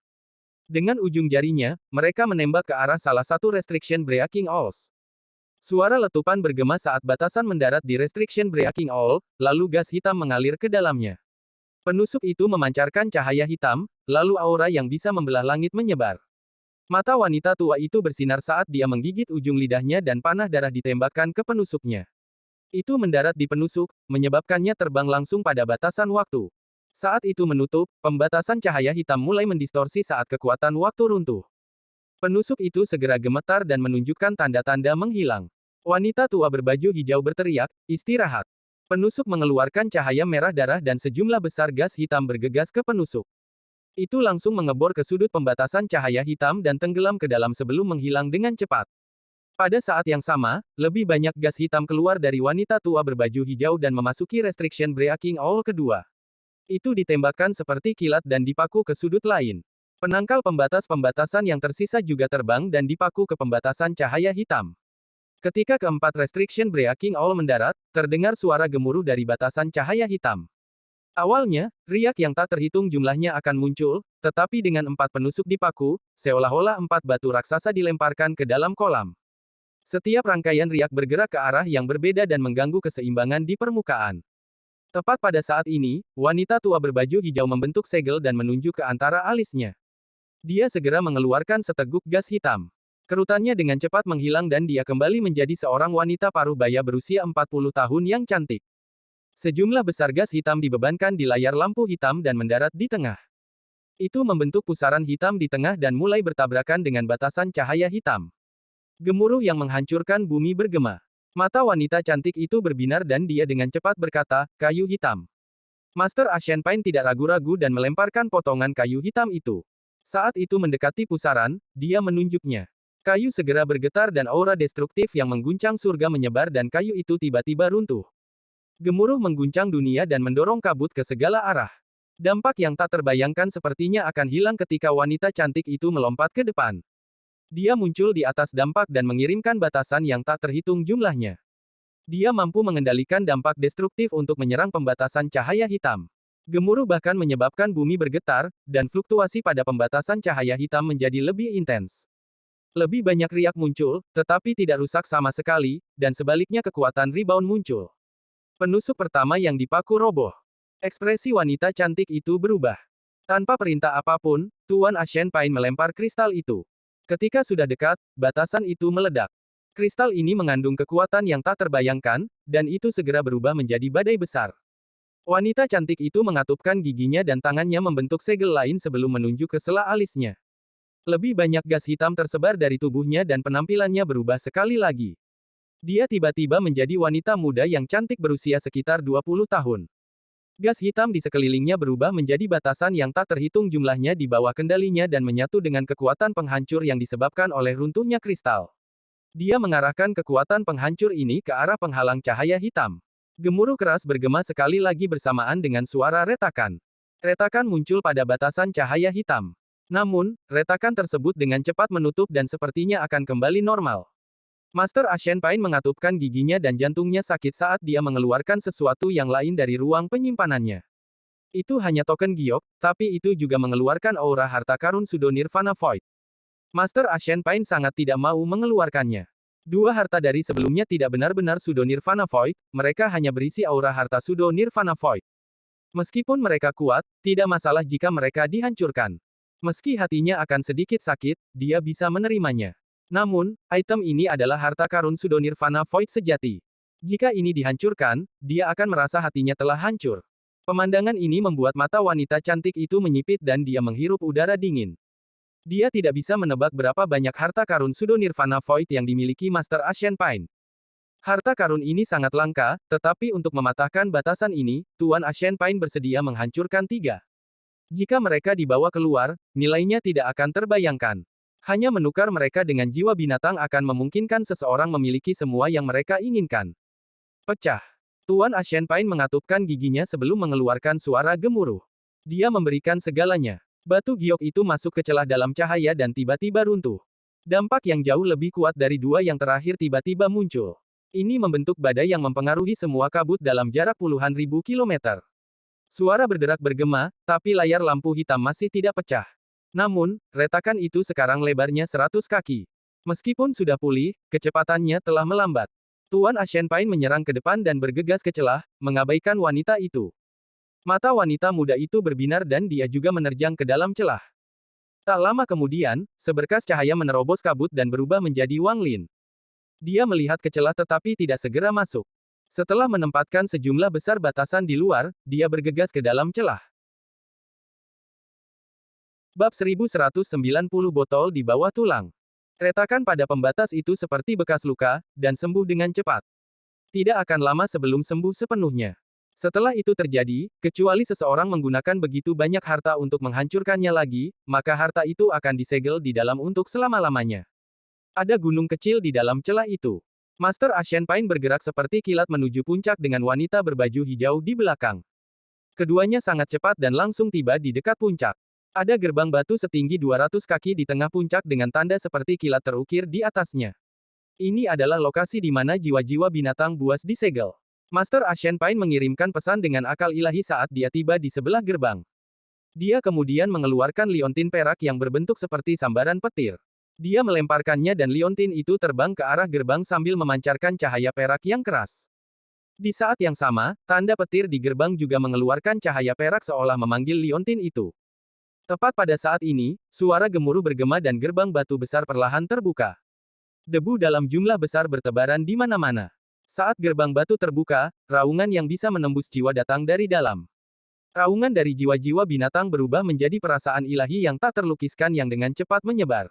Dengan ujung jarinya, mereka menembak ke arah salah satu Restriction Breaking Alls. Suara letupan bergema saat batasan mendarat di Restriction Breaking All, lalu gas hitam mengalir ke dalamnya. Penusuk itu memancarkan cahaya hitam, lalu aura yang bisa membelah langit menyebar. Mata wanita tua itu bersinar saat dia menggigit ujung lidahnya dan panah darah ditembakkan ke penusuknya. Itu mendarat di penusuk, menyebabkannya terbang langsung pada batasan waktu. Saat itu menutup, pembatasan cahaya hitam mulai mendistorsi saat kekuatan waktu runtuh. Penusuk itu segera gemetar dan menunjukkan tanda-tanda menghilang. Wanita tua berbaju hijau berteriak, istirahat. Penusuk mengeluarkan cahaya merah darah dan sejumlah besar gas hitam bergegas ke penusuk. Itu langsung mengebor ke sudut pembatasan cahaya hitam dan tenggelam ke dalam sebelum menghilang dengan cepat. Pada saat yang sama, lebih banyak gas hitam keluar dari wanita tua berbaju hijau dan memasuki Restriction Breaking All kedua. Itu ditembakkan seperti kilat dan dipaku ke sudut lain. Penangkal pembatas-pembatasan yang tersisa juga terbang dan dipaku ke pembatasan cahaya hitam. Ketika keempat Restriction Breaking All mendarat, terdengar suara gemuruh dari batasan cahaya hitam. Awalnya, riak yang tak terhitung jumlahnya akan muncul, tetapi dengan 4 penusuk dipaku, seolah-olah 4 batu raksasa dilemparkan ke dalam kolam. Setiap rangkaian riak bergerak ke arah yang berbeda dan mengganggu keseimbangan di permukaan. Tepat pada saat ini, wanita tua berbaju hijau membentuk segel dan menunjuk ke antara alisnya. Dia segera mengeluarkan seteguk gas hitam. Kerutannya dengan cepat menghilang dan dia kembali menjadi seorang wanita paruh baya berusia 40 tahun yang cantik. Sejumlah besar gas hitam dibebankan di layar lampu hitam dan mendarat di tengah. Itu membentuk pusaran hitam di tengah dan mulai bertabrakan dengan batasan cahaya hitam. Gemuruh yang menghancurkan bumi bergema. Mata wanita cantik itu berbinar dan dia dengan cepat berkata, kayu hitam. Master Ashen Pine tidak ragu-ragu dan melemparkan potongan kayu hitam itu. Saat itu mendekati pusaran, dia menunjuknya. Kayu segera bergetar dan aura destruktif yang mengguncang surga menyebar dan kayu itu tiba-tiba runtuh. Gemuruh mengguncang dunia dan mendorong kabut ke segala arah. Dampak yang tak terbayangkan sepertinya akan hilang ketika wanita cantik itu melompat ke depan. Dia muncul di atas dampak dan mengirimkan batasan yang tak terhitung jumlahnya. Dia mampu mengendalikan dampak destruktif untuk menyerang pembatasan cahaya hitam. Gemuruh bahkan menyebabkan bumi bergetar, dan fluktuasi pada pembatasan cahaya hitam menjadi lebih intens. Lebih banyak riak muncul, tetapi tidak rusak sama sekali, dan sebaliknya kekuatan rebound muncul. Penusuk pertama yang dipaku roboh. Ekspresi wanita cantik itu berubah. Tanpa perintah apapun, Tuan Ashen Pine melempar kristal itu. Ketika sudah dekat, batasan itu meledak. Kristal ini mengandung kekuatan yang tak terbayangkan, dan itu segera berubah menjadi badai besar. Wanita cantik itu mengatupkan giginya dan tangannya membentuk segel lain sebelum menunjuk ke sela alisnya. Lebih banyak gas hitam tersebar dari tubuhnya dan penampilannya berubah sekali lagi. Dia tiba-tiba menjadi wanita muda yang cantik berusia sekitar 20 tahun. Gas hitam di sekelilingnya berubah menjadi batasan yang tak terhitung jumlahnya di bawah kendalinya dan menyatu dengan kekuatan penghancur yang disebabkan oleh runtuhnya kristal. Dia mengarahkan kekuatan penghancur ini ke arah penghalang cahaya hitam. Gemuruh keras bergema sekali lagi bersamaan dengan suara retakan. Retakan muncul pada batasan cahaya hitam. Namun, retakan tersebut dengan cepat menutup dan sepertinya akan kembali normal. Master Ashen Pine mengatupkan giginya dan jantungnya sakit saat dia mengeluarkan sesuatu yang lain dari ruang penyimpanannya. Itu hanya token giok, tapi itu juga mengeluarkan aura harta karun Pseudo Nirvana Void. Master Ashen Pine sangat tidak mau mengeluarkannya. Dua harta dari sebelumnya tidak benar-benar Pseudo Nirvana Void, mereka hanya berisi aura harta Pseudo Nirvana Void. Meskipun mereka kuat, tidak masalah jika mereka dihancurkan. Meski hatinya akan sedikit sakit, dia bisa menerimanya. Namun, item ini adalah harta karun Pseudo Nirvana Void sejati. Jika ini dihancurkan, dia akan merasa hatinya telah hancur. Pemandangan ini membuat mata wanita cantik itu menyipit dan dia menghirup udara dingin. Dia tidak bisa menebak berapa banyak harta karun Pseudo Nirvana Void yang dimiliki Master Ashen Pine. Harta karun ini sangat langka, tetapi untuk mematahkan batasan ini, Tuan Ashen Pine bersedia menghancurkan 3. Jika mereka dibawa keluar, nilainya tidak akan terbayangkan. Hanya menukar mereka dengan jiwa binatang akan memungkinkan seseorang memiliki semua yang mereka inginkan. Pecah. Tuan Ashen Pine mengatupkan giginya sebelum mengeluarkan suara gemuruh. Dia memberikan segalanya. Batu giok itu masuk ke celah dalam cahaya dan tiba-tiba runtuh. Dampak yang jauh lebih kuat dari dua yang terakhir tiba-tiba muncul. Ini membentuk badai yang mempengaruhi semua kabut dalam jarak puluhan ribu kilometer. Suara berderak bergema, tapi layar lampu hitam masih tidak pecah. Namun, retakan itu sekarang lebarnya 100 kaki. Meskipun sudah pulih, kecepatannya telah melambat. Tuan Ashen Pine menyerang ke depan dan bergegas ke celah, mengabaikan wanita itu. Mata wanita muda itu berbinar dan dia juga menerjang ke dalam celah. Tak lama kemudian, seberkas cahaya menerobos kabut dan berubah menjadi Wang Lin. Dia melihat ke celah tetapi tidak segera masuk. Setelah menempatkan sejumlah besar batasan di luar, dia bergegas ke dalam celah. Bab 1190 botol di bawah tulang. Retakan pada pembatas itu seperti bekas luka, dan sembuh dengan cepat. Tidak akan lama sebelum sembuh sepenuhnya. Setelah itu terjadi, kecuali seseorang menggunakan begitu banyak harta untuk menghancurkannya lagi, maka harta itu akan disegel di dalam untuk selama-lamanya. Ada gunung kecil di dalam celah itu. Master Ashen Pine bergerak seperti kilat menuju puncak dengan wanita berbaju hijau di belakang. Keduanya sangat cepat dan langsung tiba di dekat puncak. Ada gerbang batu setinggi 200 kaki di tengah puncak dengan tanda seperti kilat terukir di atasnya. Ini adalah lokasi di mana jiwa-jiwa binatang buas disegel. Master Ashen Pine mengirimkan pesan dengan akal ilahi saat dia tiba di sebelah gerbang. Dia kemudian mengeluarkan liontin perak yang berbentuk seperti sambaran petir. Dia melemparkannya dan liontin itu terbang ke arah gerbang sambil memancarkan cahaya perak yang keras. Di saat yang sama, tanda petir di gerbang juga mengeluarkan cahaya perak seolah memanggil liontin itu. Tepat pada saat ini, suara gemuruh bergema dan gerbang batu besar perlahan terbuka. Debu dalam jumlah besar bertebaran di mana-mana. Saat gerbang batu terbuka, raungan yang bisa menembus jiwa datang dari dalam. Raungan dari jiwa-jiwa binatang berubah menjadi perasaan ilahi yang tak terlukiskan yang dengan cepat menyebar.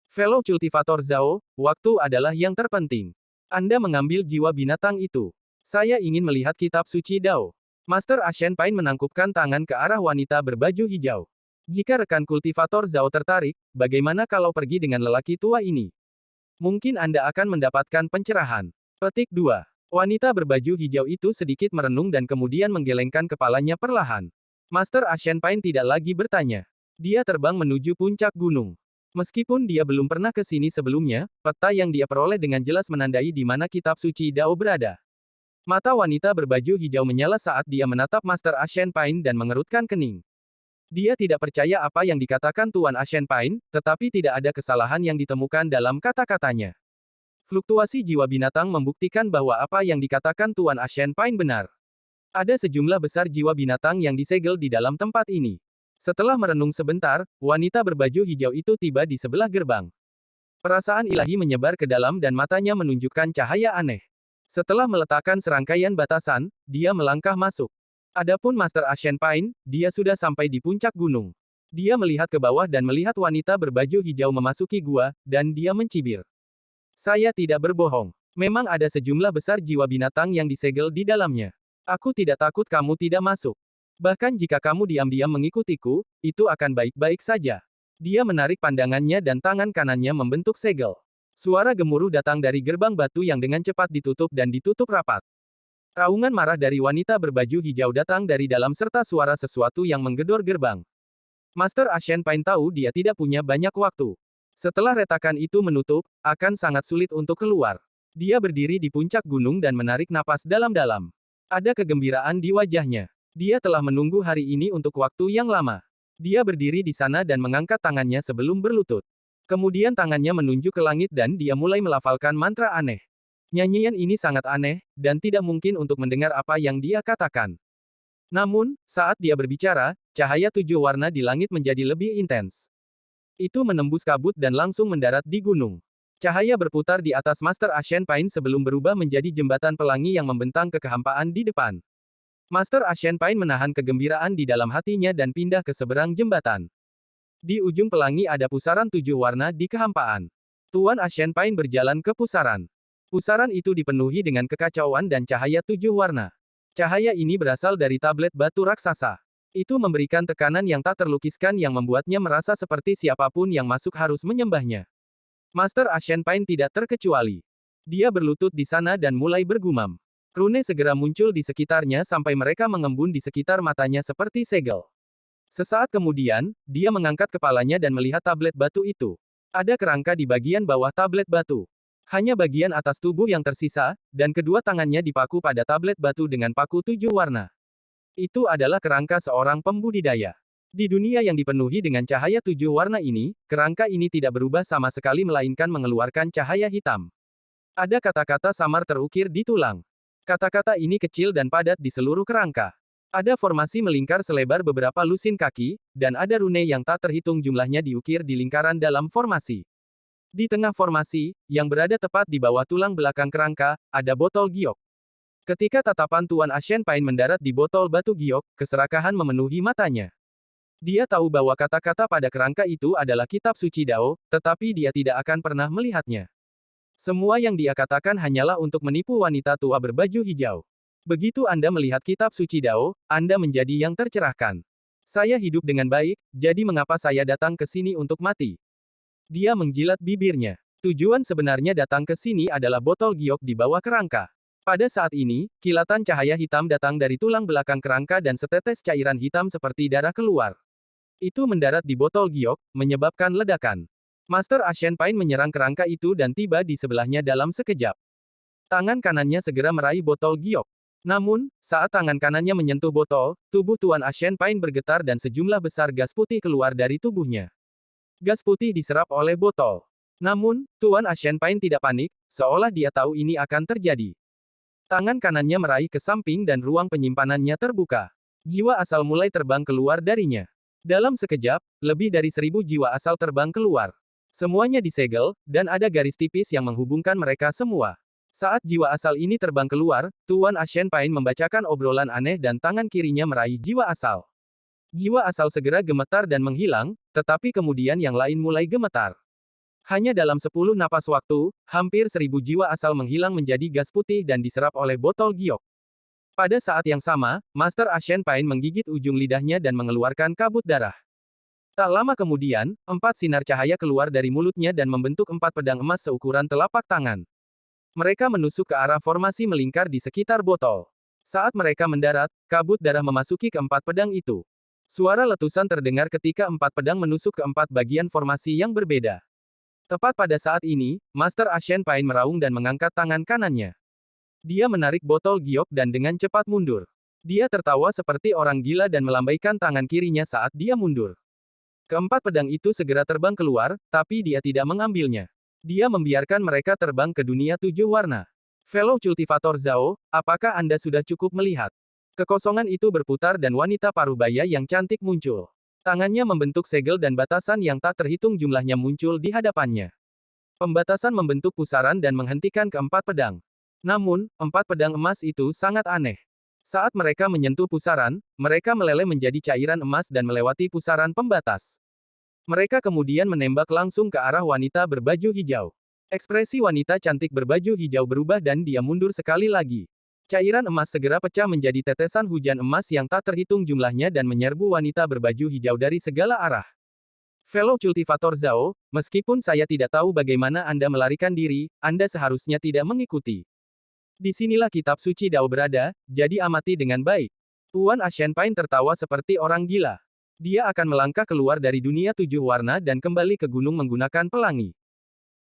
Fellow Cultivator Zhao, waktu adalah yang terpenting. Anda mengambil jiwa binatang itu. Saya ingin melihat kitab suci Dao. Master Ashen Pine menangkupkan tangan ke arah wanita berbaju hijau. Jika rekan kultivator Zhao tertarik, bagaimana kalau pergi dengan lelaki tua ini? Mungkin Anda akan mendapatkan pencerahan. Petik 2. Wanita berbaju hijau itu sedikit merenung dan kemudian menggelengkan kepalanya perlahan. Master Ashen Pine tidak lagi bertanya. Dia terbang menuju puncak gunung. Meskipun dia belum pernah ke sini sebelumnya, peta yang dia peroleh dengan jelas menandai di mana kitab suci Dao berada. Mata wanita berbaju hijau menyala saat dia menatap Master Ashen Pine dan mengerutkan kening. Dia tidak percaya apa yang dikatakan Tuan Ashen Pine, tetapi tidak ada kesalahan yang ditemukan dalam kata-katanya. Fluktuasi jiwa binatang membuktikan bahwa apa yang dikatakan Tuan Ashen Pine benar. Ada sejumlah besar jiwa binatang yang disegel di dalam tempat ini. Setelah merenung sebentar, wanita berbaju hijau itu tiba di sebelah gerbang. Perasaan ilahi menyebar ke dalam dan matanya menunjukkan cahaya aneh. Setelah meletakkan serangkaian batasan, dia melangkah masuk. Adapun Master Ashen Pine, dia sudah sampai di puncak gunung. Dia melihat ke bawah dan melihat wanita berbaju hijau memasuki gua, dan dia mencibir. Saya tidak berbohong. Memang ada sejumlah besar jiwa binatang yang disegel di dalamnya. Aku tidak takut kamu tidak masuk. Bahkan jika kamu diam-diam mengikutiku, itu akan baik-baik saja. Dia menarik pandangannya dan tangan kanannya membentuk segel. Suara gemuruh datang dari gerbang batu yang dengan cepat ditutup dan ditutup rapat. Raungan marah dari wanita berbaju hijau datang dari dalam serta suara sesuatu yang menggedor gerbang. Master Ashen Pine tahu dia tidak punya banyak waktu. Setelah retakan itu menutup, akan sangat sulit untuk keluar. Dia berdiri di puncak gunung dan menarik napas dalam-dalam. Ada kegembiraan di wajahnya. Dia telah menunggu hari ini untuk waktu yang lama. Dia berdiri di sana dan mengangkat tangannya sebelum berlutut. Kemudian tangannya menunjuk ke langit dan dia mulai melafalkan mantra aneh. Nyanyian ini sangat aneh, dan tidak mungkin untuk mendengar apa yang dia katakan. Namun, saat dia berbicara, cahaya 7 warna di langit menjadi lebih intens. Itu menembus kabut dan langsung mendarat di gunung. Cahaya berputar di atas Master Ashen Pine sebelum berubah menjadi jembatan pelangi yang membentang ke kehampaan di depan. Master Ashen Pine menahan kegembiraan di dalam hatinya dan pindah ke seberang jembatan. Di ujung pelangi ada pusaran 7 warna di kehampaan. Tuan Ashen Pine berjalan ke pusaran. Pusaran itu dipenuhi dengan kekacauan dan cahaya 7 warna. Cahaya ini berasal dari tablet batu raksasa. Itu memberikan tekanan yang tak terlukiskan yang membuatnya merasa seperti siapapun yang masuk harus menyembahnya. Master Ashen Pine tidak terkecuali. Dia berlutut di sana dan mulai bergumam. Rune segera muncul di sekitarnya sampai mereka mengembun di sekitar matanya seperti segel. Sesaat kemudian, dia mengangkat kepalanya dan melihat tablet batu itu. Ada kerangka di bagian bawah tablet batu. Hanya bagian atas tubuh yang tersisa, dan kedua tangannya dipaku pada tablet batu dengan paku 7 warna. Itu adalah kerangka seorang pembudidaya. Di dunia yang dipenuhi dengan cahaya 7 warna ini, kerangka ini tidak berubah sama sekali melainkan mengeluarkan cahaya hitam. Ada kata-kata samar terukir di tulang. Kata-kata ini kecil dan padat di seluruh kerangka. Ada formasi melingkar selebar beberapa lusin kaki, dan ada rune yang tak terhitung jumlahnya diukir di lingkaran dalam formasi. Di tengah formasi, yang berada tepat di bawah tulang belakang kerangka, ada botol giok. Ketika tatapan Tuan Ashen Pine mendarat di botol batu giok, keserakahan memenuhi matanya. Dia tahu bahwa kata-kata pada kerangka itu adalah kitab suci Dao, tetapi dia tidak akan pernah melihatnya. Semua yang dia katakan hanyalah untuk menipu wanita tua berbaju hijau. Begitu Anda melihat kitab suci Dao, Anda menjadi yang tercerahkan. Saya hidup dengan baik, jadi mengapa saya datang ke sini untuk mati? Dia menjilat bibirnya. Tujuan sebenarnya datang ke sini adalah botol giok di bawah kerangka. Pada saat ini, kilatan cahaya hitam datang dari tulang belakang kerangka dan setetes cairan hitam seperti darah keluar. Itu mendarat di botol giok, menyebabkan ledakan. Master Ashen Pine menyerang kerangka itu dan tiba di sebelahnya dalam sekejap. Tangan kanannya segera meraih botol giok. Namun, saat tangan kanannya menyentuh botol, tubuh Tuan Ashen Pine bergetar dan sejumlah besar gas putih keluar dari tubuhnya. Gas putih diserap oleh botol. Namun, Tuan Ashen Pine tidak panik, seolah dia tahu ini akan terjadi. Tangan kanannya meraih ke samping dan ruang penyimpanannya terbuka. Jiwa asal mulai terbang keluar darinya. Dalam sekejap, lebih dari 1000 jiwa asal terbang keluar. Semuanya disegel, dan ada garis tipis yang menghubungkan mereka semua. Saat jiwa asal ini terbang keluar, Tuan Ashen Pine membacakan obrolan aneh dan tangan kirinya meraih jiwa asal. Jiwa asal segera gemetar dan menghilang, tetapi kemudian yang lain mulai gemetar. Hanya dalam 10 napas waktu, hampir 1000 jiwa asal menghilang menjadi gas putih dan diserap oleh botol giok. Pada saat yang sama, Master Ashen Pain menggigit ujung lidahnya dan mengeluarkan kabut darah. Tak lama kemudian, 4 sinar cahaya keluar dari mulutnya dan membentuk 4 pedang emas seukuran telapak tangan. Mereka menusuk ke arah formasi melingkar di sekitar botol. Saat mereka mendarat, kabut darah memasuki keempat pedang itu. Suara letusan terdengar ketika 4 pedang menusuk ke 4 bagian formasi yang berbeda. Tepat pada saat ini, Master Ashen Pain meraung dan mengangkat tangan kanannya. Dia menarik botol giok dan dengan cepat mundur. Dia tertawa seperti orang gila dan melambaikan tangan kirinya saat dia mundur. Keempat pedang itu segera terbang keluar, tapi dia tidak mengambilnya. Dia membiarkan mereka terbang ke dunia 7 warna. Fellow Cultivator Zhao, apakah Anda sudah cukup melihat? Kekosongan itu berputar dan wanita parubaya yang cantik muncul. Tangannya membentuk segel dan batasan yang tak terhitung jumlahnya muncul di hadapannya. Pembatasan membentuk pusaran dan menghentikan keempat pedang. Namun, 4 pedang emas itu sangat aneh. Saat mereka menyentuh pusaran, mereka meleleh menjadi cairan emas dan melewati pusaran pembatas. Mereka kemudian menembak langsung ke arah wanita berbaju hijau. Ekspresi wanita cantik berbaju hijau berubah dan dia mundur sekali lagi. Cairan emas segera pecah menjadi tetesan hujan emas yang tak terhitung jumlahnya dan menyerbu wanita berbaju hijau dari segala arah. Fellow Cultivator Zhao, meskipun saya tidak tahu bagaimana Anda melarikan diri, Anda seharusnya tidak mengikuti. Disinilah kitab suci Dao berada, jadi amati dengan baik. Tuan Ashen Pain tertawa seperti orang gila. Dia akan melangkah keluar dari dunia 7 warna dan kembali ke gunung menggunakan pelangi.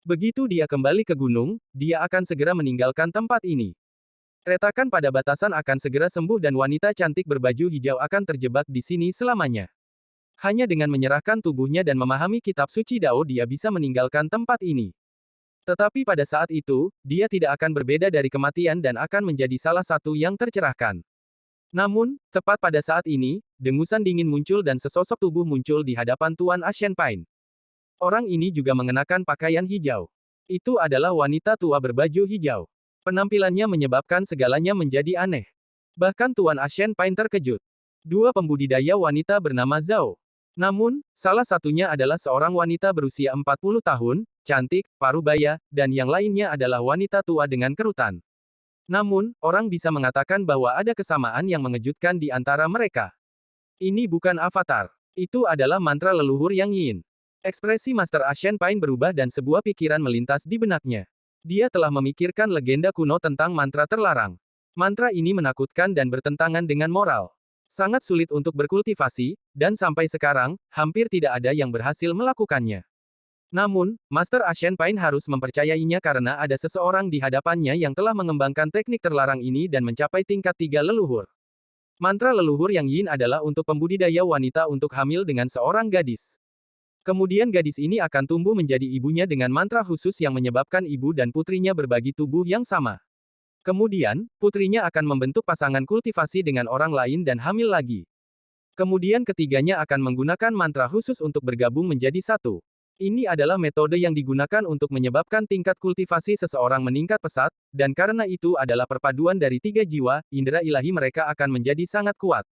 Begitu dia kembali ke gunung, dia akan segera meninggalkan tempat ini. Retakan pada batasan akan segera sembuh dan wanita cantik berbaju hijau akan terjebak di sini selamanya. Hanya dengan menyerahkan tubuhnya dan memahami kitab suci Dao dia bisa meninggalkan tempat ini. Tetapi pada saat itu, dia tidak akan berbeda dari kematian dan akan menjadi salah satu yang tercerahkan. Namun, tepat pada saat ini, dengusan dingin muncul dan sesosok tubuh muncul di hadapan Tuan Ashen Pain. Orang ini juga mengenakan pakaian hijau. Itu adalah wanita tua berbaju hijau. Penampilannya menyebabkan segalanya menjadi aneh. Bahkan Tuan Ashen Pain terkejut. 2 pembudidaya wanita bernama Zhao. Namun, salah satunya adalah seorang wanita berusia 40 tahun, cantik, parubaya, dan yang lainnya adalah wanita tua dengan kerutan. Namun, orang bisa mengatakan bahwa ada kesamaan yang mengejutkan di antara mereka. Ini bukan avatar. Itu adalah mantra leluhur yang yin. Ekspresi Master Ashen Pain berubah dan sebuah pikiran melintas di benaknya. Dia telah memikirkan legenda kuno tentang mantra terlarang. Mantra ini menakutkan dan bertentangan dengan moral. Sangat sulit untuk berkultivasi, dan sampai sekarang, hampir tidak ada yang berhasil melakukannya. Namun, Master Ashen Pain harus mempercayainya karena ada seseorang di hadapannya yang telah mengembangkan teknik terlarang ini dan mencapai tingkat 3 leluhur. Mantra leluhur yang yin adalah untuk pembudidaya wanita untuk hamil dengan seorang gadis. Kemudian gadis ini akan tumbuh menjadi ibunya dengan mantra khusus yang menyebabkan ibu dan putrinya berbagi tubuh yang sama. Kemudian, putrinya akan membentuk pasangan kultivasi dengan orang lain dan hamil lagi. Kemudian ketiganya akan menggunakan mantra khusus untuk bergabung menjadi satu. Ini adalah metode yang digunakan untuk menyebabkan tingkat kultivasi seseorang meningkat pesat, dan karena itu adalah perpaduan dari 3 jiwa, indera ilahi mereka akan menjadi sangat kuat.